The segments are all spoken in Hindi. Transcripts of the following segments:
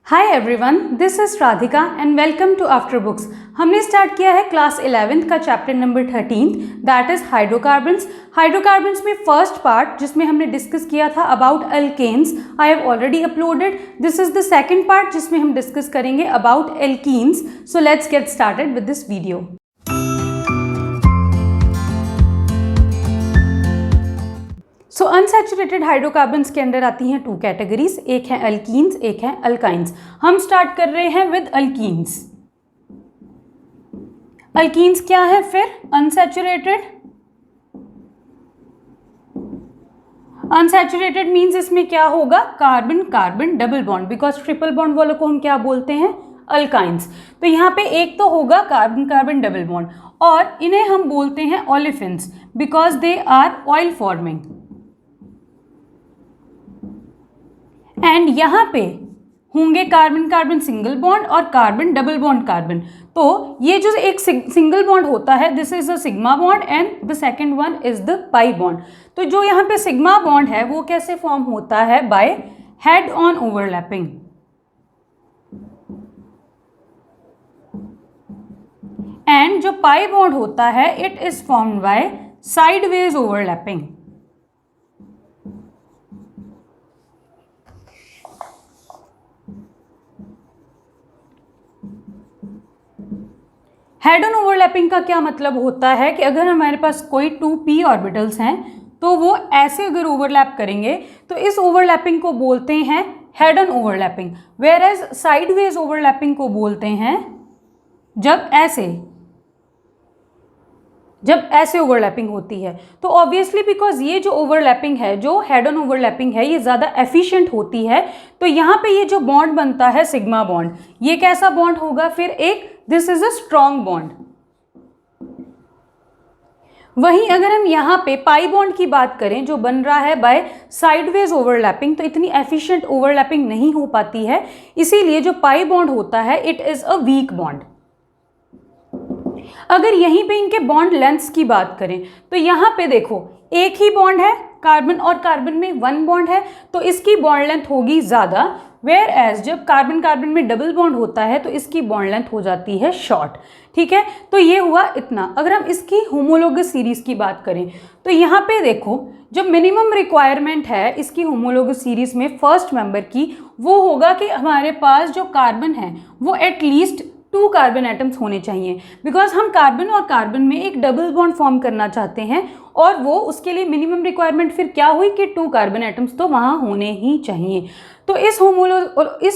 Hi everyone, this is Radhika and welcome to after books. हमने स्टार्ट किया है क्लास 11th का chapter number 13 that is hydrocarbons. Hydrocarbons में फर्स्ट पार्ट जिसमें हमने डिस्कस किया था about alkanes I have already uploaded. This is the second part जिसमें हम डिस्कस करेंगे about alkenes. So let's get started with this video. So unsaturated hydrocarbons के अंदर आती हैं टू कैटेगरीज, एक है अल्कीन्स, एक है अल्काइंस। हम स्टार्ट कर रहे हैं विद अल्कीन्स। अल्कीन्स क्या है फिर? अनसैचुरेटेड। अनसैचुरेटेड मीन्स इसमें क्या होगा? Carbon carbon double bond, because triple bond वालों को हम क्या बोलते हैं? अल्काइंस। तो यहाँ पे एक तो होगा कार्बन कार्बन डबल बॉन्ड और इन्हें हम बोलते हैं olefins because they are oil forming. And यहाँ पे होंगे कार्बन कार्बन सिंगल बॉन्ड और कार्बन डबल बॉन्ड कार्बन। तो ये जो एक सिंगल बॉन्ड होता है this is a sigma bond and the second one is the pi bond. तो जो यहाँ पे सिग्मा बॉन्ड है वो कैसे फॉर्म होता है? Bye head on overlapping. And जो पाई बॉन्ड होता है it is formed by sideways overlapping. Head on overlapping का क्या मतलब होता है कि अगर हमारे पास कोई 2p ऑर्बिटल्स हैं तो वो ऐसे अगर ओवरलैप करेंगे तो इस ओवरलैपिंग को बोलते हैं head on overlapping, whereas sideways overlapping को बोलते हैं जब ऐसे ओवरलैपिंग होती है। तो ऑब्वियसली बिकॉज ये जो ओवरलैपिंग है, जो हेड ऑन ओवरलैपिंग है, ये ज़्यादा एफिशिएंट होती है। तो यहाँ पे ये जो बॉन्ड बनता है सिग्मा बॉन्ड, ये कैसा बॉन्ड होगा फिर? एक this is a strong bond. वहीं अगर हम यहाँ पे पाई बॉन्ड की बात करें जो बन रहा है बाय साइडवेज ओवरलैपिंग, तो इतनी एफिशिएंट ओवरलैपिंग नहीं हो पाती है, इसीलिए जो पाई बॉन्ड होता है it is a weak bond. अगर यहीं पे इनके बॉन्ड लेंथ्स की बात करें तो यहाँ पे देखो एक ही बॉन्ड है, कार्बन और कार्बन में वन बॉन्ड है, तो इसकी बॉन्ड लेंथ होगी ज़्यादा, वेयर एज जब कार्बन कार्बन में डबल बॉन्ड होता है तो इसकी बॉन्ड लेंथ हो जाती है शॉर्ट। ठीक है, तो ये हुआ इतना। अगर हम इसकी होमोलोगस सीरीज की बात करें तो यहाँ पे देखो जो मिनिमम रिक्वायरमेंट है इसकी होमोलोगस सीरीज में फर्स्ट मेंबर की, वो होगा कि हमारे पास जो कार्बन है वो एटलीस्ट 2 कार्बन एटम्स होने चाहिए, बिकॉज हम कार्बन और कार्बन में एक डबल बॉन्ड फॉर्म करना चाहते हैं और वो उसके लिए मिनिमम रिक्वायरमेंट फिर क्या हुई कि 2 कार्बन एटम्स तो वहाँ होने ही चाहिए। तो इस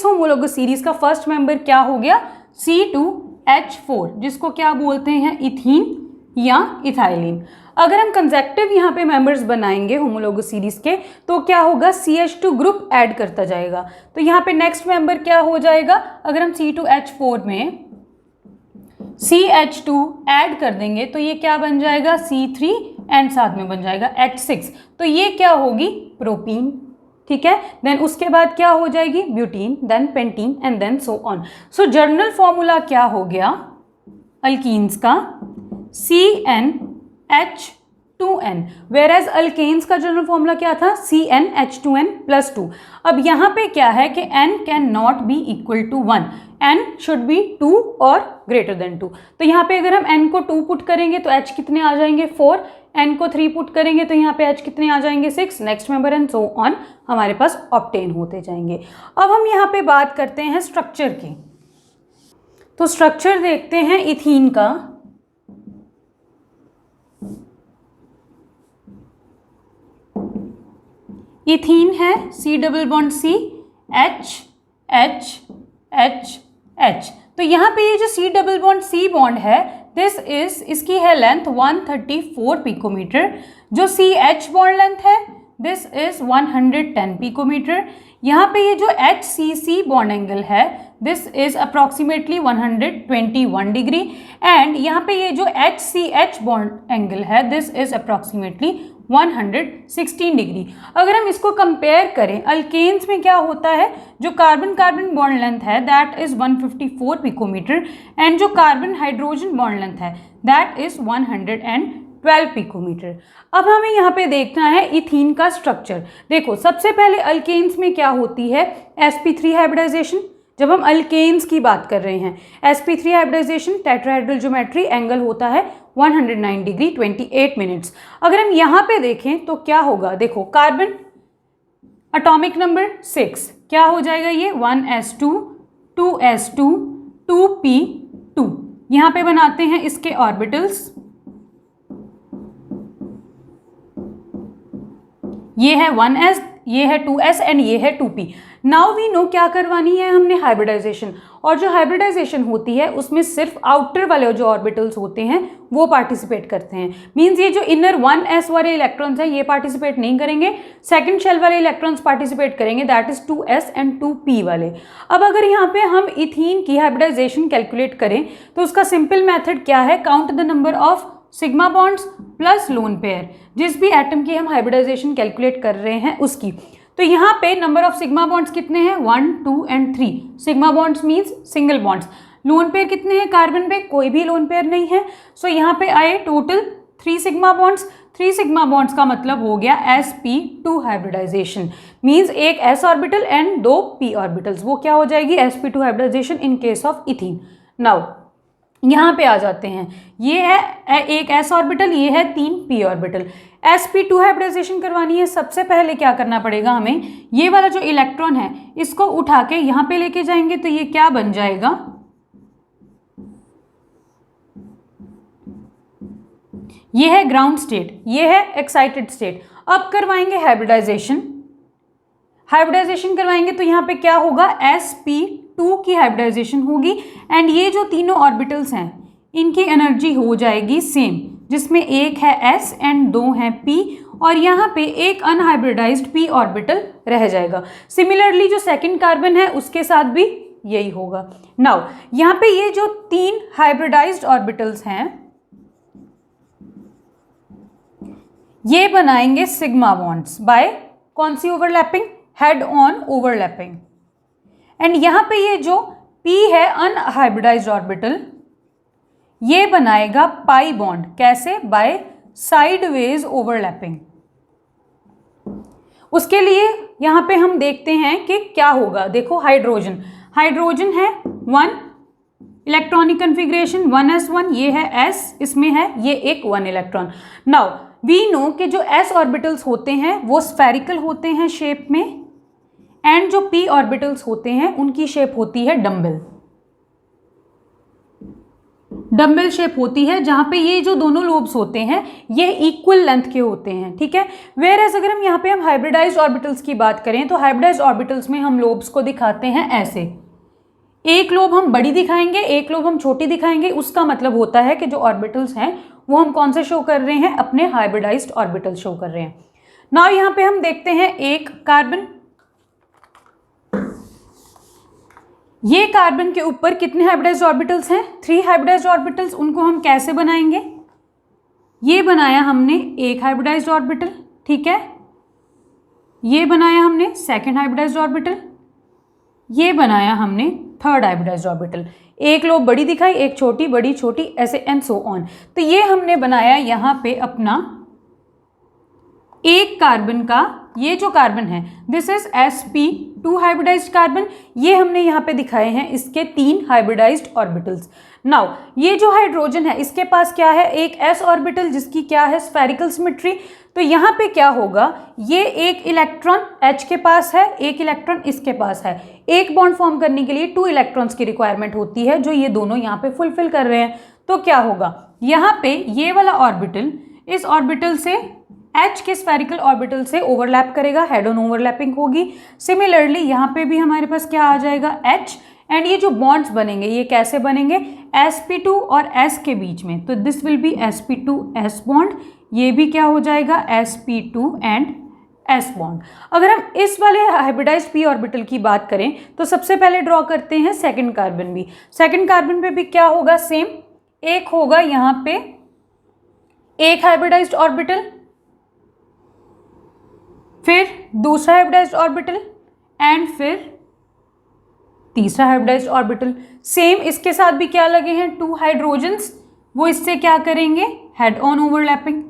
होमोलोगस सीरीज का फर्स्ट मेंबर क्या हो गया? C2H4, जिसको क्या बोलते हैं? इथीन या इथाइलिन। अगर हम कंसेक्टिव यहाँ पे मेंबर्स बनाएंगे होमोलोगस सीरीज के तो क्या होगा? CH2 ग्रुप ऐड करता जाएगा। तो यहाँ पे नेक्स्ट मेंबर क्या हो जाएगा? अगर हम C2H4 में CH2 ऐड कर देंगे तो ये क्या बन जाएगा? C3 एंड साथ में बन जाएगा H6। तो ये क्या होगी? प्रोपीन। ठीक है, देन उसके बाद क्या हो जाएगी? Butene, then pentene and then so on. So general formula क्या हो गया अल्कीन्स का? CnH2n, वेयर एज अल्केन्स का जनरल फॉर्मूला क्या था? CnH2n+2। अब यहाँ पे क्या है कि n can not be equal to 1, n should be 2 और ग्रेटर देन 2। तो यहाँ पे अगर हम n को 2 पुट करेंगे तो h कितने आ जाएंगे? 4, n को 3 पुट करेंगे तो यहाँ पे h कितने आ जाएंगे? 6, next member and so on हमारे पास ऑब्टेन होते जाएंगे। अब हम यहाँ पे बात करते हैं स्ट्रक्चर की। तो स्ट्रक्चर देखते हैं इथीन का। इथीन है C double bond C H H H H। तो यहाँ पे ये जो C double bond C bond है दिस इज, इसकी है लेंथ 134 पिकोमीटर। जो CH बॉन्ड लेंथ है दिस इज 110 पिकोमीटर। यहाँ पे ये जो HCC बॉन्ड एंगल है this is approximately 121 degree and यहाँ पे ये जो HCH बॉन्ड एंगल है दिस इज अप्रॉक्सीमेटली 116 डिग्री। अगर हम इसको कंपेयर करें अल्केन्स में क्या होता है? जो कार्बन कार्बन बॉन्ड लेंथ है दैट इज 154 पिकोमीटर एंड जो कार्बन हाइड्रोजन बॉन्ड लेंथ है दैट इज 112 पिकोमीटर। अब हमें यहाँ पे देखना है इथीन का स्ट्रक्चर। देखो सबसे पहले अल्केन्स में क्या होती है? sp3 हाइब्रिडाइजेशन, जब हम अल्केन्स की बात कर रहे हैं, sp3 hybridisation tetrahedral geometry, angle होता है 109 डिग्री 28 मिनट्स। अगर हम यहाँ पे देखें तो क्या होगा, देखो कार्बन एटॉमिक नंबर 6, क्या हो जाएगा ये 1s2 2s2 2p2, यहाँ पे बनाते हैं इसके ऑर्बिटल्स, ये है 1s, ये है 2s एंड ये है 2p। नाउ वी नो क्या करवानी है हमने, हाइब्रिडाइजेशन। और जो हाइब्रिडाइजेशन होती है उसमें सिर्फ आउटर वाले जो ऑर्बिटल्स होते हैं वो पार्टिसिपेट करते हैं। मींस ये जो इनर 1s वाले इलेक्ट्रॉन्स हैं ये पार्टिसिपेट नहीं करेंगे, सेकंड शेल वाले इलेक्ट्रॉन्स पार्टिसिपेट करेंगे, that is 2s and 2p वाले। अब अगर यहाँ पे हम इथीन की हाइब्रिडाइजेशन कैलकुलेट करें तो उसका सिंपल मेथड क्या है, count the number of sigma bonds plus lone pair, जिस भी एटम की हम हाइब्रिडाइजेशन कैलकुलेट कर रहे हैं उसकी। तो यहाँ पे नंबर ऑफ सिग्मा बॉन्ड्स कितने हैं, 1 2 and 3। Sigma bonds means single bonds. Lone pair कितने हैं, कार्बन पे कोई भी लोन पेयर नहीं है, सो यहाँ पे आए total 3 sigma bonds. 3 sigma bonds का मतलब हो गया sp2 हाइब्रिडाइजेशन, मींस एक s orbital and 2 p orbitals, वो क्या हो जाएगी sp2 hybridization in case of ethene. Now यहाँ पे आ जाते हैं, ये है एक s ऑर्बिटल, ये है 3 p ऑर्बिटल। sp2 हाइब्रिडाइजेशन करवानी है, सबसे पहले क्या करना पड़ेगा हमें, ये वाला जो इलेक्ट्रॉन है इसको उठा के यहाँ पे लेके जाएंगे तो ये क्या बन जाएगा, ये है ग्राउंड स्टेट, ये है एक्साइटेड स्टेट। अब करवाएंगे हाइब्रिडाइजेशन। हाइब्रिडाइजेशन करवाएंगे तो यहाँ पे क्या होगा, sp2 की हाइब्रिडाइजेशन होगी एंड ये जो तीनों ऑर्बिटल्स हैं इनकी एनर्जी हो जाएगी सेम, जिसमें एक है s एंड 2 है p, और यहाँ पे एक अनहाइब्रिडाइज्ड p ऑर्बिटल रह जाएगा। सिमिलरली जो सेकंड कार्बन है उसके साथ भी यही होगा। नाउ यहाँ पे ये जो 3 हाइब्रिडाइज्ड ऑर्बिटल्स हैं ये बनाएंगे सिग्मा बॉन्ड्स बाय कौन सी overlapping, head on overlapping. And यहाँ पे ये जो p है अनहाइब्रिडाइज्ड ऑर्बिटल ये बनाएगा पाई बॉन्ड, कैसे, बाय साइडवेज ओवरलैपिंग। उसके लिए यहाँ पे हम देखते हैं कि क्या होगा, देखो हाइड्रोजन, हाइड्रोजन है 1 इलेक्ट्रॉनिक कन्फिग्रेशन 1s1, ये है s, इसमें है ये एक 1 इलेक्ट्रॉन। नाउ वी नो कि जो s ऑर्बिटल्स होते हैं वो स्फेरिकल होते हैं शेप में एंड जो p ऑर्बिटल्स होते हैं उनकी शेप होती है डम्बल, डम्बल शेप होती है, जहां पे ये जो दोनों लोब्स होते हैं ये इक्वल लेंथ के होते हैं, ठीक है। वेयर एज अगर हम यहाँ पे हम हाइब्रिडाइज्ड ऑर्बिटल्स की बात करें तो हाइब्रिडाइज्ड ऑर्बिटल्स में हम लोब्स को दिखाते हैं ऐसे, एक लोब हम बड़ी दिखाएंगे, एक लोब हम छोटी दिखाएंगे। उसका मतलब होता है कि जो ऑर्बिटल्स हैं वो हम कौन से शो कर रहे हैं, अपने हाइब्रिडाइज्ड ऑर्बिटल शो कर रहे हैं। नाउ यहाँ पे हम देखते हैं एक कार्बन, ये कार्बन के ऊपर कितने हाइब्रिडाइज्ड ऑर्बिटल्स हैं, 3 हाइब्रिडाइज्ड ऑर्बिटल्स। उनको हम कैसे बनाएंगे, ये बनाया हमने एक हाइब्रिडाइज्ड ऑर्बिटल, ठीक है, ये बनाया हमने सेकंड हाइब्रिडाइज्ड ऑर्बिटल, ये बनाया हमने थर्ड हाइब्रिडाइज्ड ऑर्बिटल। एक लोब बड़ी दिखाई, एक छोटी, बड़ी छोटी, ऐसे एंड सो ऑन। तो ये हमने बनाया यहाँ पे अपना एक कार्बन का, ये जो कार्बन है this is sp2 hybridised carbon, ये हमने यहाँ पे दिखाए हैं इसके 3 हाइब्रिडाइज्ड ऑर्बिटल्स। नाउ ये जो हाइड्रोजन है इसके पास क्या है, एक s ऑर्बिटल जिसकी क्या है स्फेरिकल सिमेट्री। तो यहाँ पे क्या होगा, ये एक इलेक्ट्रॉन H के पास है, एक इलेक्ट्रॉन इसके पास है। एक बॉन्ड फॉर्म करने के लिए 2 इलेक्ट्रॉन्स की रिक्वायरमेंट होती है जो ये दोनों यहाँ पे फुलफिल कर रहे हैं। तो क्या होगा, यहाँ पे ये वाला ऑर्बिटल इस ऑर्बिटल से H के स्फेरिकल ऑर्बिटल से ओवरलैप करेगा, हेड ऑन ओवरलैपिंग होगी। सिमिलरली यहाँ पे भी हमारे पास क्या आ जाएगा H, एंड ये जो बॉन्ड्स बनेंगे ये कैसे बनेंगे, sp2 और s के बीच में, तो this will B sp2s bond, ये भी क्या हो जाएगा sp2 एंड s बॉन्ड। अगर हम इस वाले हाइब्रिडाइज्ड p ऑर्बिटल की बात करें तो सबसे पहले ड्रॉ करते हैं सेकंड कार्बन भी। सेकंड कार्बन पे भी क्या होगा, सेम, एक होगा यहाँ पे एक हाइब्रिडाइज्ड ऑर्बिटल, फिर दूसरा हाइब्रिडाइज्ड ऑर्बिटल एंड फिर तीसरा हाइब्रिडाइज्ड ऑर्बिटल। सेम इसके साथ भी क्या लगे हैं, 2 हाइड्रोजन्स, वो इससे क्या करेंगे, हेड ऑन ओवरलैपिंग।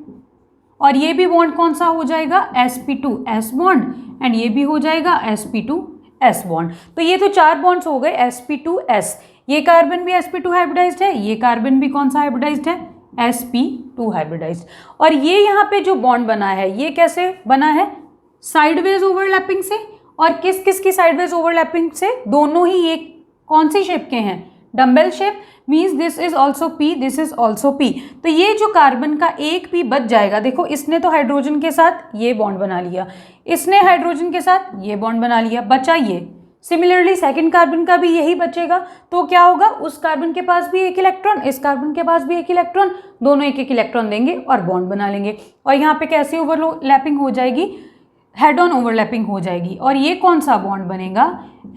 और ये भी बॉन्ड कौन सा हो जाएगा, sp2s बॉन्ड, एंड ये भी हो जाएगा sp2 S बॉन्ड। तो ये तो 4 बॉन्ड्स हो गए sp2s। ये कार्बन भी sp2 हाइब्रिडाइज्ड है, ये कार्बन भी कौन सा हाइब्रिडाइज्ड है, sp2 हाइब्रिडाइज्ड। और ये यहाँ पे जो बॉन्ड बना है ये कैसे बना है, साइडवेज ओवरलैपिंग से। और किस किस की साइडवेज ओवरलैपिंग से, दोनों ही एक कौन सी शेप के हैं, dumbbell shape, means this is also P, this is also P. तो ये जो कार्बन का एक पी बच जाएगा, देखो इसने तो हाइड्रोजन के साथ ये बॉन्ड बना लिया, इसने हाइड्रोजन के साथ ये बॉन्ड बना लिया, बचा ये। सिमिलरली सेकंड कार्बन का भी यही बचेगा। तो क्या होगा, उस कार्बन के पास भी एक इलेक्ट्रॉन, इस कार्बन के पास भी एक इलेक्ट्रॉन, दोनों एक एक इलेक्ट्रॉन देंगे और बॉन्ड बना लेंगे। और यहाँ पे कैसे ओवरलैपिंग हो जाएगी, हेड ऑन ओवरलैपिंग हो जाएगी। और ये कौन सा बॉन्ड बनेगा,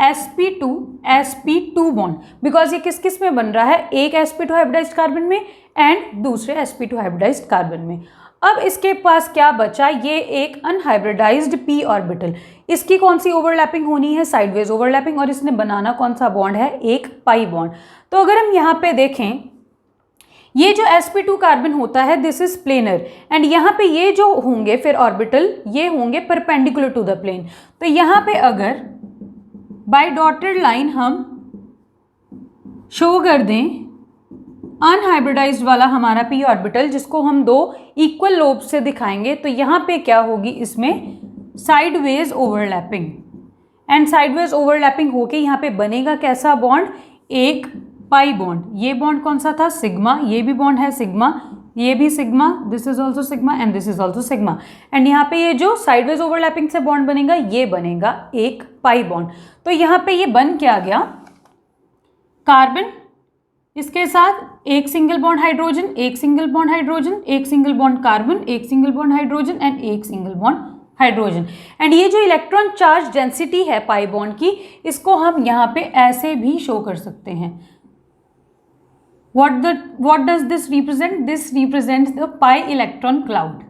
sp2 बॉन्ड, बिकॉज ये किस किस में बन रहा है, एक sp2 हाइब्रिडाइज्ड कार्बन में एंड दूसरे sp2 हाइब्रिडाइज्ड कार्बन में। अब इसके पास क्या बचा, ये एक अनहाइब्रिडाइज्ड p ऑर्बिटल, इसकी कौन सी ओवरलैपिंग होनी है, साइडवेज ओवरलैपिंग। और इसने बनाना कौन सा बॉन्ड है, एक पाई बॉन्ड। तो अगर हम यहाँ पे देखें, ये जो sp2 कार्बन होता है दिस इज प्लेनर, एंड यहाँ पे ये जो होंगे फिर ऑर्बिटल, ये होंगे परपेंडिकुलर टू द प्लेन। तो यहाँ पे अगर बाय डॉटेड लाइन हम शो कर दें अनहाइब्रिडाइज्ड वाला हमारा p ऑर्बिटल, जिसको हम दो इक्वल लोब से दिखाएंगे, तो यहाँ पे क्या होगी, इसमें sideways overlapping. And sideways overlapping होके यहाँ पे बनेगा कैसा बॉन्ड, एक पाई बॉन्ड। ये बॉन्ड कौन सा था, सिग्मा, ये भी बॉन्ड है सिग्मा, ये भी sigma, this is also sigma and this is also sigma. And यहाँ पे ये जो साइडवेज ओवरलैपिंग से बॉन्ड बनेगा ये बनेगा एक पाई बॉन्ड। तो यहाँ पे ये बन क्या गया, कार्बन, इसके साथ एक सिंगल बॉन्ड हाइड्रोजन, एक सिंगल बॉन्ड हाइड्रोजन, एक सिंगल बॉन्ड कार्बन, एक सिंगल बॉन्ड हाइड्रोजन एंड एक सिंगल बॉन्ड हाइड्रोजन। एंड ये जो इलेक्ट्रॉन चार्ज डेंसिटी है पाई बॉन्ड की, इसको हम यहाँ पे ऐसे भी शो कर सकते हैं। what does this represent? This represents the pi electron cloud.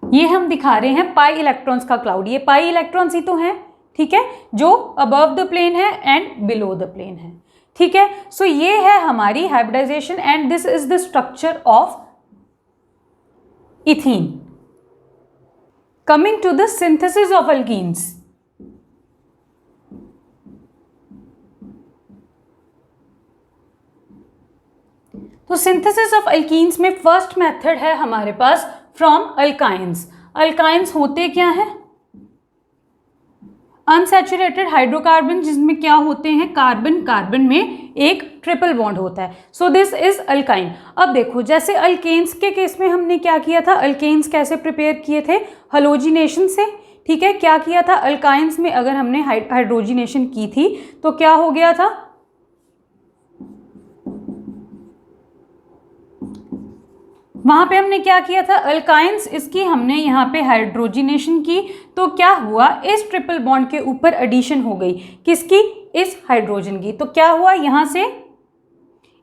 ये हम दिखा रहे हैं पाई इलेक्ट्रॉन्स का क्लाउड। ये पाई इलेक्ट्रॉन्स ही तो हैं, ठीक है, जो अबव द प्लेन है एंड बिलो द प्लेन है, ठीक है। सो ये है हमारी hybridization and this is the structure of ethene. Coming to the synthesis of alkenes. तो सिंथेसिस ऑफ अल्कीन्स में फर्स्ट मेथड है हमारे पास फ्रॉम अल्काइंस। अल्काइंस होते क्या है, अनसैचुरेटेड हाइड्रोकार्बन, जिसमें क्या होते हैं, कार्बन कार्बन में एक ट्रिपल बॉन्ड होता है। So this is alkyne. अब देखो, जैसे अल्केन्स के केस में हमने क्या किया था, अल्केन्स कैसे प्रिपेयर किए थे, हेलोजिनेशन से, ठीक है। क्या किया था, अल्काइंस में अगर हमने हाइड्रोजिनेशन की थी तो क्या हो गया था, वहां पे हमने क्या किया था, अल्काइंस, इसकी हमने यहाँ पे हाइड्रोजिनेशन की, तो क्या हुआ, इस ट्रिपल बॉन्ड के ऊपर एडिशन हो गई, किसकी, इस हाइड्रोजन की। तो क्या हुआ, यहाँ से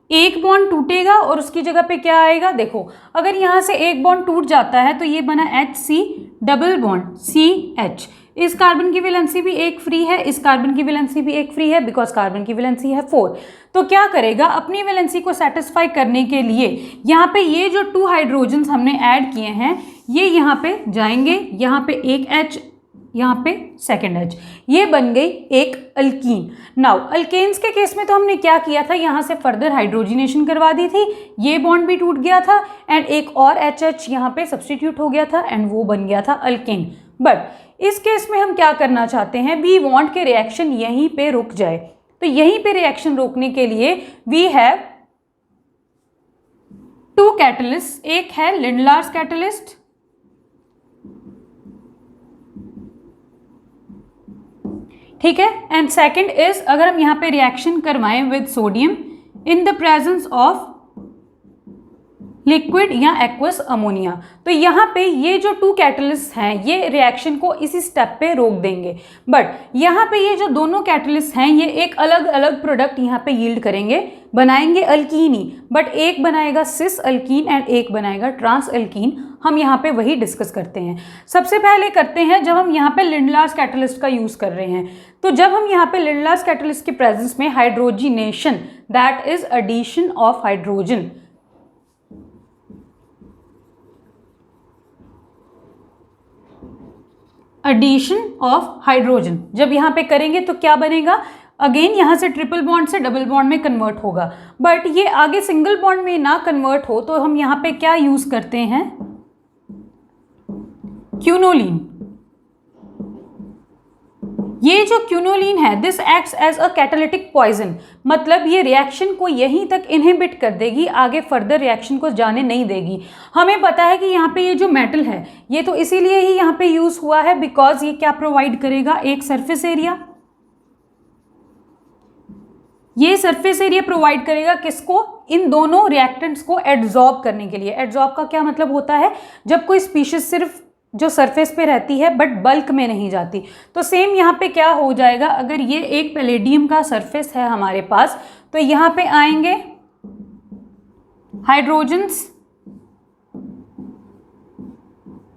एक बॉन्ड टूटेगा और उसकी जगह पे क्या आएगा, देखो अगर यहाँ से एक बॉन्ड टूट जाता है तो ये बना HC डबल बॉन्ड CH। इस कार्बन की वैलेंसी भी एक फ्री है, इस कार्बन की वैलेंसी भी एक फ्री है, बिकॉज कार्बन की वैलेंसी है 4। तो क्या करेगा, अपनी वैलेंसी को सेटिस्फाई करने के लिए यहाँ पे ये जो 2 हाइड्रोजन्स हमने ऐड किए हैं ये यहाँ पे जाएंगे, यहाँ पे एक H, यहाँ पे सेकेंड H, ये बन गई एक अल्कीन। नाउ अल्केन्स के केस में तो हमने क्या किया था, यहाँ से फर्दर हाइड्रोजिनेशन करवा दी थी, ये बॉन्ड भी टूट गया था एंड एक और HH यहाँ पे सब्सटीट्यूट हो गया था एंड वो बन गया था अल्केन। बट इस केस में हम क्या करना चाहते हैं, वी वांट के रिएक्शन यहीं पे रुक जाए। तो यहीं पे रिएक्शन रोकने के लिए वी हैव 2 कैटलिस्ट, एक है लिंडलार्स कैटलिस्ट, ठीक है, एंड सेकंड इज, अगर हम यहाँ पे रिएक्शन करवाएं with sodium in the presence of liquid या एक्वस अमोनिया, तो यहाँ पे ये जो 2 कैटलिस्ट हैं ये रिएक्शन को इसी स्टेप पे रोक देंगे। बट यहाँ पे ये जो दोनों कैटलिस्ट हैं ये एक अलग अलग प्रोडक्ट यहाँ पे यील्ड करेंगे, बनाएंगे अल्कीन ही, बट एक बनाएगा सिस अल्कीन एंड एक बनाएगा ट्रांस अल्कीन। हम यहाँ पे वही डिस्कस करते हैं। सबसे पहले करते हैं जब हम यहाँ पे लिंडलार्स कैटलिस्ट का यूज कर रहे हैं, तो जब हम यहाँ पे लिंडलार्स कैटलिस्ट के प्रेजेंस में hydrogenation, that is addition of hydrogen, addition of hydrogen जब यहाँ पे करेंगे तो क्या बनेगा, अगेन यहाँ से ट्रिपल बॉन्ड से डबल बॉन्ड में कन्वर्ट होगा, बट ये आगे सिंगल बॉन्ड में ना कन्वर्ट हो तो हम यहाँ पे क्या यूज करते हैं, क्यूनोलीन। ये जो क्यूनोलीन है this acts as a catalytic poison, मतलब ये रिएक्शन को यहीं तक इनहिबिट कर देगी, आगे फर्दर रिएक्शन को जाने नहीं देगी। हमें पता है कि यहाँ पे ये जो मेटल है ये तो इसीलिए ही यहाँ पे यूज हुआ है बिकॉज ये क्या प्रोवाइड करेगा, एक सरफेस एरिया। ये सरफेस एरिया प्रोवाइड करेगा किसको, इन दोनों रिएक्टेंट्स को एड्सॉर्ब करने के लिए। एड्सॉर्ब का क्या मतलब होता है, जब कोई स्पीशीज सिर्फ जो सरफेस पे रहती है बट बल्क में नहीं जाती। तो सेम यहाँ पे क्या हो जाएगा, अगर ये एक पैलेडियम का सरफेस है हमारे पास तो यहाँ पे आएंगे हाइड्रोजन्स,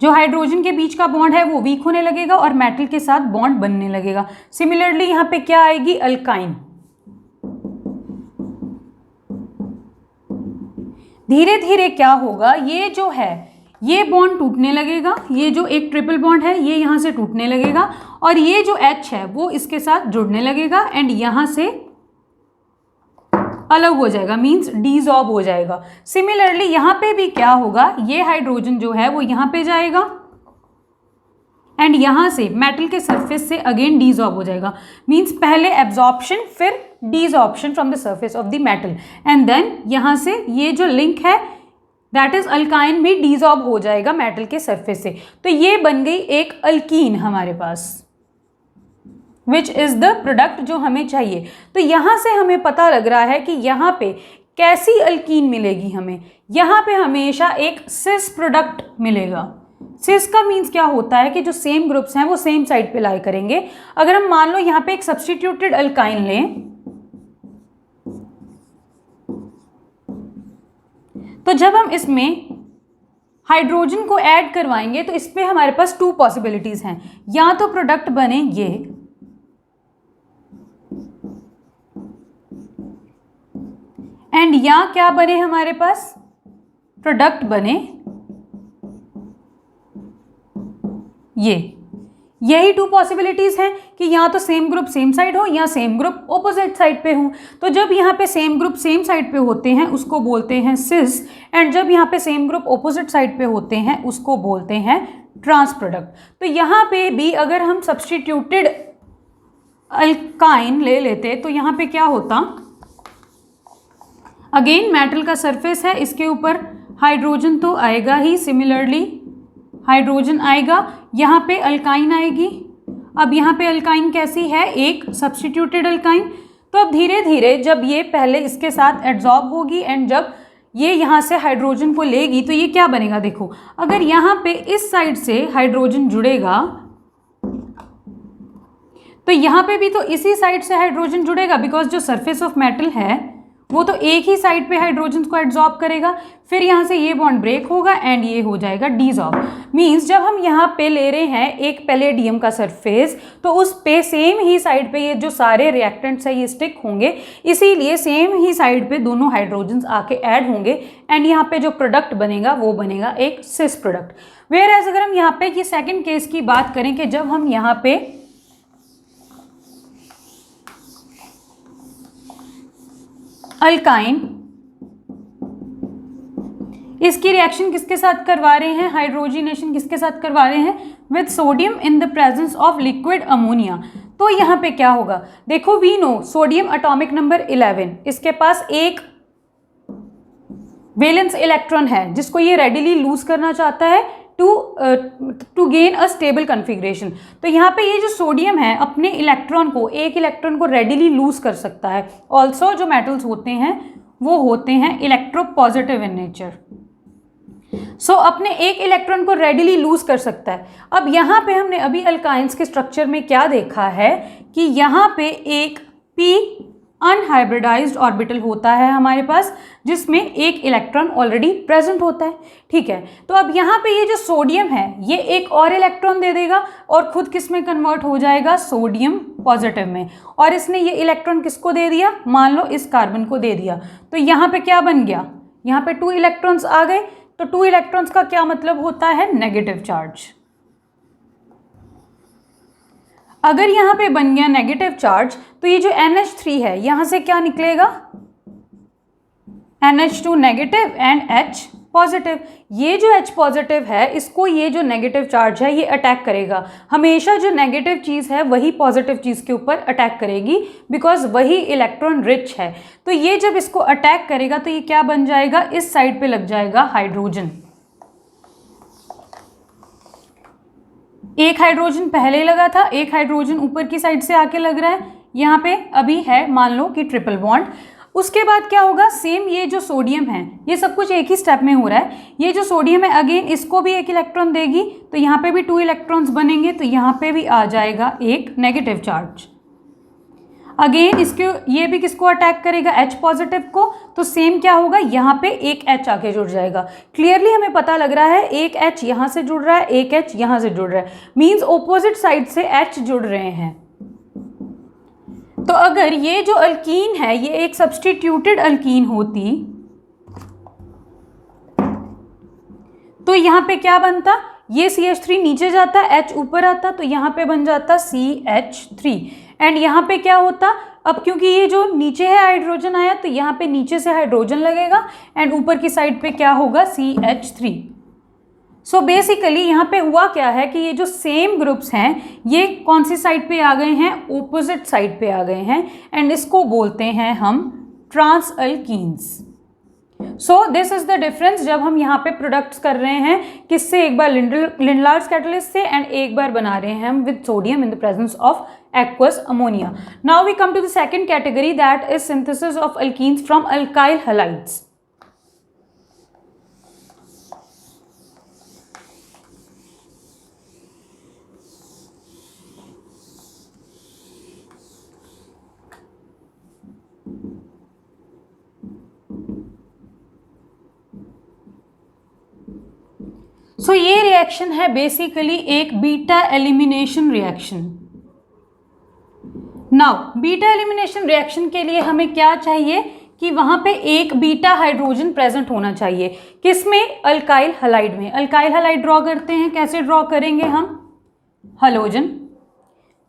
जो हाइड्रोजन के बीच का बॉन्ड है वो वीक होने लगेगा और मेटल के साथ बॉन्ड बनने लगेगा। सिमिलरली यहाँ पे क्या आएगी, अल्काइन। धीरे धीरे क्या होगा, ये जो है ये बॉन्ड टूटने लगेगा, ये जो एक ट्रिपल बॉन्ड है ये यहाँ से टूटने लगेगा और ये जो H है वो इसके साथ जुड़ने लगेगा एंड यहाँ से अलग हो जाएगा, मींस डिसॉर्ब हो जाएगा। सिमिलरली यहाँ पे भी क्या होगा, ये हाइड्रोजन जो है वो यहाँ पे जाएगा एंड यहाँ से मेटल के सरफेस से अगेन डिसॉर्ब हो जाएगा, मींस पहले एब्जॉर्प्शन फिर desorption from the surface of the metal and then यहाँ से ये जो लिंक है दैट इज अल्काइन भी डिसॉर्ब हो जाएगा मेटल के सरफेस से। तो ये बन गई एक अल्कीन हमारे पास, विच इज द प्रोडक्ट जो हमें चाहिए। तो यहाँ से हमें पता लग रहा है कि यहाँ पे कैसी अल्कीन मिलेगी हमें, यहाँ पे हमेशा एक सिस प्रोडक्ट मिलेगा। सिस का मीन्स क्या होता है कि जो सेम ग्रुप्स हैं वो सेम साइड पे लाई करेंगे। अगर हम मान लो यहाँ पे एक सब्स्टिट्यूटेड अल्काइन लें तो जब हम इसमें हाइड्रोजन को ऐड करवाएंगे तो इस पे हमारे पास टू पॉसिबिलिटीज हैं, या तो प्रोडक्ट बने ये एंड या क्या बने हमारे पास, प्रोडक्ट बने ये। यही टू पॉसिबिलिटीज हैं कि या तो सेम ग्रुप सेम साइड हो या सेम ग्रुप ऑपोजिट साइड पे हो। तो जब यहाँ पे सेम ग्रुप सेम साइड पे होते हैं उसको बोलते हैं सिस एंड जब यहाँ पे सेम ग्रुप ऑपोजिट साइड पे होते हैं उसको बोलते हैं ट्रांस प्रोडक्ट। तो यहाँ पे भी अगर हम सब्स्टिट्यूटेड अल्काइन ले लेते तो यहाँ पे क्या होता, अगेन मेटल का सरफेस है, इसके ऊपर हाइड्रोजन तो आएगा ही, सिमिलरली हाइड्रोजन आएगा, यहाँ पे अल्काइन आएगी। अब यहाँ पे अल्काइन कैसी है, एक सब्स्टिट्यूटेड अल्काइन। तो अब धीरे धीरे जब ये पहले इसके साथ एड्सॉर्ब होगी एंड जब ये यहाँ से हाइड्रोजन को लेगी तो ये क्या बनेगा, देखो अगर यहाँ पे इस साइड से हाइड्रोजन जुड़ेगा तो यहाँ पे भी तो इसी साइड से हाइड्रोजन जुड़ेगा बिकॉज जो सरफेस ऑफ मेटल है वो तो एक ही साइड पे हाइड्रोजन को एड्सॉर्ब करेगा। फिर यहाँ से ये बॉन्ड ब्रेक होगा एंड ये हो जाएगा डिसॉर्ब। मींस जब हम यहाँ पे ले रहे हैं एक पैलेडियम का सरफेस तो उस पे सेम ही साइड पे ये जो सारे रिएक्टेंट्स है ये स्टिक होंगे, इसीलिए सेम ही साइड पे दोनों हाइड्रोजन्स आके ऐड होंगे एंड यहाँ पे जो प्रोडक्ट बनेगा वो बनेगा एक सिस प्रोडक्ट। वेयर एज अगर हम यहाँ पे ये सेकेंड केस की बात करें कि जब हम यहाँ पे अल्काइन इसकी रिएक्शन किसके साथ करवा रहे हैं, हाइड्रोजिनेशन किसके साथ करवा रहे हैं, with sodium in the presence of liquid ammonia. तो यहाँ पे क्या होगा, देखो we know sodium atomic number 11, इसके पास एक वैलेंस इलेक्ट्रॉन है जिसको ये रेडिली लूज करना चाहता है to gain a stable configuration. तो यहाँ पे ये जो सोडियम है अपने इलेक्ट्रॉन को, एक इलेक्ट्रॉन को रेडिली लूज कर सकता है। ऑल्सो जो मेटल्स होते हैं वो होते हैं इलेक्ट्रोपॉजिटिव इन नेचर, सो अपने एक इलेक्ट्रॉन को रेडिली लूज कर सकता है। अब यहाँ पे हमने अभी अल्काइंस के स्ट्रक्चर में क्या देखा है कि यहाँ पे एक p अनहाइब्रिडाइज्ड ऑर्बिटल होता है हमारे पास जिसमें एक इलेक्ट्रॉन ऑलरेडी प्रेजेंट होता है। ठीक है, तो अब यहाँ पे ये जो सोडियम है ये एक और इलेक्ट्रॉन दे देगा और खुद किस में कन्वर्ट हो जाएगा, सोडियम पॉजिटिव में। और इसने ये इलेक्ट्रॉन किसको दे दिया, मान लो इस कार्बन को दे दिया। तो यहाँ पे क्या बन गया, यहाँ पे 2 इलेक्ट्रॉन्स आ गए। तो 2 इलेक्ट्रॉन्स का क्या मतलब होता है, नेगेटिव चार्ज। अगर यहाँ पे बन गया नेगेटिव चार्ज तो ये जो NH3 है यहाँ से क्या निकलेगा, NH2 negative and H positive. ये जो H पॉजिटिव है इसको ये जो नेगेटिव चार्ज है ये अटैक करेगा। हमेशा जो नेगेटिव चीज़ है वही पॉजिटिव चीज़ के ऊपर अटैक करेगी, बिकॉज वही इलेक्ट्रॉन रिच है। तो ये जब इसको अटैक करेगा तो ये क्या बन जाएगा, इस साइड पे लग जाएगा हाइड्रोजन। एक हाइड्रोजन पहले लगा था, एक हाइड्रोजन ऊपर की साइड से आके लग रहा है। यहाँ पे अभी है मान लो कि ट्रिपल बॉन्ड। उसके बाद क्या होगा, सेम ये जो सोडियम है, ये सब कुछ एक ही स्टेप में हो रहा है। ये जो सोडियम है अगेन इसको भी एक इलेक्ट्रॉन देगी, तो यहाँ पे भी 2 इलेक्ट्रॉन्स बनेंगे, तो यहाँ पे भी आ जाएगा एक नेगेटिव चार्ज। अगेन इसके ये भी किसको अटैक करेगा, H पॉजिटिव को, तो सेम क्या होगा, यहाँ पे एक H आके जुड़ जाएगा। क्लियरली हमें पता लग रहा है एक H यहाँ से जुड़ रहा है, एक H यहाँ से जुड़ रहा है, मीन्स ऑपोजिट साइड से H जुड़ रहे हैं। तो अगर ये जो अल्कीन है ये एक सब्स्टिट्यूटेड अल्कीन होती तो यहाँ पे क्या बनता, ये CH3 नीचे जाता, H ऊपर आता, तो यहाँ पे बन जाता CH3। एंड यहाँ पे क्या होता, अब क्योंकि ये जो नीचे है हाइड्रोजन आया तो यहाँ पे नीचे से हाइड्रोजन लगेगा एंड ऊपर की साइड पे क्या होगा, CH3। सो बेसिकली यहाँ पे हुआ क्या है कि ये जो सेम ग्रुप्स हैं ये कौन सी साइड पे आ गए हैं, ओपोजिट साइड पे आ गए हैं, एंड इसको बोलते हैं हम trans alkenes. So this is the difference जब हम यहाँ पे प्रोडक्ट्स कर रहे हैं किससे, एक बार लिंडलार्स कैटलिस्ट से एंड एक बार बना रहे हैं हम with sodium in the presence of aqueous ammonia. Now we come to the second category, that is synthesis of alkenes from alkyl halides. So ये रिएक्शन है बेसिकली एक beta elimination reaction. Now beta elimination reaction के लिए हमें क्या चाहिए कि वहां पे एक बीटा हाइड्रोजन प्रेजेंट होना चाहिए, किसमें, अल्काइल हलाइड में। अल्काइल हलाइड ड्रॉ करते हैं, कैसे ड्रॉ करेंगे हम, हलोजन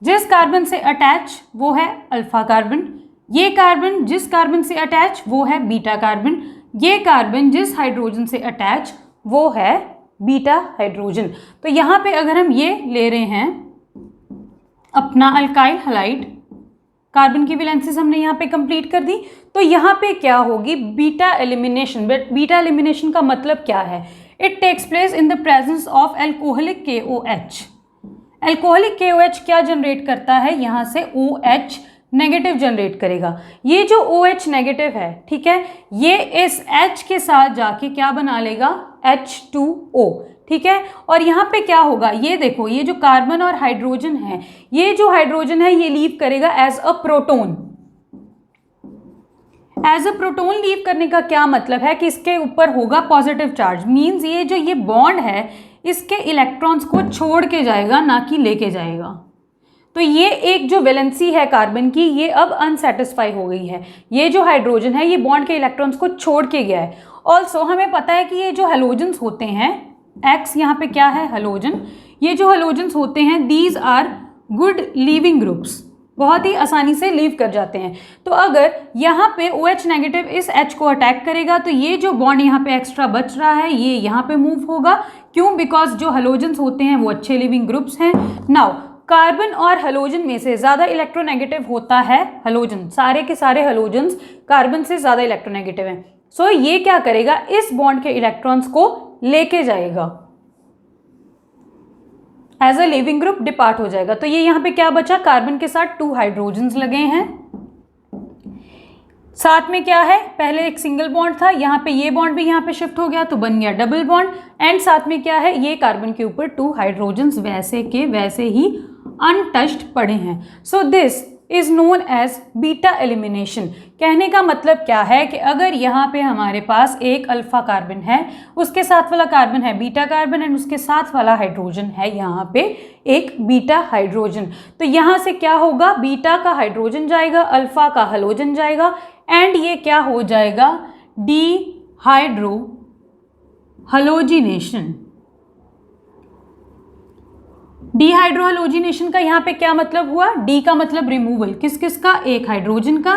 जिस कार्बन से अटैच वो है अल्फा कार्बन, ये कार्बन जिस कार्बन से अटैच वो है बीटा कार्बन, ये कार्बन जिस हाइड्रोजन से अटैच वो है बीटा हाइड्रोजन। तो यहाँ पे अगर हम ये ले रहे हैं अपना अल्काइल हलाइड, कार्बन की वैलेंसीज हमने यहाँ पे कंप्लीट कर दी, तो यहाँ पे क्या होगी, beta elimination. But beta elimination का मतलब क्या है, it takes place in the presence of alcoholic KOH। Alcoholic KOH क्या जनरेट करता है, यहाँ से OH नेगेटिव जनरेट करेगा। ये जो OH नेगेटिव है, ठीक है, ये इस H के साथ जाके क्या बना लेगा, H2O, ठीक है। और यहाँ पे क्या होगा, ये देखो, ये जो कार्बन और हाइड्रोजन है, ये जो हाइड्रोजन है ये लीव करेगा as a proton. As a proton leave करने का क्या मतलब है कि इसके ऊपर होगा पॉजिटिव चार्ज, मीन्स ये जो ये बॉन्ड है इसके इलेक्ट्रॉन्स को छोड़ के जाएगा, ना कि लेके जाएगा। तो ये एक जो वैलेंसी है कार्बन की ये अब अनसेटिस्फाई हो गई है, ये जो हाइड्रोजन है ये बॉन्ड के इलेक्ट्रॉन्स को छोड़ के गया है। ऑल्सो हमें पता है कि ये जो हेलोजन्स होते हैं, X यहाँ पे क्या है, हेलोजन, ये जो हेलोजन्स होते हैं these are good leaving groups, बहुत ही आसानी से लीव कर जाते हैं। तो अगर यहाँ पे OH नेगेटिव इस H को अटैक करेगा तो ये जो बॉन्ड यहाँ पे एक्स्ट्रा बच रहा है ये यहाँ पे मूव होगा, क्यों, बिकॉज जो हेलोजन्स होते हैं वो अच्छे लिविंग ग्रुप्स हैं। नाउ कार्बन और हेलोजन में से ज़्यादा इलेक्ट्रोनेगेटिव होता है हेलोजन, सारे के सारे हेलोजन्स कार्बन से ज़्यादा इलेक्ट्रोनेगेटिव हैं। सो ये क्या करेगा, इस बॉन्ड के इलेक्ट्रॉन्स को लेके जाएगा, as a leaving group depart हो जाएगा। तो ये यहाँ पे क्या बचा, कार्बन के साथ 2 हाइड्रोजन्स लगे हैं, साथ में क्या है, पहले एक सिंगल बॉन्ड था, यहाँ पे ये बॉन्ड भी यहाँ पे शिफ्ट हो गया तो बन गया डबल बॉन्ड, एंड साथ में क्या है, ये कार्बन के ऊपर 2 हाइड्रोजन्स वैसे के वैसे ही अनटच्ड पड़े हैं। So this is known as beta elimination. कहने का मतलब क्या है कि अगर यहाँ पे हमारे पास एक अल्फा कार्बन है, उसके साथ वाला कार्बन है बीटा कार्बन, एंड उसके साथ वाला हाइड्रोजन है यहाँ पे एक बीटा हाइड्रोजन, तो यहाँ से क्या होगा, बीटा का हाइड्रोजन जाएगा, अल्फा का हेलोजन जाएगा, एंड ये क्या हो जाएगा, डीहाइड्रो हलोजिनेशन। डिहाइड्रोहैलोजिनेशन का यहाँ पे क्या मतलब हुआ, डी का मतलब रिमूवल, किस किस का, एक हाइड्रोजन का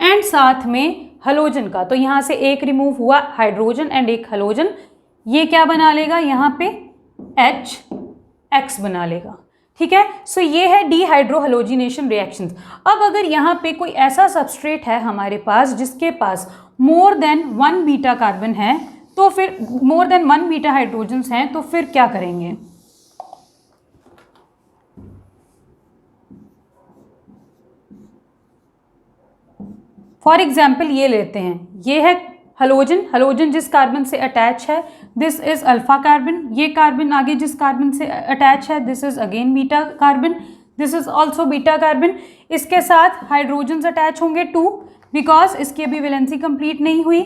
एंड साथ में हलोजन का। तो यहाँ से एक रिमूव हुआ हाइड्रोजन एंड एक हलोजन, ये क्या बना लेगा यहाँ पे HX बना लेगा। ठीक है, सो ये है डिहाइड्रोहैलोजिनेशन रिएक्शंस। अब अगर यहाँ पे कोई ऐसा सबस्ट्रेट है हमारे पास जिसके पास मोर देन 1 बीटा कार्बन है, तो फिर मोर देन 1 बीटा हाइड्रोजन्स हैं, तो फिर क्या करेंगे। फॉर एग्जाम्पल ये लेते हैं, ये है हलोजन, हलोजन जिस कार्बन से अटैच है दिस इज अल्फा कार्बन, ये कार्बन आगे जिस कार्बन से अटैच है this is again beta carbon, this is also beta carbon. इसके साथ हाइड्रोजन्स अटैच होंगे 2 बिकॉज इसकी अभी वैलेंसी कंप्लीट नहीं हुई,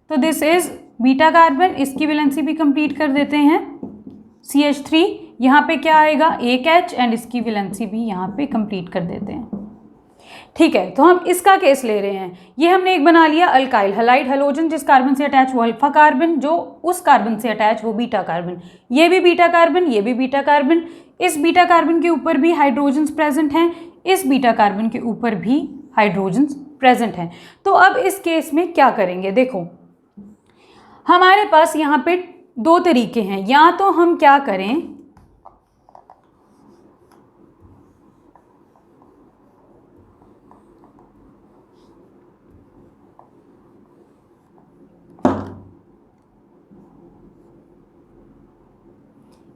तो दिस इज बीटा कार्बन, इसकी वैलेंसी भी कंप्लीट कर देते हैं CH3, यहाँ पे क्या आएगा एक H एंड इसकी वैलेंसी भी यहाँ पे कंप्लीट कर देते हैं। ठीक है, तो हम इसका केस ले रहे हैं, ये हमने एक बना लिया अल्काइल हलाइड हलोजन, जिस कार्बन से अटैच वो अल्फा कार्बन, जो उस कार्बन से अटैच वो बीटा कार्बन, ये भी बीटा कार्बन, ये भी बीटा कार्बन, इस बीटा कार्बन के ऊपर भी हाइड्रोजन्स प्रेजेंट हैं, इस बीटा कार्बन के ऊपर भी हाइड्रोजन्स प्रेजेंट हैं। तो अब इस केस में क्या करेंगे, देखो हमारे पास यहाँ पे 2 तरीके हैं, या तो हम क्या करें,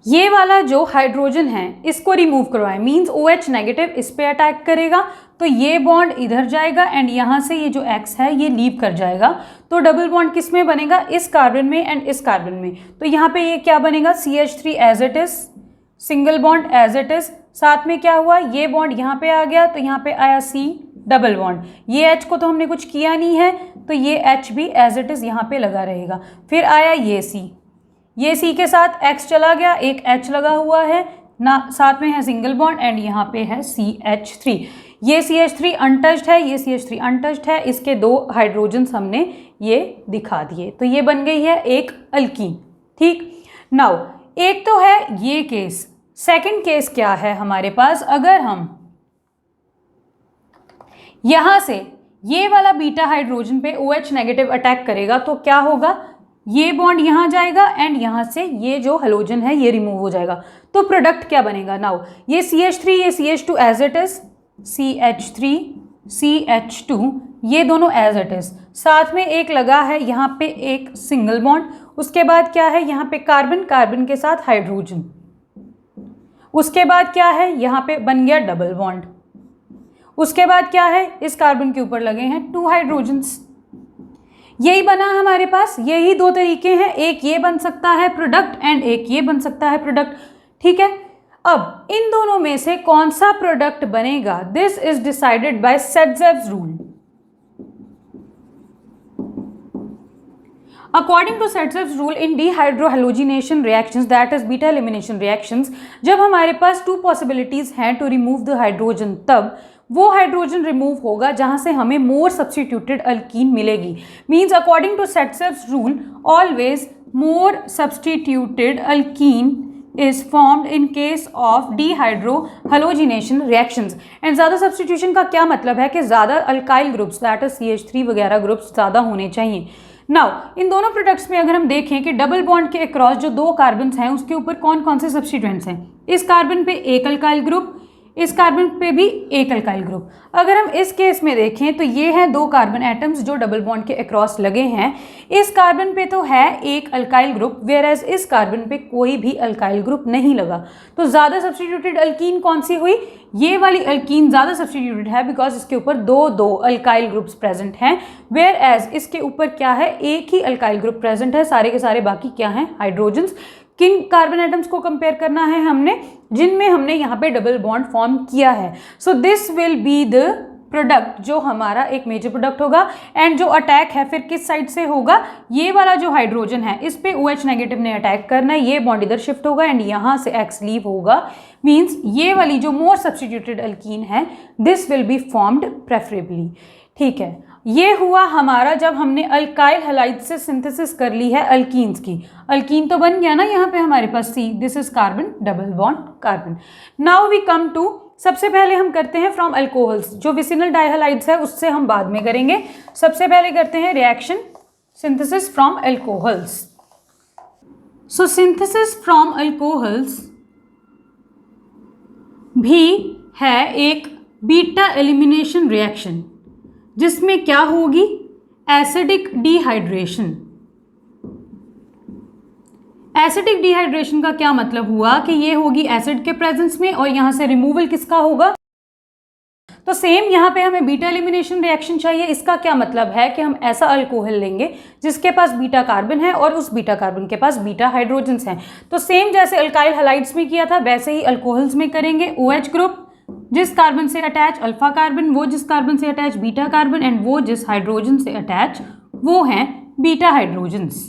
ये वाला जो हाइड्रोजन है इसको रिमूव करवाएं, मींस OH नेगेटिव इस पे अटैक करेगा, तो ये बॉन्ड इधर जाएगा एंड यहाँ से ये जो X है ये लीव कर जाएगा, तो डबल बॉन्ड किस में बनेगा, इस कार्बन में एंड इस कार्बन में। तो यहाँ पे ये क्या बनेगा CH3 as it is, single bond as it is, साथ में क्या हुआ, ये बॉन्ड यहाँ पे आ गया, तो यहाँ पे आया C डबल बॉन्ड, ये H को तो हमने कुछ किया नहीं है, तो ये H भी एज इट इज यहाँ पे लगा रहेगा। फिर आया ये C, ये C के साथ X चला गया, एक H लगा हुआ है ना, साथ में है सिंगल बॉन्ड एंड यहाँ पे है CH3, ये CH3 अनटच्ड है, ये CH3 अनटच्ड है, इसके 2 हाइड्रोजन्स हमने ये दिखा दिए, तो ये बन गई है एक अल्कीन। ठीक, नाउ एक तो है ये केस, सेकंड केस क्या है हमारे पास, अगर हम यहाँ से ये वाला बीटा हाइड्रोजन पे OH नेगेटिव अटैक करेगा तो क्या होगा, ये बॉन्ड यहाँ जाएगा एंड यहाँ से ये जो हलोजन है ये रिमूव हो जाएगा, तो प्रोडक्ट क्या बनेगा, नाउ ये CH3 ये CH2 as it is, CH3 CH2 ये दोनों एज इट इज, साथ में एक लगा है यहाँ पे एक सिंगल बॉन्ड, उसके बाद क्या है यहाँ पे कार्बन, कार्बन के साथ हाइड्रोजन, उसके बाद क्या है यहाँ पे बन गया डबल बॉन्ड, उसके बाद क्या है इस कार्बन के ऊपर लगे हैं 2 हाइड्रोजन्स, यही बना हमारे पास। यही 2 तरीके हैं, एक ये बन सकता है प्रोडक्ट एंड एक ये बन सकता है प्रोडक्ट। ठीक है, अब इन दोनों में से कौन सा प्रोडक्ट बनेगा, this is decided by Saytzeff's rule. According to Sedgwick's rule in dehydrohalogenation reactions, that is beta elimination reactions, जब हमारे पास 2 possibilities हैं to remove the hydrogen, तब वो हाइड्रोजन रिमूव होगा जहां से हमें मोर सब्सटीट्यूटेड अल्कीन मिलेगी। Means according to Saytzeff's rule always more substituted alkene is formed in case of dehydrohalogenation reactions। And ज़्यादा सब्सटीट्यूशन का क्या मतलब है कि ज़्यादा alkyl groups that is CH3 वगैरह ग्रुप्स ज़्यादा होने चाहिए। नाउ इन दोनों प्रोडक्ट्स में अगर हम देखें कि डबल बॉन्ड के अक्रॉस जो 2 कार्बन्स हैं उसके ऊपर कौन कौन से सब्सटीट्यूएंट्स हैं, इस कार्बन पे एक अल्काइल ग्रुप, इस कार्बन पे भी एक अल्काइल ग्रुप। अगर हम इस केस में देखें तो ये हैं 2 कार्बन एटम्स जो डबल बॉन्ड के अक्रॉस लगे हैं, इस कार्बन पे तो है एक अल्काइल ग्रुप, वेयरएज इस कार्बन पे कोई भी अल्काइल ग्रुप नहीं लगा। तो ज़्यादा सब्सटीट्यूटेड अल्कीन कौन सी हुई, ये वाली अल्कीन ज़्यादा सब्सटीट्यूटेड है बिकॉज इसके ऊपर 2 अल्काइल ग्रुप्स प्रेजेंट हैं, वेयरएज इसके ऊपर क्या है, एक ही अल्काइल ग्रुप प्रेजेंट है, सारे के सारे बाकी क्या हैं, हाइड्रोजन्स। किन कार्बन एटम्स को कंपेयर करना है हमने, जिनमें हमने यहाँ पे डबल बॉन्ड फॉर्म किया है। So this will be the product जो हमारा एक मेजर प्रोडक्ट होगा। एंड जो अटैक है फिर किस साइड से होगा, ये वाला जो हाइड्रोजन है इस पे OH नेगेटिव ने अटैक करना है, ये बॉन्ड इधर शिफ्ट होगा एंड यहाँ से X लीव होगा। मीन्स ये वाली जो मोर सब्सटीट्यूटेड अल्कीन है this will be formed preferably. ठीक है, ये हुआ हमारा जब हमने अल्काइल हैलाइड से सिंथेसिस कर ली है अल्कीन्स की। अल्कीन तो बन गया ना यहाँ पे हमारे पास C, this is carbon, double bond carbon. Now we come to, सबसे पहले हम करते हैं फ्रॉम अल्कोहल्स, जो विसिनल डाइहैलाइड्स है उससे हम बाद में करेंगे। सबसे पहले करते हैं reaction synthesis from alcohols. So synthesis from alcohols भी है एक बीटा एलिमिनेशन रिएक्शन, जिसमें क्या होगी, एसिडिक डिहाइड्रेशन। एसिडिक डिहाइड्रेशन का क्या मतलब हुआ कि ये होगी एसिड के प्रेजेंस में, और यहां से रिमूवल किसका होगा, तो सेम यहाँ पे हमें बीटा एलिमिनेशन रिएक्शन चाहिए। इसका क्या मतलब है कि हम ऐसा अल्कोहल लेंगे जिसके पास बीटा कार्बन है और उस बीटा कार्बन के पास बीटा हाइड्रोजन्स हैं। तो सेम जैसे अल्काइल हैलाइड्स में किया था वैसे ही अल्कोहल्स में करेंगे। OH ग्रुप, जिस कार्बन से अटैच अल्फा कार्बन, वो जिस कार्बन से अटैच बीटा कार्बन, एंड वो जिस हाइड्रोजन से अटैच वो हैं बीटा हाइड्रोजन्स।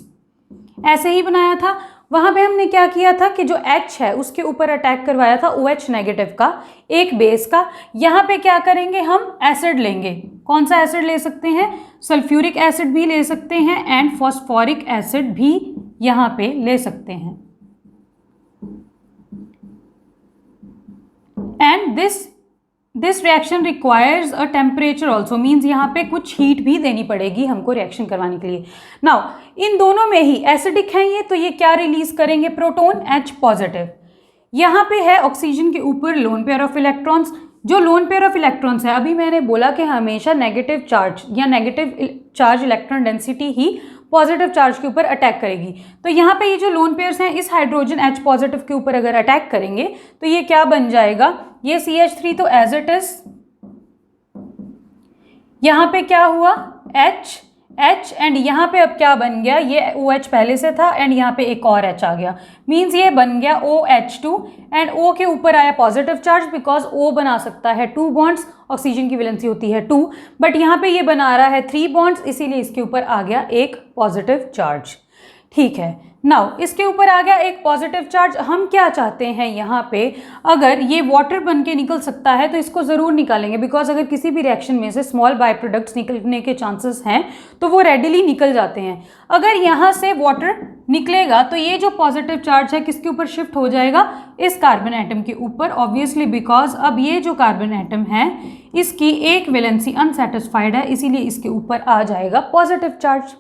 ऐसे ही बनाया था। वहां पे हमने क्या किया था कि जो H है उसके ऊपर अटैक करवाया था OH नेगेटिव का, एक बेस का। यहाँ पे क्या करेंगे, हम एसिड लेंगे। कौन सा एसिड ले सकते हैं, सल्फ्यूरिक एसिड भी ले सकते हैं एंड फॉस्फोरिक एसिड भी यहाँ पे ले सकते हैं। And this reaction requires a temperature also, means यहाँ पे कुछ हीट भी देनी पड़ेगी हमको रिएक्शन करवाने के लिए। नाउ इन दोनों में ही एसिडिक है ये, तो ये क्या रिलीज करेंगे, प्रोटॉन H पॉजिटिव। यहाँ पे है ऑक्सीजन के ऊपर लोन पेयर ऑफ इलेक्ट्रॉन्स। जो लोन पेयर ऑफ इलेक्ट्रॉन्स है, अभी मैंने बोला कि हमेशा नेगेटिव चार्ज या नेगेटिव चार्ज इलेक्ट्रॉन डेंसिटी ही पॉजिटिव चार्ज के ऊपर अटैक करेगी। तो यहाँ पे ये जो लोन पेयर्स हैं इस हाइड्रोजन H पॉजिटिव के ऊपर अगर अटैक करेंगे तो ये क्या बन जाएगा, ये CH3 तो एज इट इज, यहाँ पे क्या हुआ H एंड यहाँ पे अब क्या बन गया, ये OH पहले से था एंड यहाँ पे एक और H आ गया, मीन्स ये बन गया OH2 एंड O के ऊपर आया पॉजिटिव चार्ज, बिकॉज O बना सकता है 2 बॉन्ड्स, ऑक्सीजन की वैलेंसी होती है 2, बट यहाँ पे ये बना रहा है 3 बॉन्ड्स, इसीलिए इसके ऊपर आ गया एक पॉजिटिव चार्ज। ठीक है, नाउ इसके ऊपर आ गया एक पॉजिटिव चार्ज। हम क्या चाहते हैं यहाँ पे, अगर ये वाटर बन के निकल सकता है तो इसको ज़रूर निकालेंगे, बिकॉज अगर किसी भी रिएक्शन में से स्मॉल बाय प्रोडक्ट्स निकलने के चांसेस हैं तो वो रेडिली निकल जाते हैं। अगर यहाँ से वाटर निकलेगा तो ये जो पॉजिटिव चार्ज है किसके ऊपर शिफ्ट हो जाएगा, इस कार्बन एटम के ऊपर, ऑब्वियसली बिकॉज अब ये जो कार्बन एटम है इसकी एक वैलेंसी अनसेटिस्फाइड है, इसीलिए इसके ऊपर आ जाएगा पॉजिटिव चार्ज।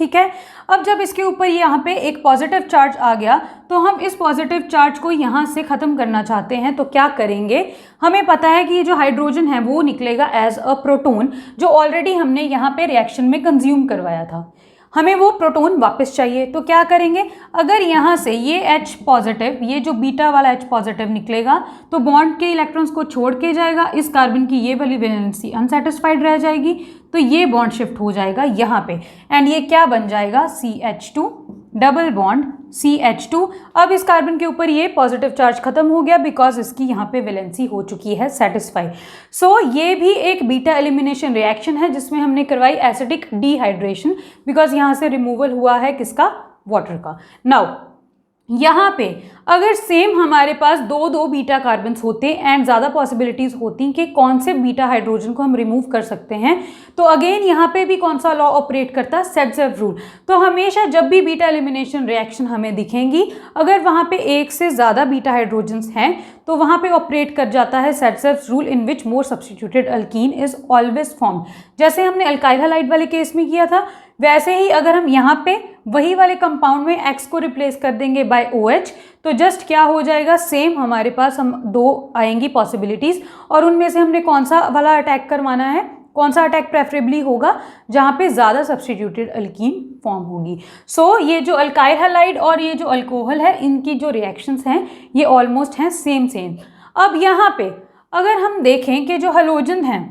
ठीक है, अब जब इसके ऊपर यहाँ पे एक पॉजिटिव चार्ज आ गया तो हम इस पॉजिटिव चार्ज को यहाँ से ख़त्म करना चाहते हैं, तो क्या करेंगे, हमें पता है कि ये जो हाइड्रोजन है वो निकलेगा एज अ प्रोटॉन, जो ऑलरेडी हमने यहाँ पे रिएक्शन में कंज्यूम करवाया था। हमें वो प्रोटॉन वापस चाहिए, तो क्या करेंगे, अगर यहाँ से ये H पॉजिटिव, ये जो बीटा वाला H पॉजिटिव निकलेगा तो बॉन्ड के इलेक्ट्रॉन्स को छोड़ के जाएगा, इस कार्बन की ये वाली वैलेंसी अनसेटिस्फाइड रह जाएगी, तो ये बॉन्ड शिफ्ट हो जाएगा यहाँ पे एंड ये क्या बन जाएगा, CH2 डबल बॉन्ड CH2। अब इस कार्बन के ऊपर ये पॉजिटिव चार्ज खत्म हो गया बिकॉज इसकी यहाँ पे वैलेंसी हो चुकी है सेटिस्फाई। सो ये भी एक बीटा एलिमिनेशन रिएक्शन है जिसमें हमने करवाई एसिडिक डिहाइड्रेशन, बिकॉज यहाँ से रिमूवल हुआ है किसका, वाटर का। नाउ यहाँ पे अगर सेम हमारे पास दो बीटा कार्बन्स होते एंड ज़्यादा पॉसिबिलिटीज़ होती कि कौन से बीटा हाइड्रोजन को हम रिमूव कर सकते हैं, तो अगेन यहाँ पे भी कौन सा लॉ ऑपरेट करता है, सेट-सेफ रूल। तो हमेशा जब भी बीटा एलिमिनेशन रिएक्शन हमें दिखेंगी, अगर वहाँ पे एक से ज़्यादा बीटा हाइड्रोजन्स हैं तो वहाँ पे ऑपरेट कर जाता है set-safe rule, in which more substituted alkene is always form. जैसे हमने अल्काइल हैलाइड वाले केस में किया था, वैसे ही अगर हम यहाँ पे वही वाले कंपाउंड में X को रिप्लेस कर देंगे बाय OH, तो जस्ट क्या हो जाएगा, सेम हमारे पास हम दो आएंगी पॉसिबिलिटीज़, और उनमें से हमने कौन सा वाला अटैक करवाना है, कौन सा अटैक प्रेफरेबली होगा, जहाँ पे ज़्यादा सब्सटीट्यूटेड अल्कीन फॉर्म होगी। सो ये जो अल्काइल हैलाइड और ये जो अल्कोहल है, इनकी जो रिएक्शंस हैं ये ऑलमोस्ट हैं सेम। अब यहाँ पे अगर हम देखें कि जो हैलोजन हैं,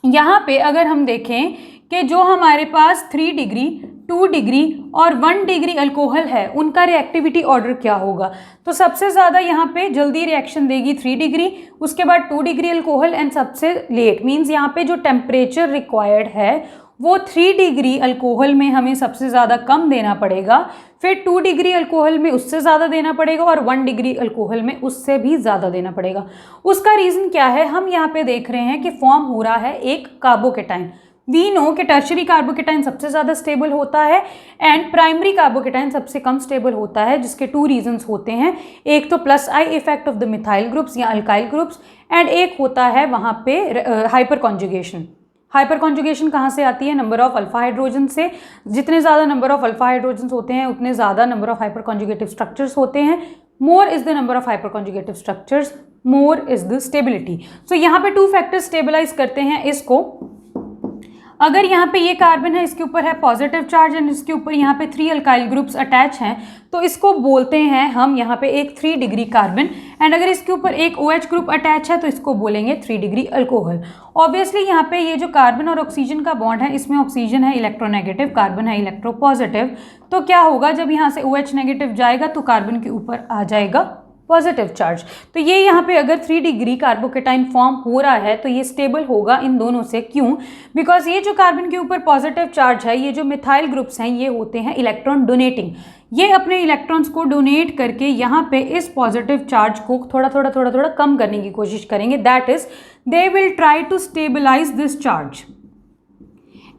यहाँ पे अगर हम देखें कि जो हमारे पास 3 डिग्री 2 डिग्री और 1 डिग्री अल्कोहल है, उनका रिएक्टिविटी ऑर्डर क्या होगा, तो सबसे ज़्यादा यहाँ पे जल्दी रिएक्शन देगी 3 डिग्री, उसके बाद 2 डिग्री अल्कोहल एंड सबसे लेट, मीन्स यहाँ पे जो टेम्परेचर रिक्वायर्ड है वो 3 डिग्री अल्कोहल में हमें सबसे ज़्यादा कम देना पड़ेगा, फिर 2 डिग्री अल्कोहल में उससे ज़्यादा देना पड़ेगा और 1 डिग्री अल्कोहल में उससे भी ज़्यादा देना पड़ेगा। उसका रीज़न क्या है, हम यहाँ पे देख रहे हैं कि फॉर्म हो रहा है एक कार्बोकेटाइन। वी नो कि टर्शरी कार्बोकेटाइन सबसे ज़्यादा स्टेबल होता है एंड प्राइमरी कार्बोकेटाइन सबसे कम स्टेबल होता है, जिसके 2 रीजंस होते हैं। एक तो plus I effect of the methyl groups या अल्काइल ग्रुप्स, एंड एक होता है वहाँ पे हाइपर कॉन्जुगेशन। हाइपर कॉन्जुगेशन कहाँ से आती है, नंबर ऑफ अल्फा हाइड्रोजन से। जितने ज़्यादा नंबर ऑफ अल्फा हाइड्रोजन होते हैं उतने ज़्यादा number of hyper conjugative structures होते हैं। More is the number of hyper conjugative structures, more is the stability. So यहाँ पे 2 फैक्टर्स स्टेबलाइज करते हैं इसको। अगर यहाँ पे ये कार्बन है, इसके ऊपर है पॉजिटिव चार्ज एंड इसके ऊपर यहाँ पे 3 अल्काइल ग्रुप्स अटैच हैं, तो इसको बोलते हैं हम यहाँ पे एक 3 डिग्री कार्बन। एंड अगर इसके ऊपर एक OH ग्रुप अटैच है तो इसको बोलेंगे 3 डिग्री अल्कोहल। ऑब्वियसली यहाँ पे ये जो कार्बन और ऑक्सीजन का बॉन्ड है, इसमें ऑक्सीजन है इलेक्ट्रोनेगेटिव, कार्बन है इलेक्ट्रोपॉजिटिव। तो क्या होगा, जब यहाँ से OH नेगेटिव जाएगा तो कार्बन के ऊपर आ जाएगा पॉजिटिव चार्ज। तो ये यहाँ पे अगर 3 डिग्री कार्बोकेटाइन फॉर्म हो रहा है तो ये स्टेबल होगा इन दोनों से। क्यों? बिकॉज ये जो कार्बन के ऊपर पॉजिटिव चार्ज है, ये जो मिथाइल ग्रुप्स हैं ये होते हैं इलेक्ट्रॉन डोनेटिंग। ये अपने इलेक्ट्रॉन्स को डोनेट करके यहाँ पे इस पॉजिटिव चार्ज को थोड़ा थोड़ा कम करने की कोशिश करेंगे। That is they will try to stabilize this charge.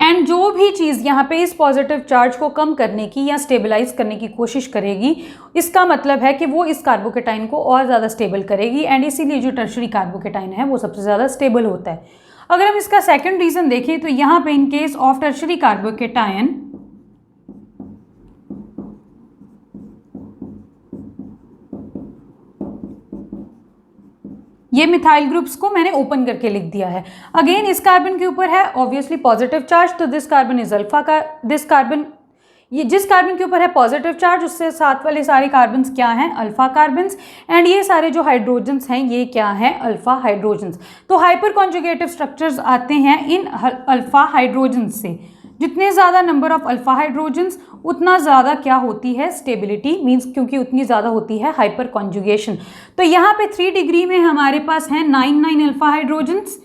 And जो भी चीज़ यहाँ पे इस पॉजिटिव चार्ज को कम करने की या स्टेबलाइज करने की कोशिश करेगी, इसका मतलब है कि वो इस कार्बोकेटाइन को और ज़्यादा स्टेबल करेगी। एंड इसीलिए जो टर्शरी कार्बोकेटाइन है वो सबसे ज़्यादा स्टेबल होता है। अगर हम इसका सेकंड रीज़न देखें तो यहाँ पे इन केस ऑफ टर्शरी कार्बोकेटाइन, ये मिथाइल ग्रुप्स को मैंने ओपन करके लिख दिया है। अगेन इस कार्बन के ऊपर है ऑब्वियसली पॉजिटिव चार्ज, तो दिस कार्बन इज अल्फा का, दिस कार्बन, ये जिस कार्बन के ऊपर है पॉजिटिव चार्ज उससे साथ वाले सारे कार्बन्स क्या हैं, अल्फा कार्बन्स। एंड ये सारे जो हाइड्रोजन्स हैं ये क्या हैं, अल्फा हाइड्रोजन्स। तो हाइपर कॉन्जुगेटिव स्ट्रक्चर्स आते हैं इन अल्फा हाइड्रोजन्स से। जितने ज़्यादा नंबर ऑफ अल्फा हाइड्रोजन्स उतना ज़्यादा क्या होती है, स्टेबिलिटी, मींस क्योंकि उतनी ज़्यादा होती है हाइपर कॉन्जुगेशन। तो यहाँ पे 3 डिग्री में हमारे पास हैं 9 अल्फा हाइड्रोजन्स,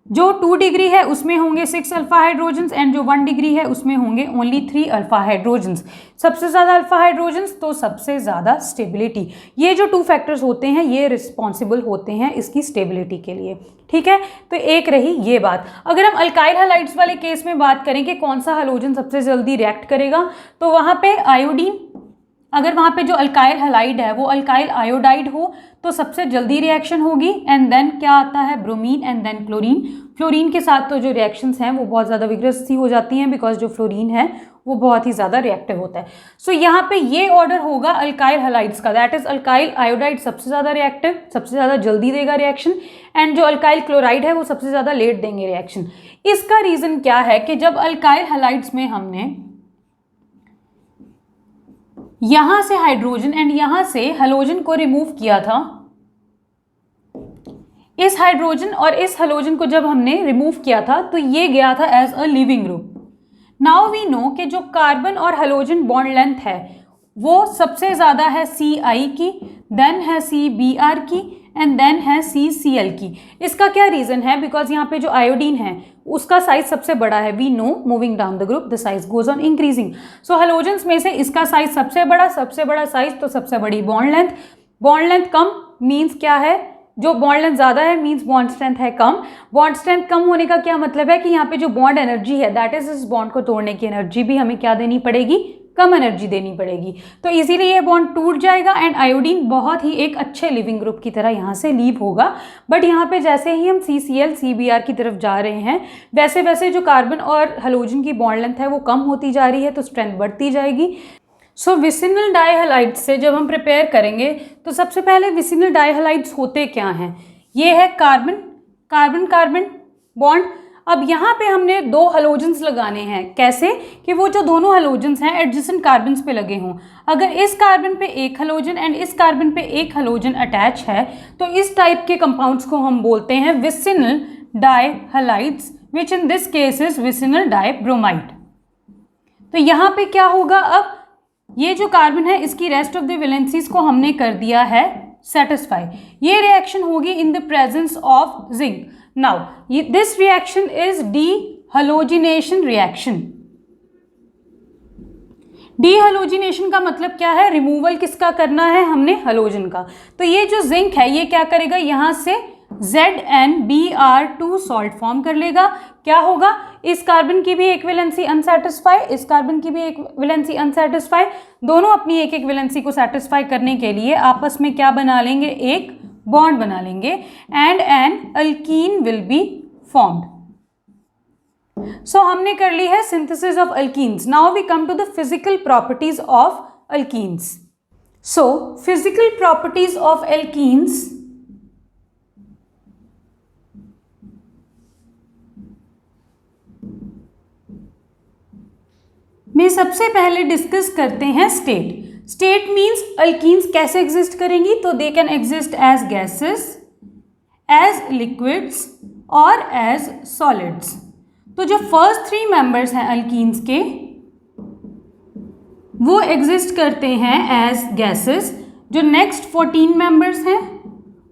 जो 2 डिग्री है उसमें होंगे 6 अल्फा हाइड्रोजन्स एंड जो 1 डिग्री है उसमें होंगे ओनली 3 अल्फा हाइड्रोजन्स। सबसे ज़्यादा अल्फा हाइड्रोजन्स तो सबसे ज़्यादा स्टेबिलिटी। ये जो 2 फैक्टर्स होते हैं ये रिस्पॉन्सिबल होते हैं इसकी स्टेबिलिटी के लिए। ठीक है, तो एक रही ये बात। अगर हम अल्काइल हैलाइड्स वाले केस में बात करें कि कौन सा हैलोजन सबसे जल्दी रिएक्ट करेगा, तो वहाँ पे आयोडीन, अगर वहाँ पे जो अल्काइल हैलाइड है वो अल्काइल आयोडाइड हो तो सबसे जल्दी रिएक्शन होगी। एंड देन क्या आता है, bromine and then chlorine. Fluorine के साथ तो जो रिएक्शंस हैं वो बहुत ज़्यादा विग्रस सी हो जाती हैं, बिकॉज जो फ्लोरीन है वो बहुत ही ज़्यादा रिएक्टिव होता है। सो यहाँ पे ये ऑर्डर होगा अल्काइल हैलाइड्स का, दैट इज अल्काइल आयोडाइड सबसे ज़्यादा रिएक्टिव, सबसे ज़्यादा जल्दी देगा रिएक्शन, एंड जो अल्काइल क्लोराइड है वो सबसे ज़्यादा लेट देंगे रिएक्शन। इसका रीज़न क्या है कि जब अल्काइल हैलाइड्स में हमने यहाँ से हाइड्रोजन एंड यहाँ से हैलोजन को रिमूव किया था, इस हाइड्रोजन और इस हैलोजन को जब हमने रिमूव किया था तो ये गया था as a leaving group. Now we know कि जो कार्बन और हैलोजन बॉन्ड लेंथ है वो सबसे ज़्यादा है Ci की, देन है Cbr की एंड देन है CCl की। इसका क्या रीज़न है, बिकॉज यहाँ पे जो आयोडीन है उसका साइज सबसे बड़ा है। We know moving down the group the size goes on increasing. So halogens में से इसका साइज सबसे बड़ा साइज तो सबसे बड़ी bond length. Bond length come means क्या है, जो बॉन्ड लेंथ ज़्यादा है मीन्स बॉन्ड स्ट्रेंथ है कम। बॉन्ड स्ट्रेंथ कम होने का क्या मतलब है कि यहाँ पे जो बॉन्ड एनर्जी है, दैट इज इस बॉन्ड को तोड़ने की एनर्जी भी हमें क्या देनी पड़ेगी, कम एनर्जी देनी पड़ेगी। तो इजीली ये बॉन्ड टूट जाएगा एंड आयोडीन बहुत ही एक अच्छे लिविंग ग्रुप की तरह यहाँ से लीव होगा। बट यहाँ पे जैसे ही हम CCl CBr की तरफ जा रहे हैं वैसे वैसे जो कार्बन और हैलोजन की बॉन्ड लेंथ है वो कम होती जा रही है, तो स्ट्रेंथ बढ़ती जाएगी। सो विसिनल डाइहैलाइड्स से जब हम प्रिपेयर करेंगे तो सबसे पहले विसिनल डाइहैलाइड्स होते क्या हैं, ये है कार्बन कार्बन कार्बन बॉन्ड। अब यहाँ पे हमने 2 हैलोजेंस लगाने हैं। कैसे कि वो जो दोनों हैलोजेंस हैं एडजेसेंट कार्बन्स पे लगे हों। अगर इस कार्बन पे एक हैलोजन एंड इस कार्बन पे एक हैलोजन अटैच है तो इस टाइप के कंपाउंड्स को हम बोलते हैं vicinal dihalides, which in this case is vicinal dibromide. तो यहाँ पे क्या होगा, अब ये जो कार्बन है इसकी रेस्ट ऑफ द वैलेंसीज को हमने कर दिया है सेटिस्फाई। ये रिएक्शन होगी in the presence of zinc. Now this reaction is dehalogenation reaction. Dehalogenation का मतलब क्या है? रिमूवल किसका करना है हमने? हलोजन का। तो ये जो जिंक है ये क्या करेगा, यहाँ से ZnBr2 सॉल्ट फॉर्म कर लेगा। क्या होगा? इस कार्बन की भी एक वैलेंसी अनसैटिस्फाई, इस कार्बन की भी एक वैलेंसी अनसैटिस्फाई, दोनों अपनी एक एक वैलेंसी को सेटिस्फाई करने के लिए आपस में क्या बना लेंगे? एक बॉन्ड बना लेंगे and an alkene will be formed. So हमने कर ली है synthesis of alkenes. Now we come to the physical properties of alkenes. So physical properties of alkenes में सबसे पहले डिस्कस करते हैं स्टेट। स्टेट मीन्स अल्कीन्स कैसे एग्जिस्ट करेंगी? तो they can exist as gases, as liquids और एज सॉलिड्स। तो जो फर्स्ट 3 मेंबर्स हैं अल्कीन्स के वो एग्जिस्ट करते हैं एज गैसेस, जो नेक्स्ट 14 मेंबर्स हैं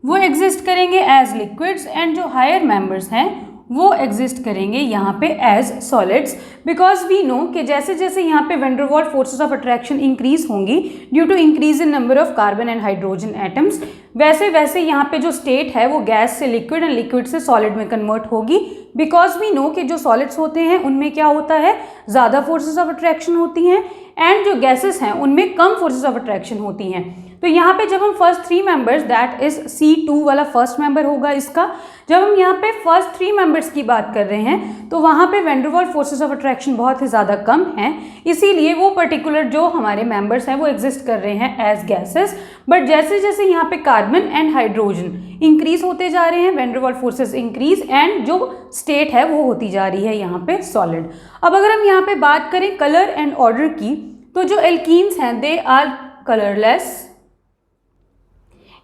वो एग्जिस्ट करेंगे एज लिक्विड्स एंड जो हायर मेंबर्स हैं वो एग्जिस्ट करेंगे यहाँ पे as solids. Because we know कि जैसे जैसे यहाँ पे van der Waals forces of attraction increase होंगी due to increase in number of carbon and hydrogen atoms, वैसे वैसे यहाँ पे जो स्टेट है वो गैस से लिक्विड एंड लिक्विड से सॉलिड में कन्वर्ट होगी। बिकॉज वी नो कि जो सॉलिड्स होते हैं उनमें क्या होता है? ज़्यादा फोर्सेस ऑफ अट्रैक्शन होती हैं एंड जो गैसेस हैं उनमें कम फोर्सेस ऑफ अट्रैक्शन होती हैं। तो यहाँ पे जब हम first 3 members, that is C2 वाला फर्स्ट मेंबर होगा इसका, जब हम यहाँ पे फर्स्ट 3 मेंबर्स की बात कर रहे हैं तो वहाँ पे van der Waals forces of attraction बहुत ही ज़्यादा कम हैं, इसीलिए वो पर्टिकुलर जो हमारे मेंबर्स हैं वो एग्जिस्ट कर रहे हैं एज गैसेस। बट जैसे जैसे यहाँ पे कार्बन एंड हाइड्रोजन इंक्रीज होते जा रहे हैं, van der Waals forces increase and जो स्टेट है वो होती जा रही है यहाँ पे सॉलिड। अब अगर हम यहाँ पे बात करें कलर एंड ऑर्डर की, तो जो एल्कीन्स हैं they are colourless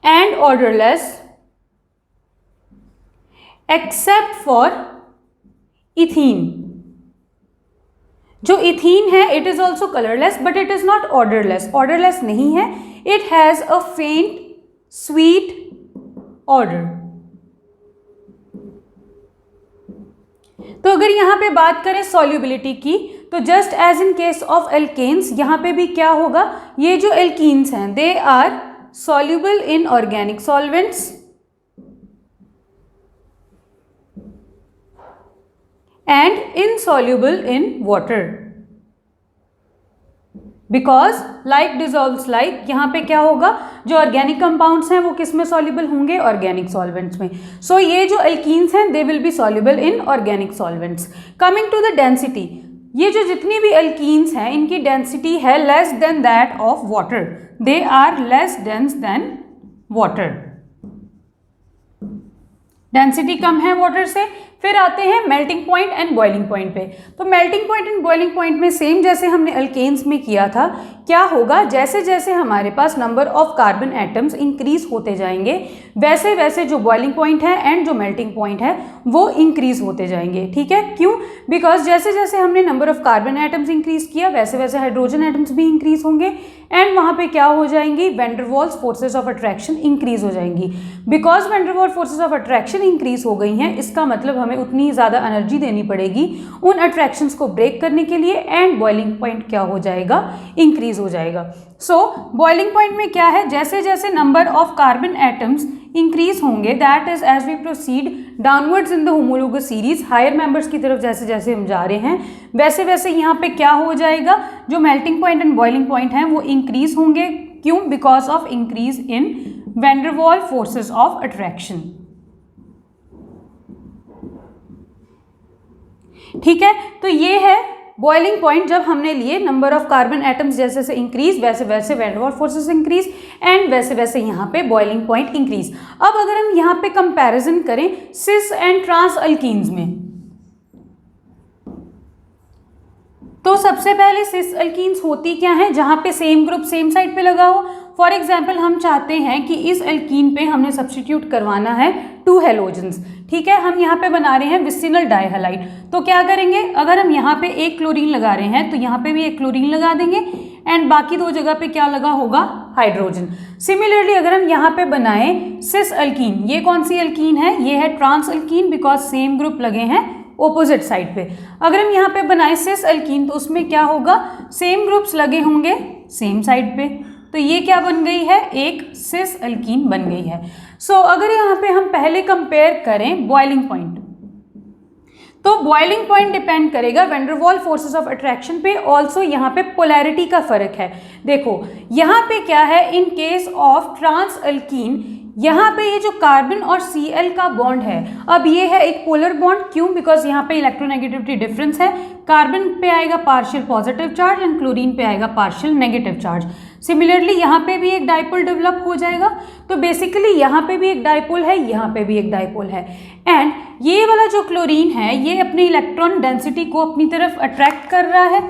and odorless except for ethene। जो इथीन है it is also colorless but it is not odorless। odorless नहीं है, it has a faint sweet odor। तो अगर यहाँ पे बात करें सॉल्युबिलिटी की, तो just as in case of alkanes यहाँ पे भी क्या होगा? ये जो एल्कीन्स हैं they are soluble in organic solvents and insoluble in water because like dissolves like। यहाँ पे क्या होगा? जो ऑर्गेनिक कंपाउंड्स हैं वो किस में सॉल्युबल होंगे? ऑर्गेनिक सॉल्वेंट्स में। सो ये जो एल्कीन्स हैं they will be soluble in organic solvents. Coming to the density, ये जो जितनी भी एल्कीन्स हैं इनकी डेंसिटी है less than that of water, they are less dense than water, density कम है वाटर से। फिर आते हैं melting point and boiling point पे। तो melting point and boiling point में सेम जैसे हमने अल्केन्स में किया था, क्या होगा? जैसे जैसे हमारे पास number of carbon atoms increase होते जाएंगे वैसे वैसे जो बॉइलिंग पॉइंट है एंड जो मेल्टिंग पॉइंट है वो इंक्रीज होते जाएंगे। ठीक है, क्यों? बिकॉज जैसे जैसे हमने number of carbon atoms increase किया वैसे वैसे हाइड्रोजन एटम्स भी इंक्रीज होंगे एंड वहाँ पे क्या हो जाएंगी? Van der Waals forces of attraction increase हो जाएंगी। Because van der Waals forces of attraction increase हो गई हैं, इसका मतलब हमें उतनी ज़्यादा एनर्जी देनी पड़ेगी उन अट्रैक्शंस को ब्रेक करने के लिए एंड बॉइलिंग पॉइंट क्या हो जाएगा? इंक्रीज हो जाएगा। सो बॉइलिंग पॉइंट में क्या है? जैसे जैसे number of carbon atoms increase होंगे, that is as we proceed downwards in the homologous series, higher members की तरफ जैसे जैसे हम जा रहे हैं वैसे वैसे यहाँ पे क्या हो जाएगा? जो melting point and boiling point हैं वो इंक्रीज होंगे। क्यों? Because of increase in van der Waals forces of attraction. ठीक है, तो ये है बॉइलिंग पॉइंट जब हमने लिए नंबर ऑफ कार्बन एटम्स जैसे जैसे इंक्रीज वैसे वैसे van der Waals forces increase and वैसे वैसे यहाँ पे बॉइलिंग पॉइंट इंक्रीज। अब अगर हम यहाँ पे कंपैरिजन करें सिस एंड ट्रांस अल्कीन्स में, तो सबसे पहले सिस अल्कीन्स होती क्या है? जहाँ पे सेम ग्रुप सेम साइड पे लगा हो। फॉर एग्जाम्पल हम चाहते हैं कि इस अल्कीन पे हमने सब्सटीट्यूट करवाना है 2 हेलोजेंस। ठीक है, हम यहाँ पे बना रहे हैं विसिनल डाइहलाइड। तो क्या करेंगे? अगर हम यहाँ पे एक क्लोरीन लगा रहे हैं तो यहाँ पे भी एक क्लोरीन लगा देंगे एंड बाकी 2 जगह पे क्या लगा होगा? हाइड्रोजन। सिमिलरली अगर हम यहाँ पे बनाएं सिस अल्कीन, ये कौन सी अल्कीन है? ये है trans alkene because same group लगे हैं ऑपोजिट साइड पे। अगर हम यहाँ पे बनाए सिस अल्कीन तो उसमें क्या होगा, सेम ग्रुप्स लगे होंगे सेम साइड पे, तो ये क्या बन गई है, एक सिस अल्कीन बन गई है। सो अगर यहाँ पे हम पहले कंपेयर करें बॉइलिंग पॉइंट, तो बॉइलिंग पॉइंट डिपेंड करेगा van der Waals forces of attraction पे, ऑल्सो यहाँ पे पोलैरिटी का फर्क है। देखो यहाँ पे क्या है, in case of trans alkene यहाँ पे ये जो कार्बन और Cl का बॉन्ड है, अब ये है एक पोलर बॉन्ड, क्यों, बिकॉज यहाँ पे इलेक्ट्रोनेगेटिविटी डिफरेंस है, कार्बन पे आएगा partial positive charge and chlorine पे आएगा पार्शियल नेगेटिव चार्ज। सिमिलरली यहाँ पे भी एक डाइपोल डेवलप हो जाएगा, तो बेसिकली यहाँ पे भी एक डाइपोल है, यहाँ पे भी एक डाइपोल है, एंड ये वाला जो क्लोरीन है ये अपनी इलेक्ट्रॉन डेंसिटी को अपनी तरफ अट्रैक्ट कर रहा है,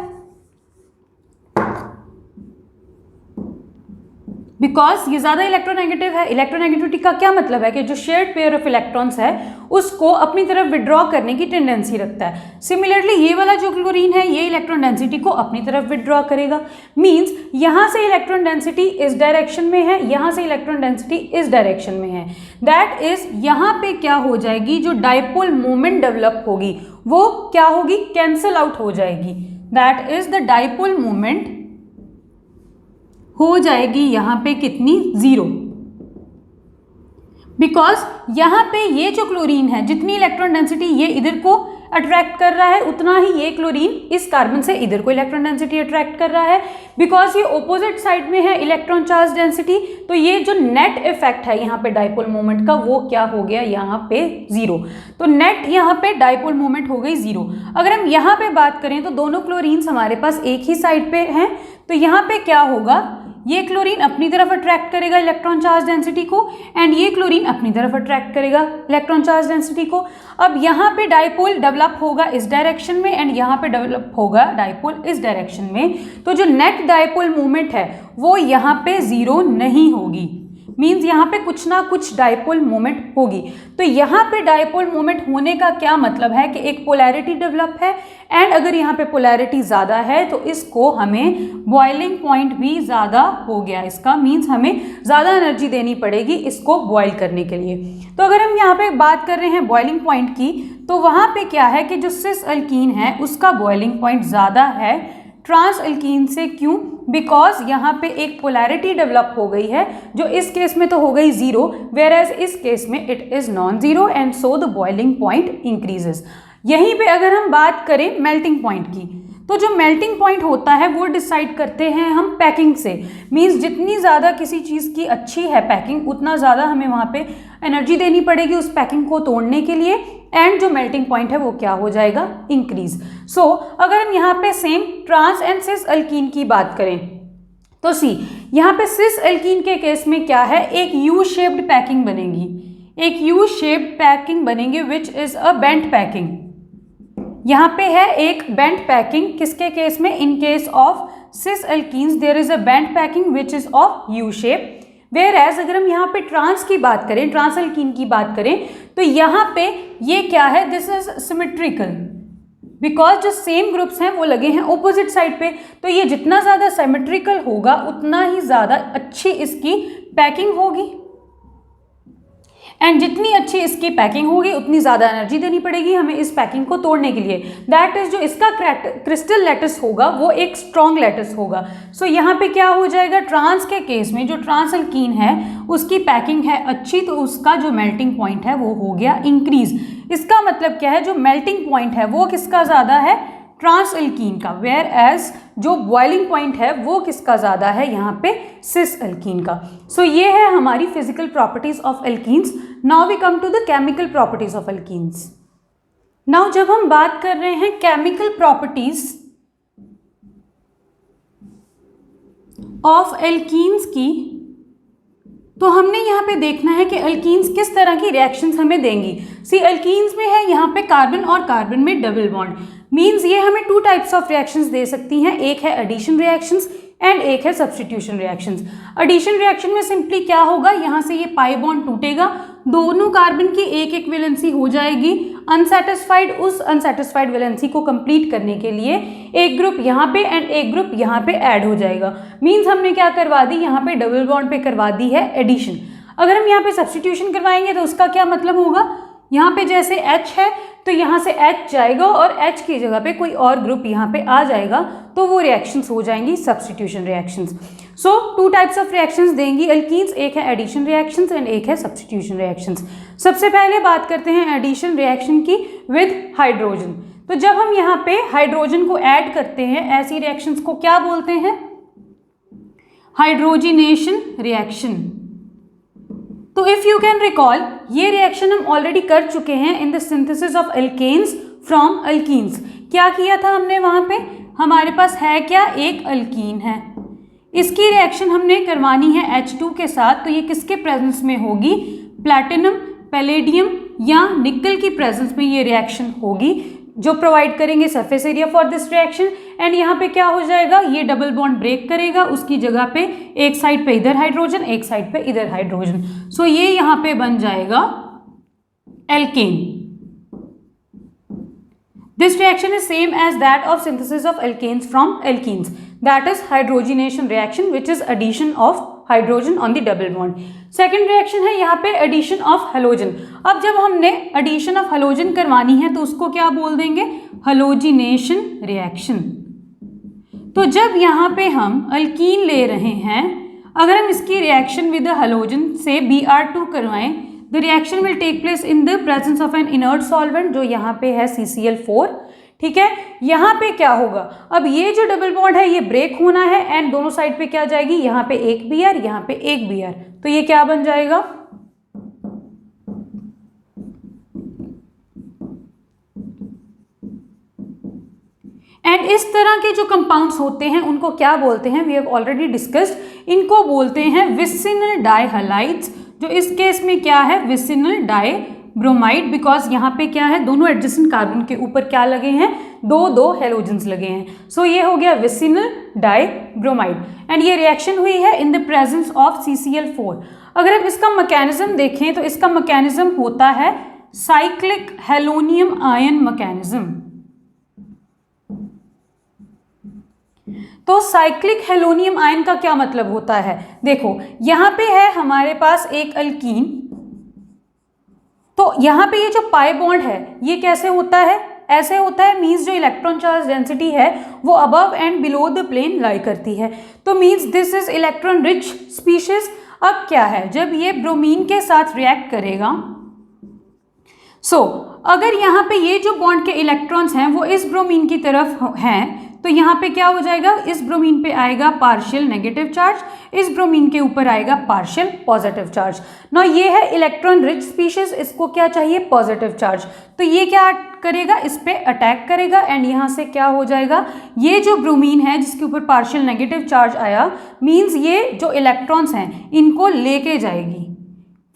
बिकॉज ये ज़्यादा इलेक्ट्रोनेगेटिव है। इलेक्ट्रोनेगेटिविटी का क्या मतलब है कि जो शेयर्ड पेयर ऑफ इलेक्ट्रॉन्स है उसको अपनी तरफ विड्रॉ करने की टेंडेंसी रखता है। सिमिलरली ये वाला जो क्लोरीन है ये इलेक्ट्रॉन डेंसिटी को अपनी तरफ विड्रॉ करेगा, मींस यहाँ से इलेक्ट्रॉन डेंसिटी इस डायरेक्शन में है, यहाँ से इलेक्ट्रॉन डेंसिटी इस डायरेक्शन में है, दैट इज यहाँ पे क्या हो जाएगी, जो डाइपोल मोमेंट डेवलप होगी वो क्या होगी, कैंसल आउट हो जाएगी, that is the dipole moment हो जाएगी यहाँ पे कितनी, 0, बिकॉज यहाँ पे ये जो क्लोरीन है जितनी इलेक्ट्रॉन डेंसिटी ये इधर को अट्रैक्ट कर रहा है उतना ही ये क्लोरीन इस कार्बन से इधर को इलेक्ट्रॉन डेंसिटी अट्रैक्ट कर रहा है, बिकॉज ये ऑपोजिट साइड में है इलेक्ट्रॉन चार्ज डेंसिटी, तो ये जो नेट इफेक्ट है यहाँ पे डाइपोल मोमेंट का वो क्या हो गया, यहाँ पे 0, तो नेट यहाँ पे डाइपोल मोमेंट हो गई 0। अगर हम यहाँ पे बात करें तो दोनों क्लोरीन्स हमारे पास एक ही साइड पे हैं, तो यहाँ पे क्या होगा, ये क्लोरीन अपनी तरफ अट्रैक्ट करेगा इलेक्ट्रॉन चार्ज डेंसिटी को एंड ये क्लोरीन अपनी तरफ अट्रैक्ट करेगा इलेक्ट्रॉन चार्ज डेंसिटी को। अब यहाँ पे डाइपोल डेवलप होगा इस डायरेक्शन में एंड यहाँ पे डेवलप होगा डाइपोल इस डायरेक्शन में, तो जो नेट डाइपोल मूवमेंट है वो यहाँ पे 0 नहीं होगी, मीन्स यहाँ पे कुछ ना कुछ डाइपोल मोमेंट होगी। तो यहाँ पे डाइपोल मोमेंट होने का क्या मतलब है कि एक पोलैरिटी डेवलप है, एंड अगर यहाँ पे पोलैरिटी ज़्यादा है तो इसको हमें बॉइलिंग पॉइंट भी ज़्यादा हो गया, इसका मीन्स हमें ज़्यादा एनर्जी देनी पड़ेगी इसको बॉयल करने के लिए। तो अगर हम यहाँ पे बात कर रहे हैं बॉइलिंग पॉइंट की, तो वहाँ पे क्या है कि जो सिस अल्कीन है उसका बॉइलिंग पॉइंट ज़्यादा है ट्रांस अल्कीन से, क्यों, बिकॉज यहाँ पे एक पोलैरिटी डेवलप हो गई है जो इस केस में तो हो गई 0, वेयर एज इस केस में it is non zero and so the boiling point increases. यहीं पे अगर हम बात करें मेल्टिंग पॉइंट की, तो जो मेल्टिंग पॉइंट होता है वो डिसाइड करते हैं हम पैकिंग से, मीन्स जितनी ज़्यादा किसी चीज़ की अच्छी है पैकिंग उतना ज़्यादा हमें वहाँ पे एनर्जी देनी पड़ेगी उस पैकिंग को तोड़ने के लिए, एंड जो मेल्टिंग पॉइंट है वो क्या हो जाएगा, इंक्रीज। सो अगर हम यहाँ पे same trans and cis alkene की बात करें तो सी यहाँ पे सिस अल्कीन के केस में क्या है, एक यू शेप्ड पैकिंग बनेगी, एक यू शेप्ड पैकिंग बनेगी which is a bent packing. यहाँ पे है एक बेंट पैकिंग, किसके केस में, in case of cis alkenes there is a bent packing which is of U shape, whereas अगर हम यहाँ पे ट्रांस की बात करें, ट्रांस अल्कीन की बात करें, तो यहाँ पे ये क्या है, दिस इज सिमेट्रिकल, बिकॉज जो सेम ग्रुप्स हैं वो लगे हैं ऑपोजिट साइड पे, तो ये जितना ज़्यादा सिमेट्रिकल होगा उतना ही ज़्यादा अच्छी इसकी पैकिंग होगी, एंड जितनी अच्छी इसकी पैकिंग होगी उतनी ज़्यादा एनर्जी देनी पड़ेगी हमें इस पैकिंग को तोड़ने के लिए, दैट इज़ जो इसका क्रिस्टल लैटिस होगा वो एक स्ट्रॉन्ग लैटिस होगा। सो यहाँ पे क्या हो जाएगा, ट्रांस के केस में जो ट्रांस अल्कीन है उसकी पैकिंग है अच्छी, तो उसका जो मेल्टिंग पॉइंट है वो हो गया इंक्रीज। इसका मतलब क्या है, जो मेल्टिंग पॉइंट है वो किसका ज़्यादा है, ट्रांस अल्कीन का, वेयर एज जो बॉइलिंग पॉइंट है वो किसका ज़्यादा है, यहाँ पे सिस अल्कीन का। सो ये है हमारी physical properties of alkenes. Now we come to the chemical properties of alkenes. Now जब हम बात कर रहे हैं केमिकल प्रॉपर्टीज ऑफ एल्कीन्स की, तो हमने यहाँ पे देखना है कि अल्कीन्स किस तरह की रिएक्शंस हमें देंगी। सी अल्कीन्स में है यहाँ पे कार्बन और कार्बन में डबल बॉन्ड, मीन्स ये हमें 2 टाइप्स ऑफ रिएक्शंस दे सकती हैं, एक है एडिशन रिएक्शंस एंड एक है सब्स्टिट्यूशन रिएक्शंस। एडिशन रिएक्शन में सिंपली क्या होगा, यहाँ से ये पाई बॉन्ड टूटेगा, दोनों कार्बन की एक एक वैलेंसी हो जाएगी अनसेटिस्फाइड, उस अनसेटिस्फाइड वैलेंसी को कंप्लीट करने के लिए एक ग्रुप यहाँ पे एंड एक ग्रुप यहाँ पे ऐड हो जाएगा, मीन्स हमने क्या करवा दी, यहाँ पे डबल बॉन्ड पे करवा दी है एडिशन। अगर हम यहाँ पे सब्स्टिट्यूशन करवाएंगे तो उसका क्या मतलब होगा, यहाँ पे जैसे H है तो यहाँ से H जाएगा और H की जगह पे कोई और ग्रुप यहाँ पे आ जाएगा, तो वो रिएक्शंस हो जाएंगी substitution reactions. So 2 types of reactions देंगी एल्कीन्स, एक है एडिशन रिएक्शंस एंड एक है सब्स्टिट्यूशन रिएक्शंस। सबसे पहले बात करते हैं एडिशन रिएक्शन की विद हाइड्रोजन। तो जब हम यहाँ पे हाइड्रोजन को ऐड करते हैं, ऐसी रिएक्शंस को क्या बोलते हैं? Hydrogenation reaction. तो इफ यू कैन रिकॉल, ये रिएक्शन हम ऑलरेडी कर चुके हैं in the synthesis of alkanes from alkenes. क्या किया था हमने वहां पे? हमारे पास है क्या? एक अल्कीन है, इसकी रिएक्शन हमने करवानी है H2 के साथ। तो ये किसके प्रेजेंस में होगी? प्लैटिनम, पैलेडियम या निकल की प्रेजेंस में ये रिएक्शन होगी, जो प्रोवाइड करेंगे surface area for this reaction. And यहाँ पे क्या हो जाएगा? ये डबल बॉन्ड ब्रेक करेगा, उसकी जगह पे एक साइड पे इधर हाइड्रोजन, एक साइड पे इधर हाइड्रोजन। सो ये यहाँ पे बन जाएगा alkane. This reaction is same as that of synthesis of alkanes from alkenes, that is hydrogenation reaction which is addition of hydrogen on the double bond. Second reaction है यहाँ पे एडिशन ऑफ हेलोजन। अब जब हमने एडिशन ऑफ हेलोजन करवानी है तो उसको क्या बोल देंगे? Halogenation reaction. तो जब यहाँ पे हम अल्कीन ले रहे हैं, अगर हम इसकी रिएक्शन विद हेलोजन से Br2 करवाएं, the reaction will take place in the presence of an inert solvent, जो यहाँ पे है CCl4। ठीक है, यहाँ पे क्या होगा? अब ये जो डबल बॉन्ड है ये ब्रेक होना है एंड दोनों साइड पे क्या जाएगी? यहाँ पे एक Br, यहाँ पे एक Br, तो ये क्या बन जाएगा? एंड इस तरह के जो कंपाउंड्स होते हैं उनको क्या बोलते हैं? We have already discussed. इनको बोलते हैं विसिनल डाइहैलाइड्स, जो इस केस में क्या है? विसिनल डाइब्रोमाइड, बिकॉज यहाँ पे क्या है? दोनों एडजेसेंट कार्बन के ऊपर क्या लगे हैं? दो हेलोजेंस लगे हैं। सो ये हो गया विसिनल डाइब्रोमाइड एंड ये रिएक्शन हुई है in the presence of CCl4। अगर हम इसका मैकेनिज्म देखें तो इसका मैकेनिज्म होता है साइक्लिक हेलोनियम आयन मैकेनिज्म। तो साइक्लिक हेलोनियम आयन का क्या मतलब होता है? देखो यहाँ पे है हमारे पास एक अल्कीन, तो यहाँ पे ये जो पाई बॉन्ड है ये कैसे होता है? ऐसे होता है, मीन्स जो इलेक्ट्रॉन चार्ज डेंसिटी है वो above and below the plane lie करती है, तो means this is electron rich species. अब क्या है? जब ये ब्रोमीन के साथ रिएक्ट करेगा, अगर यहाँ पे ये जो बॉन्ड के इलेक्ट्रॉन्स हैं वो इस ब्रोमीन की तरफ हैं, तो यहाँ पे क्या हो जाएगा? इस ब्रोमीन पे आएगा पार्शियल नेगेटिव चार्ज, इस ब्रोमीन के ऊपर आएगा पार्शियल पॉजिटिव चार्ज। ना ये है इलेक्ट्रॉन रिच स्पीशीज, इसको क्या चाहिए? Positive charge. तो ये क्या करेगा? इस पे अटैक करेगा एंड यहाँ से क्या हो जाएगा? ये जो ब्रोमीन है जिसके ऊपर पार्शियल नेगेटिव चार्ज आया, मीन्स ये जो इलेक्ट्रॉन्स हैं इनको लेके जाएगी,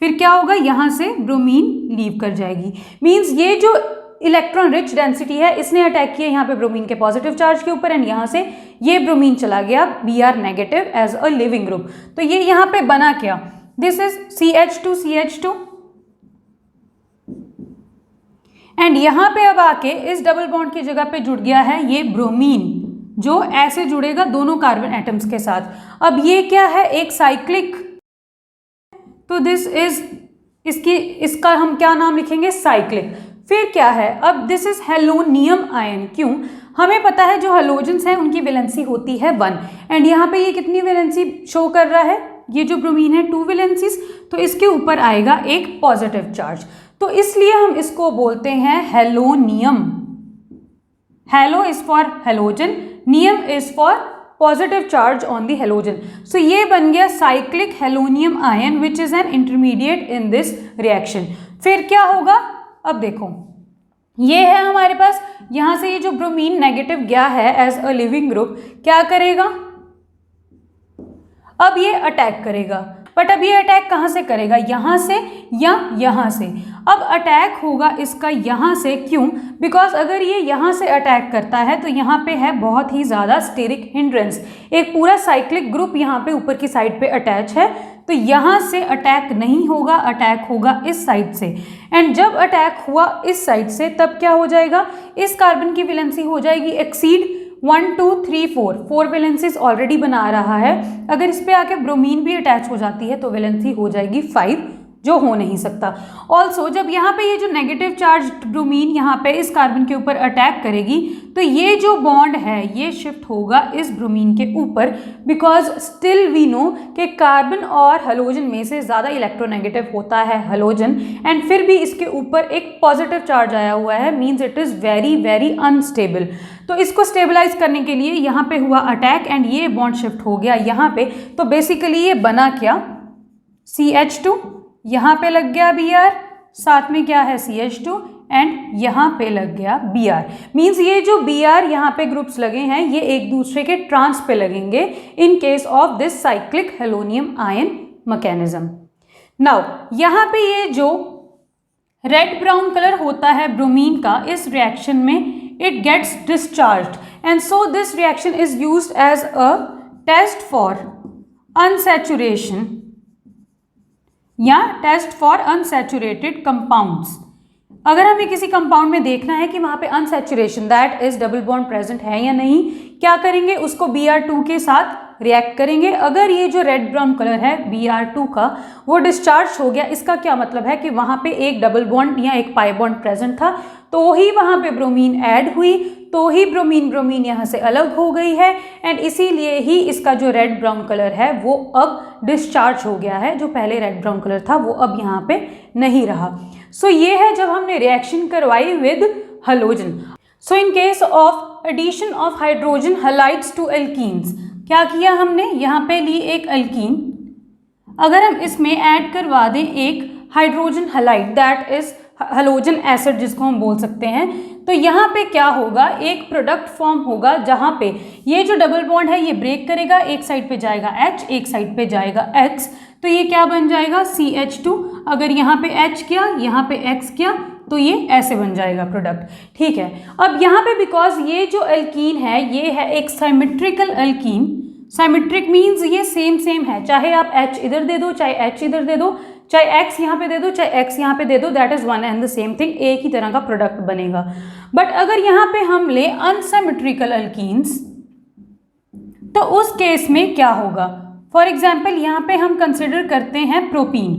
फिर क्या होगा? यहाँ से ब्रोमीन लीव कर जाएगी। मीन्स ये जो इलेक्ट्रॉन रिच डेंसिटी है इसने अटैक किया यहाँ पे ब्रोमीन के पॉजिटिव चार्ज के ऊपर एंड यहाँ से ये ब्रोमीन चला गया Br negative as a leaving group. तो ये यहाँ पे बना क्या? दिस इज CH2 एंड यहाँ पे अब आके इस डबल बॉन्ड की जगह पे जुड़ गया है ये ब्रोमीन, जो ऐसे जुड़ेगा दोनों कार्बन एटम्स के साथ। अब ये क्या है? एक साइक्लिक, तो दिस इज इसका हम क्या नाम लिखेंगे? साइक्लिक। फिर क्या है? अब दिस इज हेलोनियम आयन। क्यों? हमें पता है जो हेलोजेंस हैं उनकी वैलेंसी होती है 1 एंड यहाँ पे ये कितनी वैलेंसी शो कर रहा है? ये जो ब्रोमीन है 2 वैलेंसीज, तो इसके ऊपर आएगा एक पॉजिटिव चार्ज, तो इसलिए हम इसको बोलते हैं halonium. Halo is for halogen, nium is for positive charge on the halogen. So ये बन गया cyclic halonium ion which is an intermediate in this reaction. फिर क्या होगा? अब देखो ये है हमारे पास, यहाँ से ये जो ब्रोमीन नेगेटिव गया है एज अ लिविंग ग्रुप, क्या करेगा? अब ये अटैक करेगा, बट अब ये अटैक कहाँ से करेगा? यहाँ से या यहाँ से? अब अटैक होगा इसका यहाँ से। क्यों? बिकॉज अगर ये यहाँ से अटैक करता है तो यहाँ पे है बहुत ही ज़्यादा स्टेरिक हिंड्रेंस, एक पूरा साइक्लिक ग्रुप यहाँ पे ऊपर की साइड पे अटैच है, तो यहाँ से अटैक नहीं होगा, अटैक होगा इस साइड से। एंड जब अटैक हुआ इस साइड से तब क्या हो जाएगा? इस कार्बन की वैलेंसी हो जाएगी एक्सीड 1 2 3 4 वैलेंसीज ऑलरेडी बना रहा है। अगर इस पे आके ब्रोमीन भी अटैच हो जाती है तो वैलेंसी हो जाएगी 5 जो हो नहीं सकता। ऑल्सो जब यहाँ पे ये जो नेगेटिव चार्ज ब्रोमीन यहाँ पे इस कार्बन के ऊपर अटैक करेगी तो ये जो बॉन्ड है ये शिफ्ट होगा इस ब्रोमीन के ऊपर, बिकॉज स्टिल वी नो कि कार्बन और हेलोजन में से ज़्यादा इलेक्ट्रोनेगेटिव होता है हेलोजन, एंड फिर भी इसके ऊपर एक पॉजिटिव चार्ज आया हुआ है, means it is very very unstable. तो इसको स्टेबलाइज करने के लिए यहाँ पे हुआ अटैक एंड ये बॉन्ड शिफ्ट हो गया यहाँ पे। तो बेसिकली ये बना क्या, CH2, यहाँ पे लग गया Br, साथ में क्या है CH2 एंड यहाँ पे लग गया Br। मीन्स ये जो Br यहाँ पे ग्रुप्स लगे हैं ये एक दूसरे के ट्रांस पे लगेंगे in case of this cyclic halonium ion mechanism. Now यहाँ पे ये जो रेड ब्राउन कलर होता है ब्रोमीन का, इस रिएक्शन में it gets discharged and so this reaction is used as a test for unsaturation या टेस्ट फॉर अनसैचुरेटेड कंपाउंड्स। अगर हमें किसी कंपाउंड में देखना है कि वहाँ पे unsaturation that is double bond present है या नहीं, क्या करेंगे, उसको Br2 के साथ रिएक्ट करेंगे। अगर ये जो रेड ब्राउन कलर है Br2 का वो डिस्चार्ज हो गया, इसका क्या मतलब है कि वहाँ पे एक डबल बॉन्ड या एक पाई बॉन्ड प्रेजेंट था, तो ही वहाँ पे ब्रोमीन ऐड हुई, तो ही ब्रोमीन यहाँ से अलग हो गई है एंड इसीलिए ही इसका जो रेड ब्राउन कलर है वो अब डिस्चार्ज हो गया है। जो पहले रेड ब्राउन कलर था वो अब यहाँ पे नहीं रहा। सो ये है जब हमने रिएक्शन करवाई with halogen. So in case of addition of hydrogen halides to alkenes, क्या किया हमने, यहाँ पे ली एक एल्कीन, अगर हम इसमें ऐड करवा दें एक hydrogen halide that is halogen acid जिसको हम बोल सकते हैं, तो यहाँ पे क्या होगा, एक प्रोडक्ट फॉर्म होगा जहाँ पे ये जो डबल बॉन्ड है ये ब्रेक करेगा, एक साइड पे जाएगा H, एक साइड पे जाएगा X, तो ये क्या बन जाएगा CH2। अगर यहाँ पे H किया, यहाँ पे X किया, तो ये ऐसे बन जाएगा प्रोडक्ट। ठीक है, अब यहाँ पे बिकॉज ये जो एल्कीन है ये है एक साइमेट्रिकल एल्कीन। साइमेट्रिक मीन्स ये सेम है, चाहे आप H इधर दे दो, चाहे H इधर दे दो, चाहे X यहाँ पे दे दो, चाहे X यहाँ पे दे दो, that is one and the same thing, एक ही तरह का प्रोडक्ट बनेगा। बट अगर यहाँ पे हम ले अनसाइमेट्रिकल एल्कीन्स तो उस केस में क्या होगा, फॉर एग्जाम्पल यहाँ पे हम कंसिडर करते हैं प्रोपीन,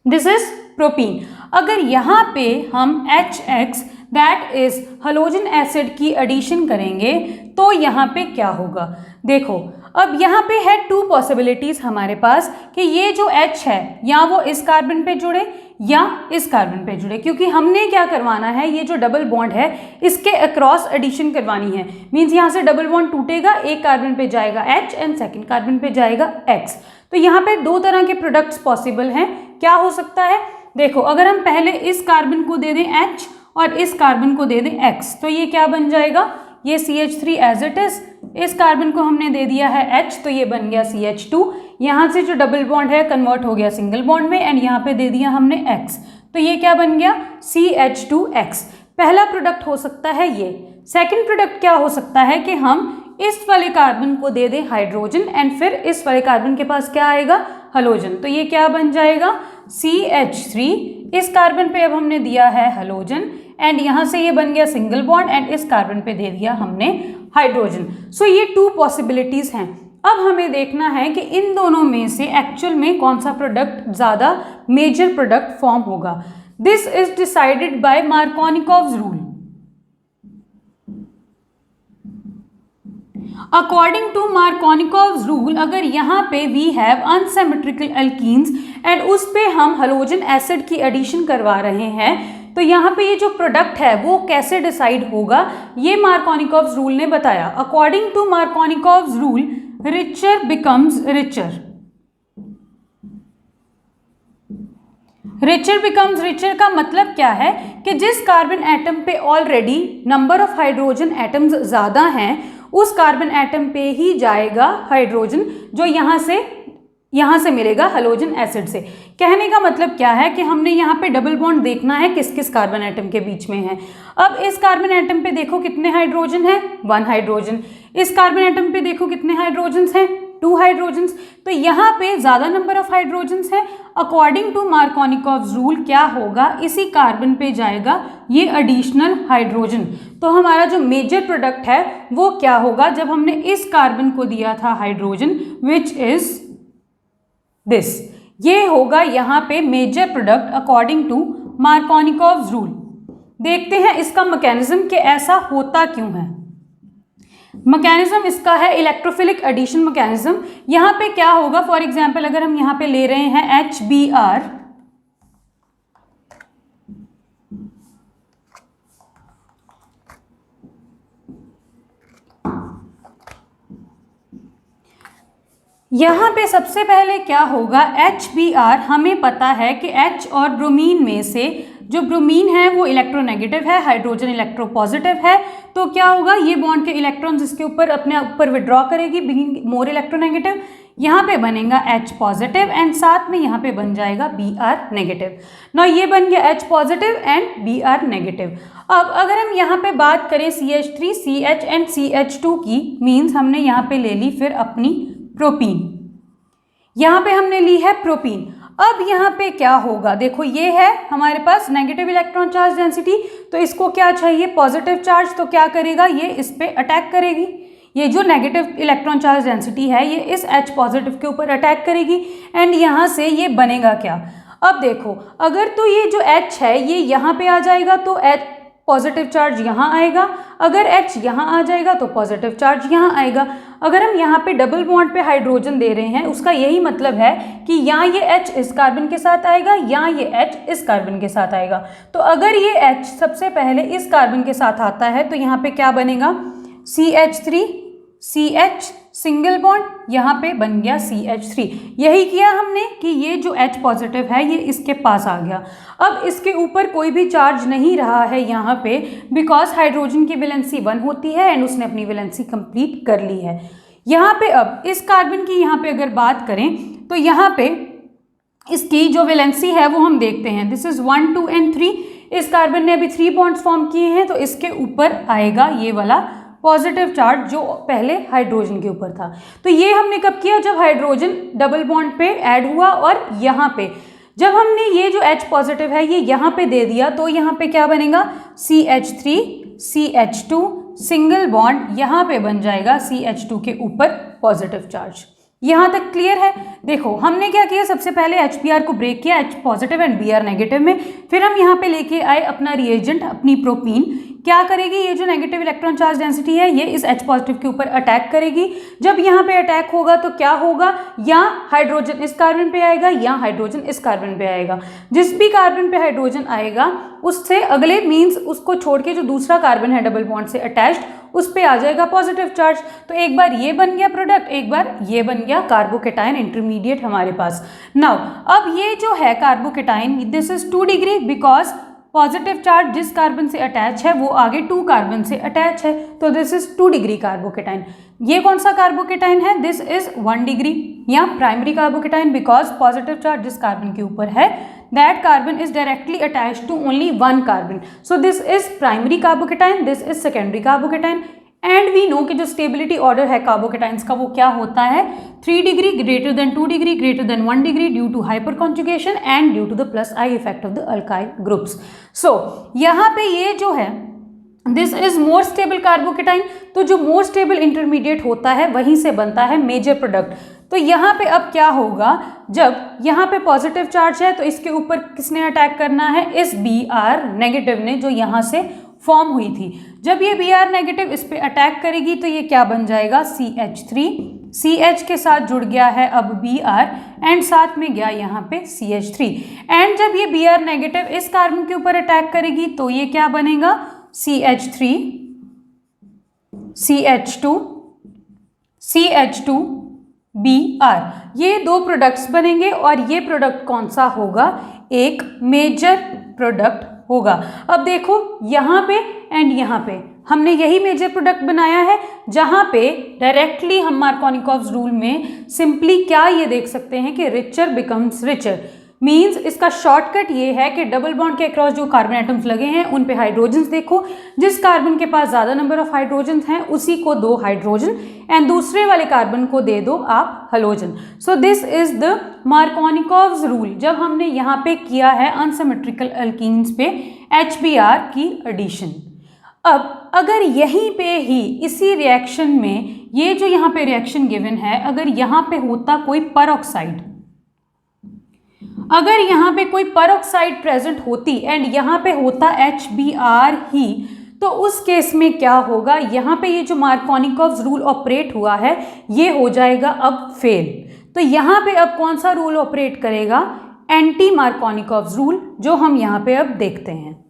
दिस इज प्रोपीन। अगर यहाँ पे हम HX that is halogen acid की एडिशन करेंगे तो यहाँ पे क्या होगा, देखो अब यहाँ पे है टू पॉसिबिलिटीज हमारे पास कि ये जो H है या वो इस कार्बन पे जुड़े या इस कार्बन पे जुड़े, क्योंकि हमने क्या करवाना है, ये जो डबल बॉन्ड है इसके अक्रॉस एडिशन करवानी है। मीन्स यहाँ से डबल बॉन्ड टूटेगा, एक कार्बन पे जाएगा H एंड सेकेंड कार्बन पे जाएगा X। तो यहाँ पे दो तरह के प्रोडक्ट्स पॉसिबल हैं। क्या हो सकता है, देखो अगर हम पहले इस कार्बन को दे दें H और इस कार्बन को दे दें X, तो ये क्या बन जाएगा, ये CH3 एज इट इज, इस कार्बन को हमने दे दिया है H तो ये बन गया CH2, यहाँ से जो डबल बॉन्ड है कन्वर्ट हो गया सिंगल बॉन्ड में एंड यहाँ पे दे दिया हमने X, तो ये क्या बन गया CH2X। पहला प्रोडक्ट हो सकता है ये। सेकंड प्रोडक्ट क्या हो सकता है कि हम इस वाले कार्बन को दे दें हाइड्रोजन एंड फिर इस वाले कार्बन के पास क्या आएगा, हेलोजन, तो ये क्या बन जाएगा CH3, इस कार्बन पे अब हमने दिया है हेलोजन एंड यहाँ से ये बन गया सिंगल बॉन्ड एंड इस कार्बन पे दे दिया हमने हाइड्रोजन। सो ये टू पॉसिबिलिटीज हैं। अब हमें देखना है कि इन दोनों में से एक्चुअल में कौन सा प्रोडक्ट ज़्यादा मेजर प्रोडक्ट फॉर्म होगा। This is decided by Markovnikov's rule. According to Markovnikov's rule, अगर यहाँ पे we have unsymmetrical alkenes and उस पे हम हेलोजन एसिड की एडिशन करवा रहे हैं, तो यहाँ पे ये जो प्रोडक्ट है वो कैसे डिसाइड होगा, ये मार्कोनिकॉव्स रूल ने बताया। According to Markovnikov's rule, richer becomes richer. Richer becomes richer का मतलब क्या है कि जिस कार्बन एटम पे already number of hydrogen atoms ज़्यादा हैं उस कार्बन एटम पे ही जाएगा हाइड्रोजन जो यहाँ से मिलेगा हेलोजन एसिड से। कहने का मतलब क्या है कि हमने यहाँ पे डबल बॉन्ड देखना है किस किस कार्बन एटम के बीच में है। अब इस कार्बन एटम पे देखो कितने हाइड्रोजन है, 1 हाइड्रोजन। इस कार्बन एटम पे देखो कितने हाइड्रोजन्स हैं, 2 हाइड्रोजन्स। तो यहाँ पे ज़्यादा नंबर ऑफ हाइड्रोजन्स है। अकॉर्डिंग टू मार्कोनिकॉव्स रूल क्या होगा, इसी कार्बन पे जाएगा ये एडिशनल हाइड्रोजन। तो हमारा जो मेजर प्रोडक्ट है वो क्या होगा, जब हमने इस कार्बन को दिया था हाइड्रोजन विच इज दिस, ये होगा यहाँ पे major product according to Markovnikov's rule. देखते हैं इसका मैकेनिज्म कि ऐसा होता क्यों है। मैकेनिज्म इसका है इलेक्ट्रोफिलिक एडिशन मैकेनिज्म। यहाँ पे क्या होगा, फॉर एग्जांपल अगर हम यहाँ पे ले रहे हैं HBr, यहाँ पे सबसे पहले क्या होगा, HBr हमें पता है कि H और ब्रोमीन में से जो ब्रोमीन है वो इलेक्ट्रोनेगेटिव है, हाइड्रोजन इलेक्ट्रोपॉजिटिव है। तो क्या होगा, ये बॉन्ड के इलेक्ट्रॉन्स इसके ऊपर अपने ऊपर विड्रॉ करेगी, बीइंग मोर इलेक्ट्रोनेगेटिव। यहाँ पे बनेगा H पॉजिटिव एंड साथ में यहाँ पे बन जाएगा Br नेगेटिव। ना ये बन गया H positive and Br negative. अब अगर हम यहाँ पे बात करें CH3, CH एंड CH2 की, मीन्स हमने यहाँ पे ले ली फिर अपनी प्रोपीन, यहाँ पे हमने ली है प्रोपीन। अब यहाँ पे क्या होगा, देखो ये है हमारे पास नेगेटिव इलेक्ट्रॉन चार्ज डेंसिटी, तो इसको क्या चाहिए, पॉजिटिव चार्ज। तो क्या करेगा, ये इस पे अटैक करेगी। ये जो नेगेटिव इलेक्ट्रॉन चार्ज डेंसिटी है ये इस H पॉजिटिव के ऊपर अटैक करेगी एंड यहाँ से ये बनेगा क्या। अब देखो, अगर तो ये जो H है ये यहाँ पे आ जाएगा तो H पॉजिटिव चार्ज यहाँ आएगा, अगर H यहाँ आ जाएगा तो पॉजिटिव चार्ज यहाँ आएगा। अगर हम यहाँ पे डबल बॉन्ड पे हाइड्रोजन दे रहे हैं, उसका यही मतलब है कि यहाँ ये H इस कार्बन के साथ आएगा, यहाँ ये H इस कार्बन के साथ आएगा। तो अगर ये H सबसे पहले इस कार्बन के साथ आता है तो यहाँ पे क्या बनेगा, CH3 CH सिंगल बॉन्ड, यहाँ पे बन गया CH3। यही किया हमने कि ये जो H पॉजिटिव है ये इसके पास आ गया। अब इसके ऊपर कोई भी चार्ज नहीं रहा है यहाँ पे, बिकॉज हाइड्रोजन की वैलेंसी 1 होती है एंड उसने अपनी वैलेंसी कंप्लीट कर ली है। यहाँ पे अब इस कार्बन की यहाँ पे अगर बात करें तो यहाँ पे इसकी जो वैलेंसी है वो हम देखते हैं, दिस इज 1 2 एंड 3। इस कार्बन ने अभी 3 बॉन्ड्स फॉर्म किए हैं तो इसके ऊपर आएगा ये वाला पॉजिटिव चार्ज जो पहले हाइड्रोजन के ऊपर था। तो ये हमने कब किया, जब हाइड्रोजन डबल बॉन्ड पे ऐड हुआ और यहाँ पे जब हमने ये जो H पॉजिटिव है ये यहाँ पे दे दिया तो यहाँ पे क्या बनेगा, CH3 CH2 सिंगल बॉन्ड, यहाँ पे बन जाएगा CH2 के ऊपर पॉजिटिव चार्ज। यहाँ तक क्लियर है। देखो हमने क्या किया, सबसे पहले HBr को ब्रेक किया H positive and Br negative में, फिर हम यहाँ पे लेके आए अपना रिएजेंट अपनी प्रोपीन। क्या करेगी, ये जो नेगेटिव इलेक्ट्रॉन चार्ज डेंसिटी है ये इस H पॉजिटिव के ऊपर अटैक करेगी। जब यहाँ पे अटैक होगा तो क्या होगा, या हाइड्रोजन इस कार्बन पे आएगा या हाइड्रोजन इस कार्बन पे आएगा। जिस भी कार्बन पे हाइड्रोजन आएगा उससे अगले मीन्स उसको छोड़ के जो दूसरा कार्बन है डबल बॉन्ड से अटैच्ड उस पे आ जाएगा पॉजिटिव चार्ज। तो एक बार ये बन गया प्रोडक्ट, एक बार ये बन गया कार्बोकेटाइन इंटरमीडिएट हमारे पास। नाउ अब ये जो है carbocation, this is 2 degree because positive charge जिस कार्बन से अटैच है वो आगे 2 कार्बन से अटैच है, तो दिस इज 2 डिग्री कार्बोकेटाइन। ये कौन सा कार्बोकेटाइन है, दिस इज 1 डिग्री या primary carbocation because positive charge जिस कार्बन के ऊपर है that carbon is directly attached to only one carbon, so this is primary carbocation, this is secondary carbocation। And we know कि जो स्टेबिलिटी ऑर्डर है कार्बोकेटाइंस का वो क्या होता है, 3 degree greater than 2 degree greater than 1 degree due to hyper conjugation and due to the plus I effect of the alkyl groups. So यहाँ पे ये जो है this is more stable carbocation, तो जो मोर स्टेबल इंटरमीडिएट होता है वहीं से बनता है मेजर प्रोडक्ट। तो यहाँ पे अब क्या होगा, जब यहाँ पे पॉजिटिव चार्ज है तो इसके ऊपर किसने अटैक करना है, इस Br नेगेटिव ने जो यहाँ से फॉर्म हुई थी। जब ये Br नेगेटिव इस पे अटैक करेगी तो ये क्या बन जाएगा, CH3 CH के साथ जुड़ गया है अब Br एंड साथ में गया यहाँ पे CH3 एंड जब ये Br नेगेटिव इस कार्बन के ऊपर अटैक करेगी तो ये क्या बनेगा, CH3 CH2 CH2 Br। ये 2 प्रोडक्ट्स बनेंगे और ये प्रोडक्ट कौन सा होगा, एक मेजर प्रोडक्ट होगा। अब देखो यहाँ पे एंड यहाँ पे हमने यही मेजर प्रोडक्ट बनाया है, जहाँ पे डायरेक्टली हम मार्कोनिकॉव्स रूल में सिंपली क्या ये देख सकते हैं कि रिचर बिकम्स रिचर। मीन्स इसका शॉर्टकट ये है कि डबल बॉन्ड के अक्रॉस जो कार्बन एटम्स लगे हैं उन पे हाइड्रोजन्स देखो, जिस कार्बन के पास ज़्यादा नंबर ऑफ हाइड्रोजन्स हैं उसी को 2 हाइड्रोजन एंड दूसरे वाले कार्बन को दे दो आप halogen. So this is the Markovnikov's rule, जब हमने यहाँ पे किया है अनसिमेट्रिकल अल्कीन्स पे HBr की एडिशन। अब अगर यहीं पे ही इसी रिएक्शन में ये जो यहाँ पे रिएक्शन गिवन है, अगर यहाँ पे होता कोई परऑक्साइड, अगर यहाँ पे कोई परऑक्साइड प्रेजेंट होती एंड यहाँ पे होता HBr ही, तो उस केस में क्या होगा, यहाँ पे ये जो मार्कोनिकॉव्स रूल ऑपरेट हुआ है ये हो जाएगा अब फेल। तो यहाँ पे अब कौन सा रूल ऑपरेट करेगा, एंटी मार्कोनिकॉव्स रूल, जो हम यहाँ पे अब देखते हैं।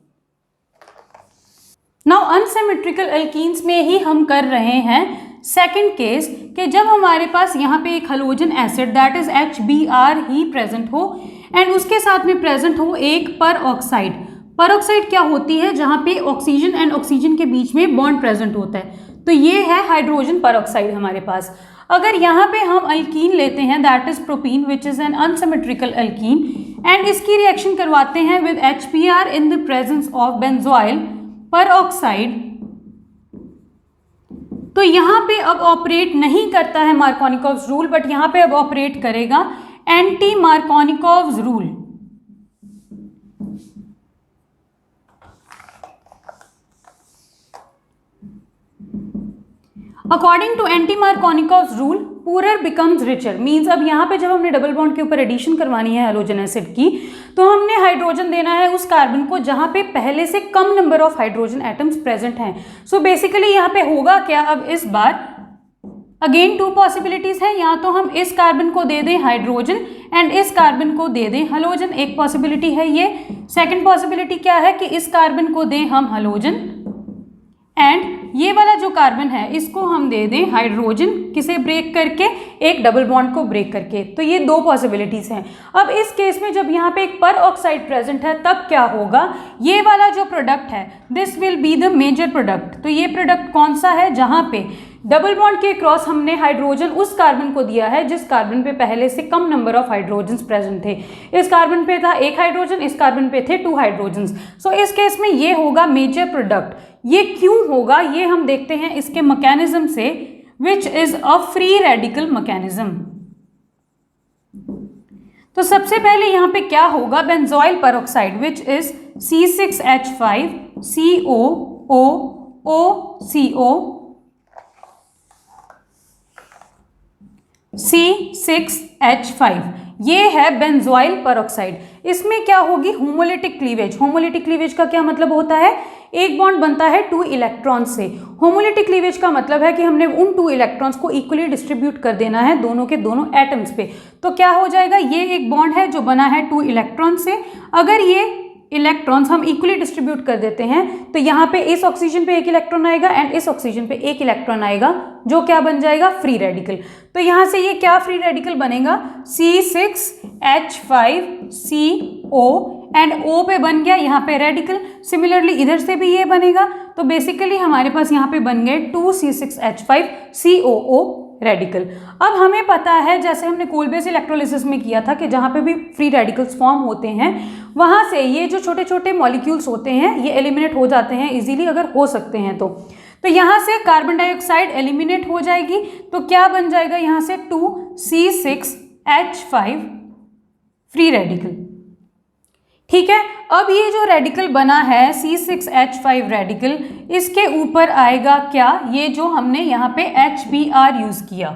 नाउ अनसिमेट्रिकल एल्कीन्स में ही हम कर रहे हैं सेकंड केस कि जब हमारे पास यहाँ पे एक halogen acid that is HBr he present हो एंड उसके साथ में प्रेजेंट हो एक परऑक्साइड। परऑक्साइड क्या होती है, जहाँ पे ऑक्सीजन एंड ऑक्सीजन के बीच में बॉन्ड प्रेजेंट होता है, तो ये है हाइड्रोजन परऑक्साइड हमारे पास। अगर यहाँ पे हम अल्कीन लेते हैं that is propene which is N unsymmetrical alkyne and इसकी रिएक्शन करवाते हैं with HBr in the presence of benzoyl peroxide, तो यहाँ पे अब ऑपरेट नहीं करता है मार्कोनिकॉव्स रूल, बट यहाँ पे अब ऑपरेट करेगा anti Markovnikov's rule. According to anti Markovnikov's rule poorer becomes richer, means अब यहाँ पे जब हमने डबल बॉन्ड के ऊपर एडिशन करवानी है हैलोजन एसिड की, तो हमने हाइड्रोजन देना है उस कार्बन को जहाँ पे पहले से कम number of hydrogen atoms present हैं। सो बेसिकली यहाँ पे होगा क्या, अब इस बार अगेन टू पॉसिबिलिटीज है, या तो हम इस कार्बन को दे दें हाइड्रोजन एंड इस कार्बन को दे दें हैलोजन, एक पॉसिबिलिटी है ये। सेकेंड पॉसिबिलिटी क्या है कि इस कार्बन को दें हम हैलोजन एंड ये वाला जो कार्बन है इसको हम दे दें हाइड्रोजन, किसे ब्रेक करके, एक डबल बॉन्ड को ब्रेक करके। तो ये दो पॉसिबिलिटीज हैं। अब इस केस में जब यहाँ पे एक पर ऑक्साइड प्रेजेंट है तब क्या होगा, ये वाला जो प्रोडक्ट है this will be the major product. तो ये प्रोडक्ट कौन सा है, जहाँ पे डबल बॉन्ड के क्रॉस हमने हाइड्रोजन उस कार्बन को दिया है जिस कार्बन पे पहले से कम नंबर ऑफ हाइड्रोजन्स प्रेजेंट थे। इस कार्बन पे था एक हाइड्रोजन, इस कार्बन पे थे 2 हाइड्रोजन्स। सो इस केस में ये होगा मेजर प्रोडक्ट। ये क्यों होगा ये हम देखते हैं इसके मैकेनिज्म से, which is a free radical mechanism. तो सबसे पहले यहाँ पे क्या होगा, benzoyl peroxide which is C6H5 COOCO C6H5, ये है बेंजोइल परऑक्साइड। इसमें क्या होगी, होमोलिटिक क्लीवेज। होमोलिटिक क्लीवेज का क्या मतलब होता है, एक बॉन्ड बनता है 2 इलेक्ट्रॉन से। होमोलिटिक क्लीवेज का मतलब है कि हमने उन 2 इलेक्ट्रॉन्स को इक्वली डिस्ट्रीब्यूट कर देना है दोनों के दोनों एटम्स पे। तो क्या हो जाएगा, ये एक बॉन्ड है जो बना है 2 इलेक्ट्रॉन से, अगर ये इलेक्ट्रॉन्स हम इक्वली डिस्ट्रीब्यूट कर देते हैं तो यहाँ पे इस ऑक्सीजन पे एक इलेक्ट्रॉन आएगा एंड इस ऑक्सीजन पे एक इलेक्ट्रॉन आएगा, जो क्या बन जाएगा, फ्री रेडिकल। तो यहाँ से ये क्या फ्री रेडिकल बनेगा, C6H5CO एंड O पे बन गया यहाँ पे रेडिकल। सिमिलरली इधर से भी ये बनेगा, तो बेसिकली हमारे पास यहाँ पे बन गए 2 C6H5COO रेडिकल। अब हमें पता है, जैसे हमने कोल बेस इलेक्ट्रोलिसिस में किया था, कि जहाँ पे भी फ्री रेडिकल्स फॉर्म होते हैं वहाँ से ये जो छोटे छोटे मॉलिक्यूल्स होते हैं ये एलिमिनेट हो जाते हैं इजीली, अगर हो सकते हैं तो यहाँ से कार्बन डाइऑक्साइड एलिमिनेट हो जाएगी। तो क्या बन जाएगा यहाँ से 2 C6H5 फ्री रेडिकल। ठीक है, अब ये जो रेडिकल बना है C6H5 रेडिकल, इसके ऊपर आएगा क्या, ये जो हमने यहाँ पे HBr यूज किया।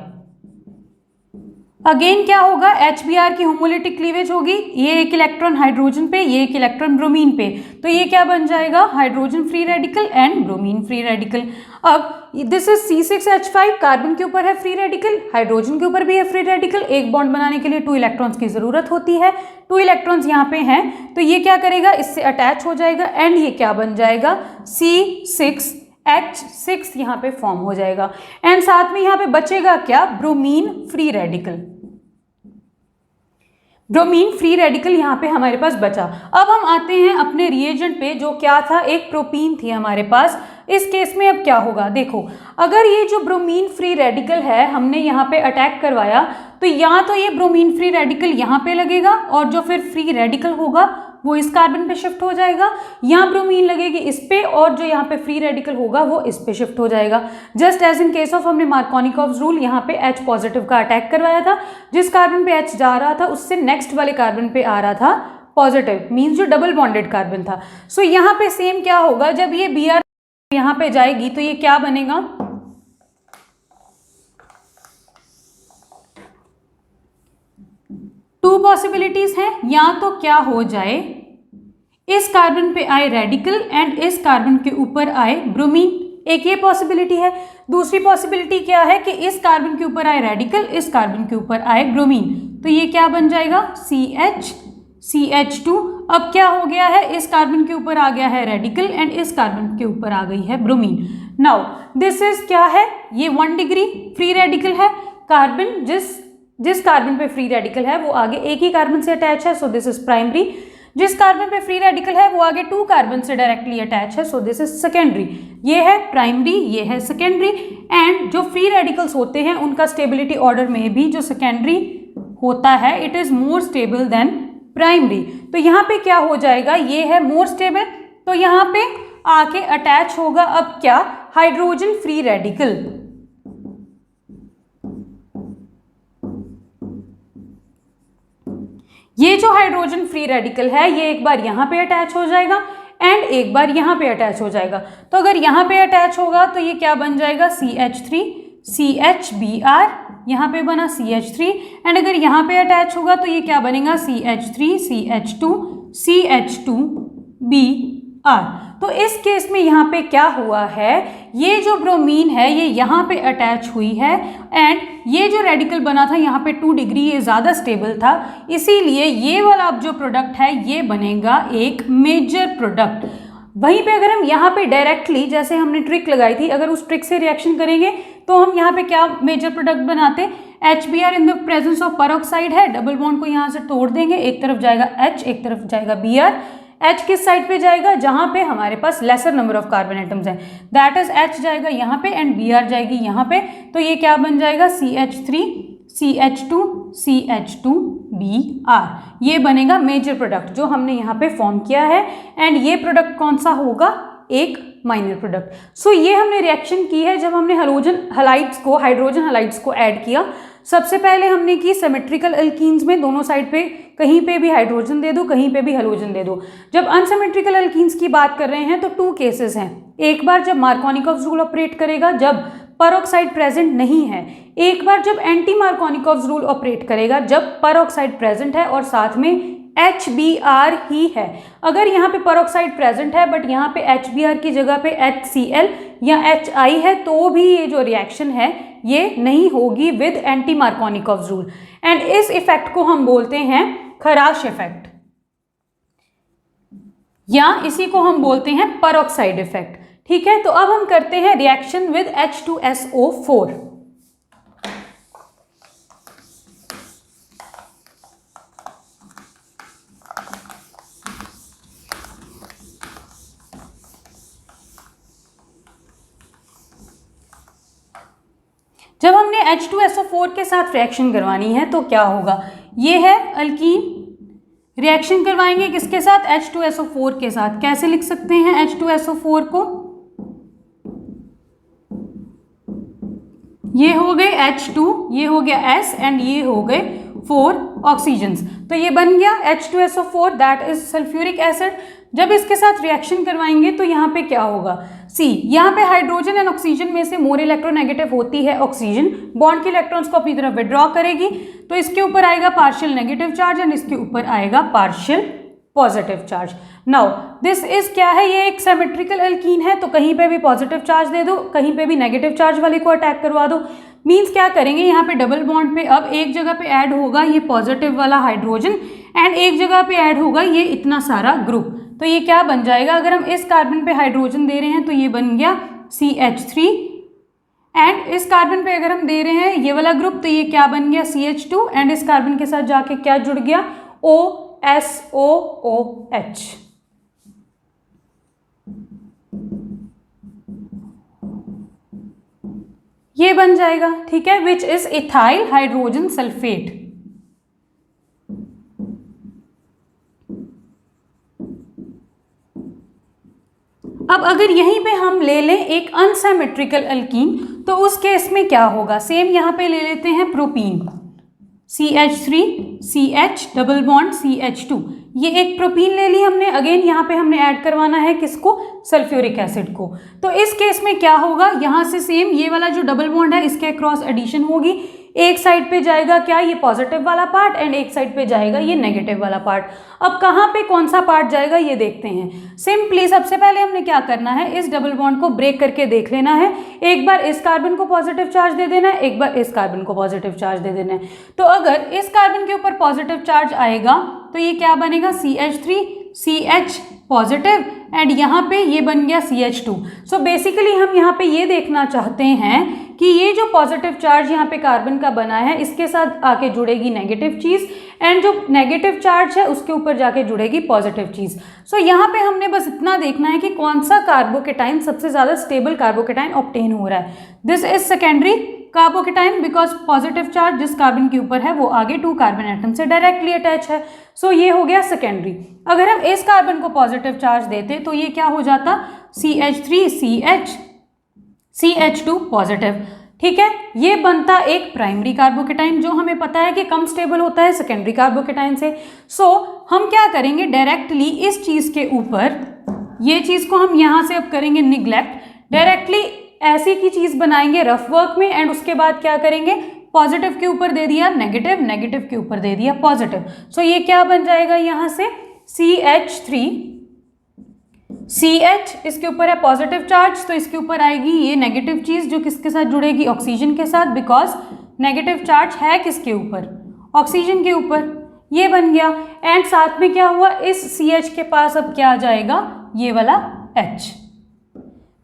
अगेन क्या होगा, HBr की होमोलिटिक क्लीवेज होगी, ये एक इलेक्ट्रॉन हाइड्रोजन पे, ये एक इलेक्ट्रॉन ब्रोमीन पे, तो ये क्या बन जाएगा, hydrogen free radical and bromine free radical. अब दिस इज C6H5, कार्बन के ऊपर है फ्री रेडिकल, हाइड्रोजन के ऊपर भी है फ्री रेडिकल। एक बॉन्ड बनाने के लिए 2 इलेक्ट्रॉन्स की जरूरत होती है, 2 इलेक्ट्रॉन्स यहाँ पे हैं, तो ये क्या करेगा, इससे अटैच हो जाएगा एंड ये क्या बन जाएगा, C6H6 यहाँ पे फॉर्म हो जाएगा एंड साथ में यहाँ पे बचेगा क्या, bromine free radical. Bromine free radical यहाँ पे हमारे पास बचा। अब हम आते हैं अपने रिएजेंट पे, जो क्या था, एक प्रोपीन थी हमारे पास। इस केस में अब क्या होगा, देखो, अगर ये जो ब्रोमीन फ्री रेडिकल है हमने यहाँ पे अटैक करवाया, तो या तो ये ब्रोमीन फ्री रेडिकल यहाँ पे लगेगा और जो फिर फ्री रेडिकल होगा वो इस कार्बन पे शिफ्ट हो जाएगा, या ब्रोमीन लगेगी इस पे और जो यहाँ पे फ्री रेडिकल होगा वो इस पे शिफ्ट हो जाएगा। Just as in case of हमने मार्कोनिकॉव्स रूल यहाँ पे H पॉजिटिव का अटैक करवाया था, जिस कार्बन पे H जा रहा था उससे नेक्स्ट वाले कार्बन पे आ रहा था पॉजिटिव, मीन्स जो डबल बॉन्डेड कार्बन था। सो यहाँ पे सेम क्या होगा, जब ये Br यहाँ पे जाएगी तो ये क्या बनेगा, 2 पॉसिबिलिटीज हैं, या तो क्या हो जाए इस कार्बन पे आए रेडिकल एंड इस कार्बन के ऊपर आए ब्रोमीन, एक ये पॉसिबिलिटी है। दूसरी पॉसिबिलिटी क्या है कि इस कार्बन के ऊपर आए रेडिकल, इस कार्बन के ऊपर आए ब्रोमीन, तो ये क्या बन जाएगा CH2। अब क्या हो गया है, इस कार्बन के ऊपर आ गया है रेडिकल एंड इस कार्बन के ऊपर आ गई है ब्रोमीन। नाउ दिस इज क्या है, ये 1 डिग्री फ्री रेडिकल है। कार्बन जिस कार्बन पे फ्री रेडिकल है वो आगे एक ही कार्बन से अटैच है, सो दिस इज प्राइमरी। जिस कार्बन पे फ्री रेडिकल है वो आगे 2 कार्बन से डायरेक्टली अटैच है, सो दिस इज सेकेंडरी। ये है प्राइमरी, ये है सेकेंडरी। एंड जो फ्री रेडिकल्स होते हैं उनका स्टेबिलिटी ऑर्डर में भी जो सेकेंडरी होता है it is more stable then primary. तो यहाँ पे क्या हो जाएगा, ये है मोर स्टेबल, तो यहाँ पे आके अटैच होगा अब क्या, हाइड्रोजन फ्री रेडिकल। ये जो हाइड्रोजन फ्री रेडिकल है ये एक बार यहाँ पे अटैच हो जाएगा एंड एक बार यहाँ पे अटैच हो जाएगा। तो अगर यहाँ पे अटैच होगा तो ये क्या बन जाएगा, CH3 CHBr, यहाँ पे बना CH3। एंड अगर यहाँ पे अटैच होगा तो ये क्या बनेगा, CH3 CH2 CH2Br। तो इस केस में यहाँ पे क्या हुआ है, ये जो ब्रोमीन है ये यहाँ पे अटैच हुई है एंड ये जो रेडिकल बना था यहाँ पे 2 डिग्री, ये ज़्यादा स्टेबल था, इसीलिए ये वाला अब जो प्रोडक्ट है ये बनेगा एक मेजर प्रोडक्ट। वहीं पे अगर हम यहाँ पे डायरेक्टली जैसे हमने ट्रिक लगाई थी, अगर उस ट्रिक से रिएक्शन करेंगे तो हम यहाँ पे क्या मेजर प्रोडक्ट बनाते, HBr in the presence of peroxide है, डबल बॉन्ड को यहाँ से तोड़ देंगे, एक तरफ जाएगा H, एक तरफ जाएगा Br। H किस साइड पे जाएगा, जहाँ पे हमारे पास lesser number of carbon atoms हैं, दैट इज H जाएगा यहाँ पे एंड Br जाएगी यहाँ पे। तो ये क्या बन जाएगा, CH3 CH2 CH2Br। ये बनेगा मेजर प्रोडक्ट जो हमने यहाँ पे फॉर्म किया है एंड ये प्रोडक्ट कौन सा होगा, एक माइनर प्रोडक्ट। सो ये हमने रिएक्शन की है जब हमने हाइड्रोजन हलाइड्स को ऐड किया। सबसे पहले हमने की सिमेट्रिकल एल्कीन्स में दोनों साइड पे कहीं पे भी हाइड्रोजन दे दो, कहीं पे भी हेलोजन दे दो। जब अनसिमेट्रिकल एल्कीन्स की बात कर रहे हैं तो 2 केसेस हैं, एक बार जब मार्कोनिकॉव्स रूल ऑपरेट करेगा जब परऑक्साइड प्रेजेंट नहीं है, एक बार जब एंटी मार्कोनिकॉव्स रूल ऑपरेट करेगा जब परऑक्साइड प्रेजेंट है और साथ में HBr ही है। अगर यहाँ पे परऑक्साइड प्रेजेंट है बट यहाँ पे HBr की जगह पे HCl या HI है तो भी ये जो रिएक्शन है ये नहीं होगी with anti Markovnikov's rule and इस इफेक्ट को हम बोलते हैं खराश इफेक्ट या इसी को हम बोलते हैं परऑक्साइड इफेक्ट। ठीक है, तो अब हम करते हैं रिएक्शन विद H2SO4। जब हमने H2SO4 के साथ रिएक्शन करवानी है तो क्या होगा, ये है अल्कीन, रिएक्शन करवाएंगे किसके साथ, H2SO4 के साथ। कैसे लिख सकते हैं H2SO4 को, ये हो गए H2, ये हो गया S एंड ये हो गए 4 ऑक्सीजन्स। तो ये बन गया H2SO4 that is sulphuric acid. जब इसके साथ रिएक्शन करवाएंगे तो यहाँ पे क्या होगा, सी यहाँ पे हाइड्रोजन एंड ऑक्सीजन में से मोर इलेक्ट्रोनेगेटिव होती है ऑक्सीजन, बॉन्ड के इलेक्ट्रॉन्स को अपनी तरफ विड्रॉ करेगी तो इसके ऊपर आएगा पार्शियल नेगेटिव चार्ज एंड इसके ऊपर आएगा partial positive charge. Now this is क्या है, ये एक सिमेट्रिकल एल्कीन है तो कहीं पे भी पॉजिटिव चार्ज दे दो, कहीं पे भी नेगेटिव चार्ज वाले को अटैक करवा दो। मीन्स क्या करेंगे, यहाँ पे डबल बॉन्ड पे अब एक जगह पे ऐड होगा ये पॉजिटिव वाला हाइड्रोजन एंड एक जगह पे ऐड होगा ये इतना सारा ग्रुप। तो ये क्या बन जाएगा, अगर हम इस कार्बन पे हाइड्रोजन दे रहे हैं तो ये बन गया CH3 एंड इस कार्बन पे अगर हम दे रहे हैं ये वाला ग्रुप तो ये क्या बन गया CH2 एंड इस कार्बन के साथ जाके क्या जुड़ गया OSOOH। ये बन जाएगा, ठीक है, which is ethyl hydrogen sulphate. अब अगर यहीं पे हम ले लें एक अनसिमेट्रिकल अल्कीन तो उस केस में क्या होगा, सेम यहाँ पे ले लेते हैं propene, CH3 CH double bond CH2, ये एक प्रोपीन ले ली हमने। अगेन यहाँ पे हमने ऐड करवाना है किसको, सल्फ्यूरिक एसिड को। तो इस केस में क्या होगा, यहाँ से सेम ये वाला जो डबल बॉन्ड है इसके क्रॉस एडिशन होगी, एक साइड पे जाएगा क्या, ये पॉजिटिव वाला पार्ट, एंड एक साइड पे जाएगा ये नेगेटिव वाला पार्ट। अब कहाँ पे कौन सा पार्ट जाएगा ये देखते हैं। सिंपली सबसे पहले हमने क्या करना है, इस डबल बॉन्ड को ब्रेक करके देख लेना है। एक बार इस कार्बन को पॉजिटिव चार्ज दे देना है, एक बार इस कार्बन को पॉजिटिव चार्ज दे देना है। तो अगर इस कार्बन के ऊपर पॉजिटिव चार्ज आएगा तो ये क्या बनेगा, CH3 CH पॉजिटिव, एंड यहाँ पे ये बन गया CH2। सो बेसिकली हम यहाँ पे ये देखना चाहते हैं कि ये जो पॉजिटिव चार्ज यहाँ पे कार्बन का बना है इसके साथ आके जुड़ेगी नेगेटिव चीज़, एंड जो नेगेटिव चार्ज है उसके ऊपर जाके जुड़ेगी पॉजिटिव चीज़। सो यहाँ पे हमने बस इतना देखना है कि कौन सा कार्बोकेटाइन सबसे ज़्यादा स्टेबल कार्बोकेटाइन ऑब्टेन हो रहा है। This is secondary carbocation because positive charge जिस कार्बन के ऊपर है वो आगे 2 कार्बन एटम से डायरेक्टली अटैच है। सो ये हो गया सेकेंडरी। अगर हम इस कार्बन को पॉजिटिव चार्ज देते तो ये क्या हो जाता, CH3 CH CH2 पॉजिटिव। ठीक है, ये बनता एक प्राइमरी कार्बोकेटाइन जो हमें पता है कि कम स्टेबल होता है सेकेंडरी कार्बोकेटाइन से। सो हम क्या करेंगे, डायरेक्टली इस चीज़ के ऊपर, ये चीज़ को हम यहाँ से अब करेंगे निग्लेक्ट, डायरेक्टली ऐसी की चीज़ बनाएंगे रफ वर्क में, एंड उसके बाद क्या करेंगे, पॉजिटिव के ऊपर दे दिया नेगेटिव, नेगेटिव के ऊपर दे दिया पॉजिटिव। सो ये क्या बन जाएगा यहाँ से, CH3 CH, इसके ऊपर है पॉजिटिव चार्ज तो इसके ऊपर आएगी ये नेगेटिव चीज़ जो किसके साथ जुड़ेगी, ऑक्सीजन के साथ, बिकॉज नेगेटिव चार्ज है किसके ऊपर, ऑक्सीजन के ऊपर। ये बन गया, एंड साथ में क्या हुआ, इस CH के पास अब क्या आ जाएगा, ये वाला H।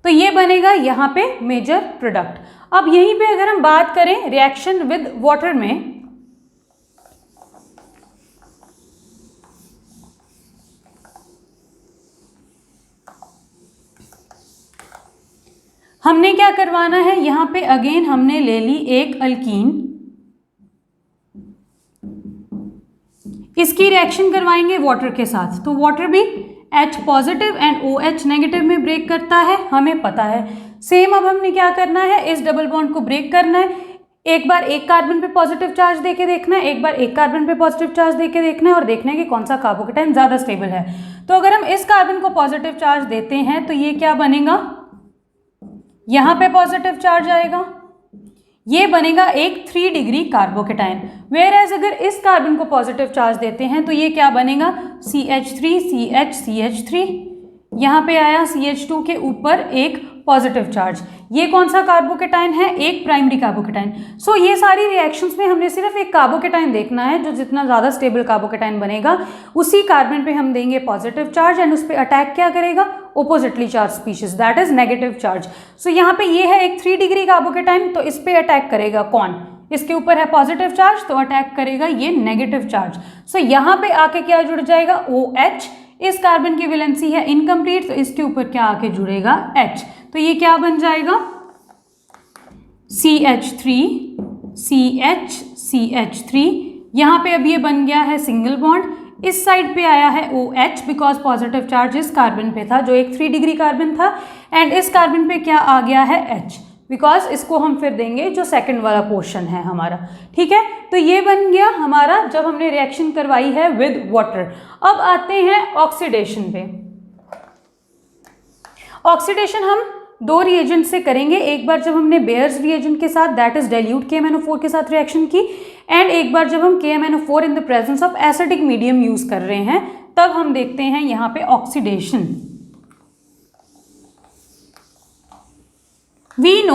तो ये बनेगा यहाँ पे मेजर प्रोडक्ट। अब यहीं पे अगर हम बात करें रिएक्शन विद वाटर में, हमने क्या करवाना है, यहाँ पे अगेन हमने ले ली एक अल्कीन, इसकी रिएक्शन करवाएंगे वाटर के साथ। तो वाटर भी H positive and OH negative में ब्रेक करता है, हमें पता है। सेम अब हमने क्या करना है, इस डबल बॉन्ड को ब्रेक करना है। एक बार एक कार्बन पे पॉजिटिव चार्ज देके देखना है, एक बार एक कार्बन पे पॉजिटिव चार्ज देके देखना है, और देखना है कि कौन सा कार्बोकेटाइन ज़्यादा स्टेबल है। तो अगर हम इस कार्बन को पॉजिटिव चार्ज देते हैं तो ये क्या बनेगा, यहाँ पे पॉजिटिव चार्ज आएगा, ये बनेगा एक 3 डिग्री कार्बोकेटाइन। वेयर एज अगर इस कार्बन को पॉजिटिव चार्ज देते हैं तो ये क्या बनेगा, CH3 CH CH3, यहाँ पे आया CH2 के ऊपर एक पॉजिटिव चार्ज। ये कौन सा कार्बोकेटाइन है, एक प्राइमरी कार्बोकेटाइन। सो ये सारी रिएक्शंस में हमने सिर्फ एक कार्बोकेटाइन देखना है, जो जितना ज़्यादा स्टेबल कार्बोकेटाइन बनेगा उसी कार्बन पे हम देंगे पॉजिटिव चार्ज, एंड उस पर अटैक क्या करेगा, oppositely charge species, that is negative charge. So यहाँ पे ये है एक 3 डिग्री कार्बोकेटाइन, तो इस पे अटैक करेगा कौन, इसके ऊपर है पॉजिटिव चार्ज तो अटैक करेगा ये नेगेटिव चार्ज। सो यहाँ पे आके क्या जुड़ जाएगा, OH। इस कार्बन की वैलेंसी है इनकम्प्लीट तो इसके ऊपर क्या आके जुड़ेगा, H। तो ये क्या बन जाएगा, CH3 CH CH3। यहाँ पे अब ये बन गया है सिंगल बॉन्ड, इस साइड पे आया है OH बिकॉज पॉजिटिव चार्ज इस कार्बन पे था जो एक 3 डिग्री कार्बन था, एंड इस कार्बन पे क्या आ गया है, H, बिकॉज इसको हम फिर देंगे जो सेकंड वाला पोर्शन है हमारा। ठीक है, तो ये बन गया हमारा जब हमने रिएक्शन करवाई है विद वाटर। अब आते हैं ऑक्सीडेशन पे। ऑक्सीडेशन हम 2 रिएजेंट से करेंगे, एक बार जब हमने बेयर्स रिएजेंट के साथ दैट इज डाइल्यूट KMnO4 के साथ रिएक्शन की, एंड एक बार जब हम KMnO4 in the presence of acidic medium use कर रहे हैं तब हम देखते हैं यहाँ पे ऑक्सीडेशन। वी नो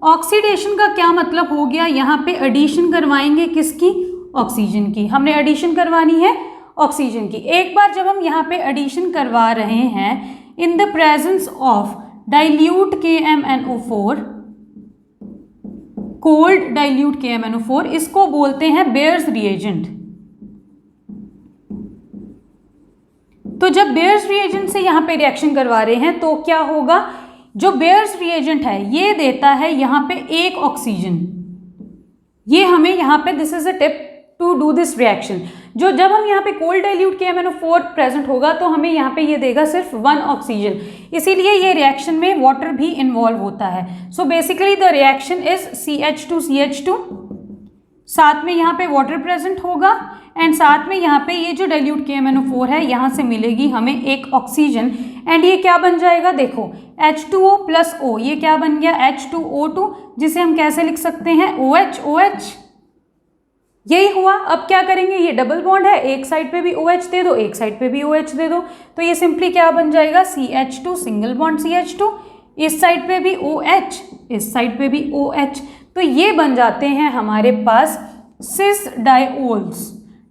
ऑक्सीडेशन का क्या मतलब हो गया, यहाँ पे एडिशन करवाएंगे किसकी, ऑक्सीजन की। हमने एडिशन करवानी है ऑक्सीजन की। एक बार जब हम यहाँ पे एडिशन करवा रहे हैं in the presence of dilute KMnO4, cold dilute KMnO4, इसको बोलते हैं बेयर्स रिएजेंट। तो जब बेयर्स रिएजेंट से यहाँ पे रिएक्शन करवा रहे हैं तो क्या होगा, जो बेयर्स रिएजेंट है ये देता है यहाँ पे एक ऑक्सीजन। ये हमें यहाँ पे this is a tip to do this reaction. जो जब हम यहाँ पे कोल्ड डाइल्यूट KMnO4 प्रेजेंट होगा तो हमें यहाँ पे ये देगा सिर्फ 1 ऑक्सीजन, इसीलिए ये रिएक्शन में वाटर भी इन्वॉल्व होता है। So basically the reaction is CH2CH2, साथ में यहाँ पे वाटर प्रेजेंट होगा, एंड साथ में यहाँ पे ये जो डाइल्यूट KMnO4 है यहाँ से मिलेगी हमें एक ऑक्सीजन, एंड ये क्या बन जाएगा, देखो H2O + O, ये क्या बन गया H2O2, जिसे हम कैसे लिख सकते हैं OH OH यही हुआ। अब क्या करेंगे, ये डबल बॉन्ड है, एक साइड पे भी OH दे दो, एक साइड पे भी OH दे दो, तो ये सिंपली क्या बन जाएगा, CH2 सिंगल बॉन्ड CH2, इस साइड पे भी OH, इस साइड पे भी OH, तो ये बन जाते हैं हमारे पास सिस डाइओल्स।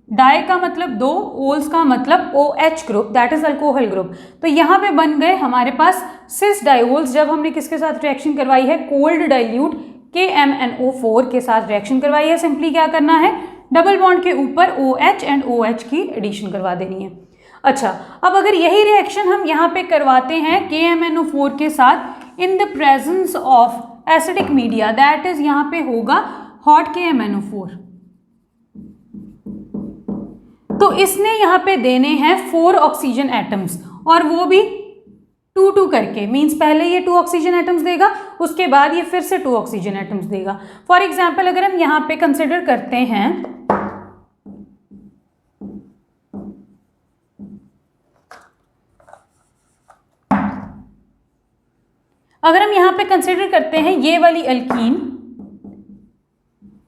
डाई का मतलब दो, ओल्स का मतलब OH group, that is alcohol group. तो यहाँ पे बन गए हमारे पास सिस डाइओल्स जब हमने किसके साथ रिएक्शन करवाई है, कोल्ड डाइल्यूट KMnO4 के साथ रिएक्शन करवाई है। सिंपली क्या करना है, डबल बॉन्ड के ऊपर OH एंड OH की एडिशन करवा देनी है। अच्छा, अब अगर यही रिएक्शन हम यहाँ पे करवाते हैं KMnO4 के साथ इन the presence of acidic media, that is यहाँ पे होगा हॉट KMnO4, तो इसने यहाँ पे देने हैं 4 ऑक्सीजन एटम्स, और वो भी 2-2 करके, मीन्स पहले ये 2 ऑक्सीजन एटम्स देगा, उसके बाद ये फिर से 2 ऑक्सीजन एटम्स देगा। फॉर एग्जाम्पल अगर हम यहाँ पे कंसिडर करते हैं, अगर हम यहाँ पे कंसिडर करते हैं ये वाली अल्कीन,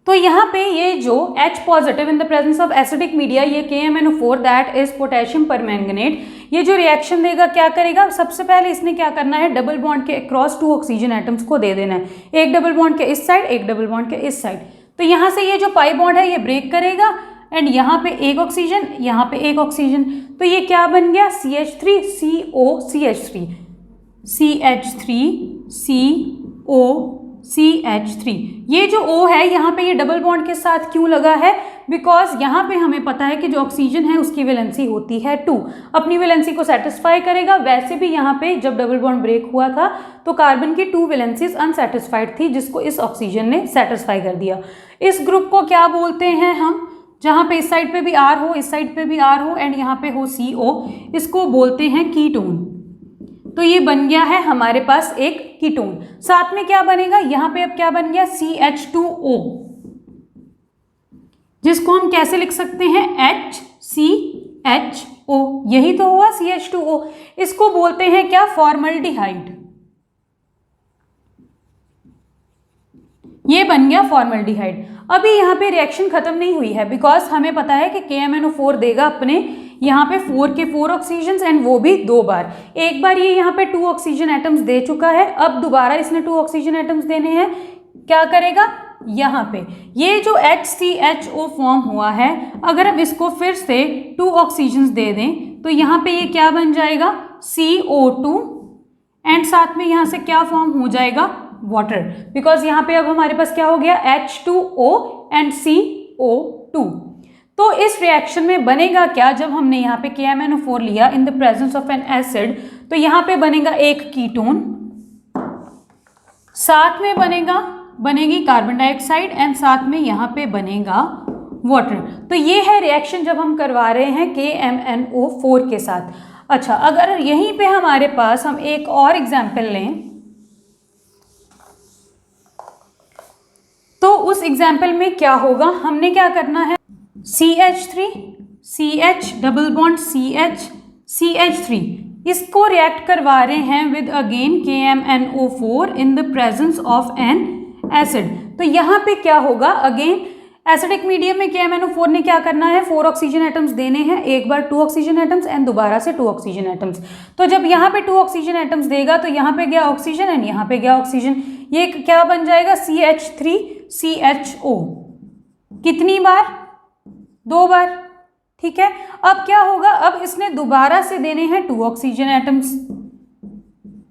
तो यहाँ पे ये जो H positive in the presence of acidic media, ये KMnO4 that is potassium permanganate, ये जो रिएक्शन देगा क्या करेगा, सबसे पहले इसने क्या करना है, डबल बॉन्ड के अक्रॉस 2 ऑक्सीजन एटम्स को दे देना है, एक डबल बॉन्ड के इस साइड, एक डबल बॉन्ड के इस साइड। तो यहाँ से ये जो पाई बॉन्ड है ये ब्रेक करेगा, एंड यहाँ पे एक ऑक्सीजन, यहाँ पे एक ऑक्सीजन, तो ये क्या बन गया, CH3CO CH3, CH3CO CH3। ये जो O है यहाँ पे ये डबल बॉन्ड के साथ क्यों लगा है, बिकॉज यहाँ पे हमें पता है कि जो ऑक्सीजन है उसकी वैलेंसी होती है 2, अपनी वैलेंसी को सेटिस्फाई करेगा। वैसे भी यहाँ पे जब डबल बॉन्ड ब्रेक हुआ था तो कार्बन की 2 वैलेंसीज अनसेटिस्फाइड थी, जिसको इस ऑक्सीजन ने सेटिस्फाई कर दिया। इस ग्रुप को क्या बोलते हैं हम, जहाँ पे इस साइड पे भी R हो, इस साइड पे भी R हो, एंड यहाँ पे हो CO, इसको बोलते हैं कीटोन। तो ये बन गया है हमारे पास एक कीटोन। साथ में क्या बनेगा, यहाँ पे अब क्या बन गया, CH2O, जिसको हम कैसे लिख सकते हैं, HCHO, यही तो हुआ CH2O। इसको बोलते हैं क्या, फॉर्मल्डिहाइड, ये बन गया फॉर्मल्डिहाइड। अभी यहाँ पे रिएक्शन खत्म नहीं हुई है, बिकॉज हमें पता है कि KMnO4 देगा अपने यहाँ पे 4 के 4 ऑक्सीजन, एंड वो भी 2 बार। एक बार ये यहाँ पे 2 ऑक्सीजन एटम्स दे चुका है, अब दोबारा इसने 2 ऑक्सीजन एटम्स देने हैं। क्या करेगा, यहाँ पे ये जो HCHO फॉर्म हुआ है, अगर हम इसको फिर से 2 ऑक्सीजन दे दें तो यहाँ पे ये क्या बन जाएगा, CO2, एंड साथ में यहाँ से क्या फॉर्म हो जाएगा, वाटर, बिकॉज यहाँ पे अब हमारे पास क्या हो गया, H2O एंड CO2। तो इस रिएक्शन में बनेगा क्या, जब हमने यहाँ पे KMnO4 लिया इन the presence of N acid, तो यहाँ पे बनेगा एक कीटोन, साथ में बनेगी कार्बन डाइऑक्साइड, एंड साथ में यहाँ पे बनेगा वाटर। तो ये है रिएक्शन जब हम करवा रहे हैं KMnO4 के साथ। अच्छा, अगर यहीं पे हमारे पास हम एक और एग्जाम्पल लें, तो उस एग्जाम्पल में क्या होगा, हमने क्या करना है, CH3 CH double bond CH CH3, इसको रिएक्ट करवा रहे हैं with again KMnO4 in the presence of N acid. तो यहाँ पे क्या होगा, अगेन एसिडिक मीडियम में KMnO4 ने क्या करना है, 4 ऑक्सीजन एटम्स देने हैं, एक बार 2 ऑक्सीजन एटम्स एंड दोबारा से 2 ऑक्सीजन एटम्स। तो जब यहाँ पे 2 ऑक्सीजन एटम्स देगा तो यहाँ पे गया ऑक्सीजन एंड यहाँ पे गया ऑक्सीजन, ये क्या बन जाएगा, CH3CHO। कितनी बार, 2 बार, ठीक है। अब क्या होगा, अब इसने दोबारा से देने हैं 2 ऑक्सीजन एटम्स,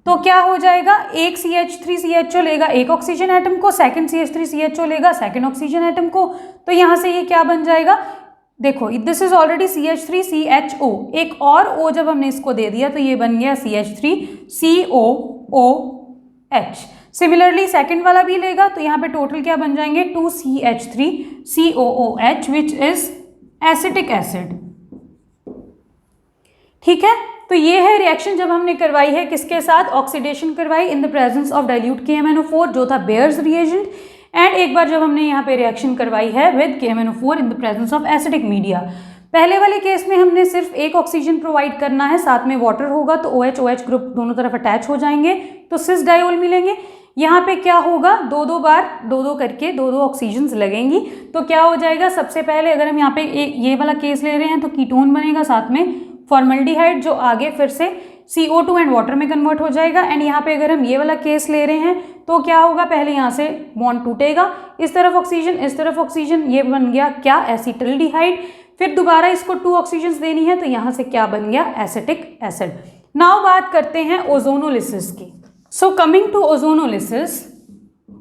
तो क्या हो जाएगा, एक CH3CHO लेगा एक ऑक्सीजन एटम को, सेकंड CH3CHO लेगा सेकंड ऑक्सीजन एटम को, तो यहाँ से ये क्या बन जाएगा, देखो दिस इज ऑलरेडी CH3CHO, एक और O जब हमने इसको दे दिया तो ये बन गया CH3COOH। सिमिलरली सेकंड वाला भी लेगा तो यहाँ पे टोटल क्या बन जाएंगे, 2 CH3COOH which is acetic acid, ठीक है। तो ये है रिएक्शन जब हमने करवाई है किसके साथ, ऑक्सीडेशन करवाई इन the presence of dilute KMnO4 जो था बेयर्स रिएजेंट, एंड एक बार जब हमने यहाँ पे रिएक्शन करवाई है with KMnO4 in the presence of acidic media. पहले वाले केस में हमने सिर्फ एक ऑक्सीजन प्रोवाइड करना है, साथ में वाटर होगा तो OH OH ग्रुप दोनों तरफ अटैच हो जाएंगे तो सिस डायोल मिलेंगे। यहाँ पे क्या होगा, दो दो बार दो दो करके दो दो ऑक्सीजन्स लगेंगी। तो क्या हो जाएगा, सबसे पहले अगर हम यहाँ पे ये वाला केस ले रहे हैं तो कीटोन बनेगा, साथ में फॉर्मल्डिहाइड जो आगे फिर से CO2 एंड वाटर में कन्वर्ट हो जाएगा। एंड यहाँ पे अगर हम ये वाला केस ले रहे हैं तो क्या होगा, पहले यहाँ से बॉन्ड टूटेगा, इस तरफ ऑक्सीजन इस तरफ ऑक्सीजन, ये बन गया क्या, एसिटिल्डिहाइड। फिर दोबारा इसको 2 ऑक्सीजन देनी है तो यहाँ से क्या बन गया, एसिटिक एसिड। नाउ बात करते हैं ओजोनोलिसिस की। So coming to ozonolysis,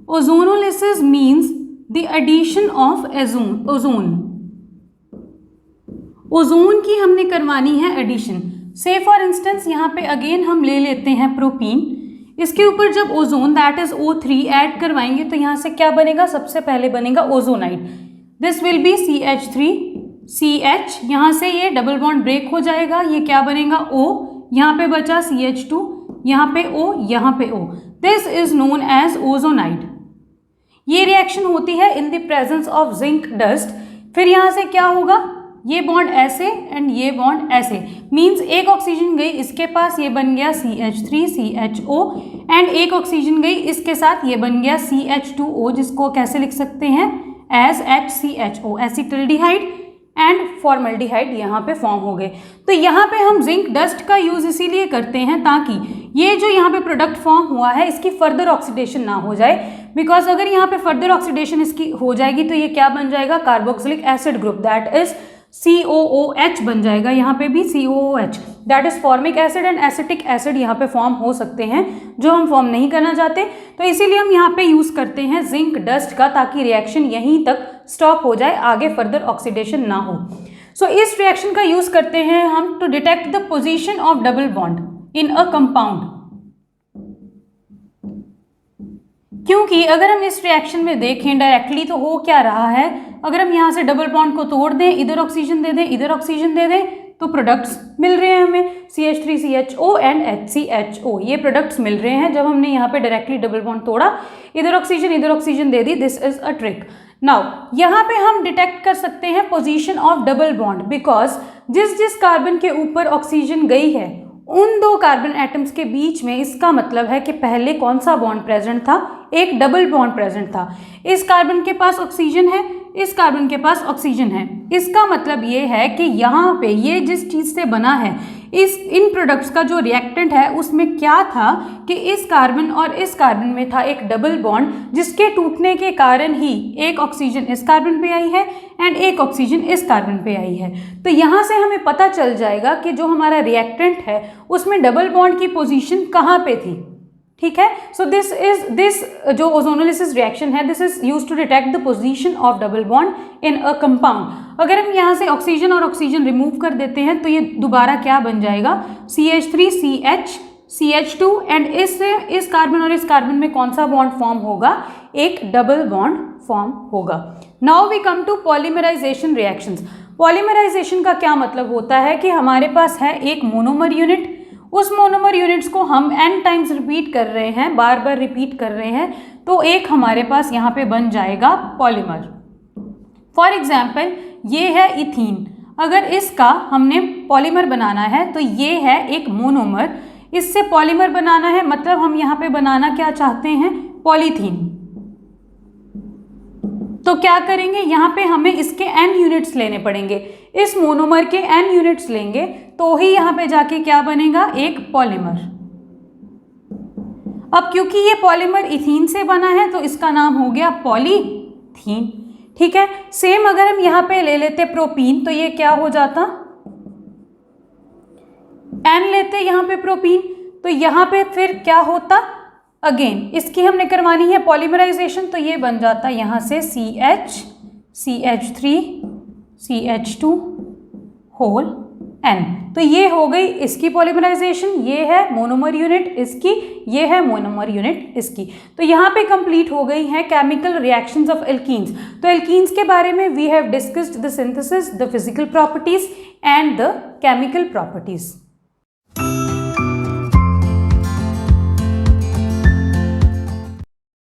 ozonolysis means the addition of ozone. Ozone की हमने करवानी है एडिशन। से फॉर इंस्टेंस यहाँ पे अगेन हम ले लेते हैं प्रोपीन, इसके ऊपर जब ozone that is O3 add करवाएंगे तो यहाँ से क्या बनेगा, सबसे पहले बनेगा ozonide. This will B CH3CH, यहाँ से ये डबल बॉन्ड ब्रेक हो जाएगा, ये क्या बनेगा O, यहाँ पे बचा CH2, यहाँ पे O, यहाँ पे O। This is known as ozonide. ये रिएक्शन होती है in the presence of zinc dust. फिर यहाँ से क्या होगा, ये बॉन्ड ऐसे एंड ये बॉन्ड ऐसे, मींस एक ऑक्सीजन गई इसके पास, ये बन गया CH3CHO, एंड एक ऑक्सीजन गई इसके साथ, ये बन गया CH2O, जिसको कैसे लिख सकते हैं, एज HCHO, एसिटिल्डिहाइड एंड फॉर्मल्डिहाइड यहाँ पे फॉर्म हो गए। तो यहाँ पे हम जिंक डस्ट का यूज इसीलिए करते हैं ताकि ये जो यहाँ पे प्रोडक्ट फॉर्म हुआ है इसकी फर्दर ऑक्सीडेशन ना हो जाए, बिकॉज अगर यहाँ पे फर्दर ऑक्सीडेशन इसकी हो जाएगी तो ये क्या बन जाएगा, carboxylic acid group that is COOH बन जाएगा, यहाँ पे भी COOH that is formic acid and acetic acid यहाँ पे फॉर्म हो सकते हैं जो हम फॉर्म नहीं करना चाहते। तो इसीलिए हम यहाँ पे यूज करते हैं जिंक डस्ट का, ताकि रिएक्शन यहीं तक स्टॉप हो जाए, आगे फर्दर ऑक्सीडेशन ना हो। सो इस रिएक्शन का यूज करते हैं हम to detect the position of double bond in a compound. क्योंकि अगर हम इस रिएक्शन में देखें डायरेक्टली तो हो क्या रहा है, अगर हम यहाँ से डबल बॉन्ड को तोड़ दें, इधर ऑक्सीजन दे दें, इधर ऑक्सीजन दे दें, तो प्रोडक्ट्स मिल रहे हैं हमें CH3CHO एंड HCHO, ये प्रोडक्ट्स मिल रहे हैं। जब हमने यहाँ पे डायरेक्टली डबल बॉन्ड तोड़ा, इधर oxygen they the, this is a trick. Now यहाँ पे हम डिटेक्ट कर सकते हैं position of double bond, because जिस जिस कार्बन के ऊपर ऑक्सीजन गई है उन दो कार्बन एटम्स के बीच में, इसका मतलब है कि पहले कौन सा बॉन्ड प्रेजेंट था, एक डबल बॉन्ड प्रेजेंट था। इस कार्बन के पास ऑक्सीजन है, इस कार्बन के पास ऑक्सीजन है, इसका मतलब ये है कि यहाँ पे ये जिस चीज़ से बना है, इन प्रोडक्ट्स का जो रिएक्टेंट है उसमें क्या था कि इस कार्बन और इस कार्बन में था एक डबल बॉन्ड, जिसके टूटने के कारण ही एक ऑक्सीजन इस कार्बन पे आई है एंड एक ऑक्सीजन इस कार्बन पे आई है। तो यहाँ से हमें पता चल जाएगा कि जो हमारा रिएक्टेंट है उसमें डबल बॉन्ड की पोजीशन कहाँ पे थी। ठीक है, सो दिस जो ओजोनोलिसिस रिएक्शन है, this is used to detect the position of double bond in a compound. अगर हम यहाँ से ऑक्सीजन और ऑक्सीजन रिमूव कर देते हैं तो ये दोबारा क्या बन जाएगा, CH3CH CH2, एंड इस कार्बन और इस कार्बन में कौन सा बॉन्ड फॉर्म होगा, एक डबल बॉन्ड फॉर्म होगा। Now we come to polymerisation reactions. Polymerisation का क्या मतलब होता है कि हमारे पास है एक मोनोमर यूनिट, उस मोनोमर यूनिट्स को हम n टाइम्स रिपीट कर रहे हैं, बार बार रिपीट कर रहे हैं, तो एक हमारे पास यहाँ पे बन जाएगा पॉलीमर। फॉर एग्जाम्पल ये है इथीन, अगर इसका हमने पॉलीमर बनाना है तो ये है एक मोनोमर, इससे पॉलीमर बनाना है, मतलब हम यहाँ पे बनाना क्या चाहते हैं, पॉलीथीन। तो क्या करेंगे, यहाँ पे हमें इसके n यूनिट्स लेने पड़ेंगे, इस मोनोमर के n यूनिट्स लेंगे तो ही यहाँ पे जाके क्या बनेगा, एक पॉलीमर। अब क्योंकि ये पॉलीमर इथीन से बना है तो इसका नाम हो गया पॉलीथीन। ठीक है, सेम अगर हम यहाँ पे ले लेते प्रोपीन तो ये क्या हो जाता, n लेते यहाँ पे प्रोपीन, तो यहाँ पे फिर क्या होता, अगेन इसकी हमने करवानी है पॉलीमराइजेशन, तो ये बन जाता यहाँ से CH CH3 CH2 whole N। तो ये हो गई इसकी पॉलीमराइजेशन, ये है मोनोमर यूनिट इसकी, ये है मोनोमर यूनिट इसकी। तो यहाँ पे कंप्लीट हो गई हैं केमिकल रिएक्शंस ऑफ एल्कीन्स। तो एल्कीन्स के बारे में we have discussed the synthesis, the physical properties and the chemical properties.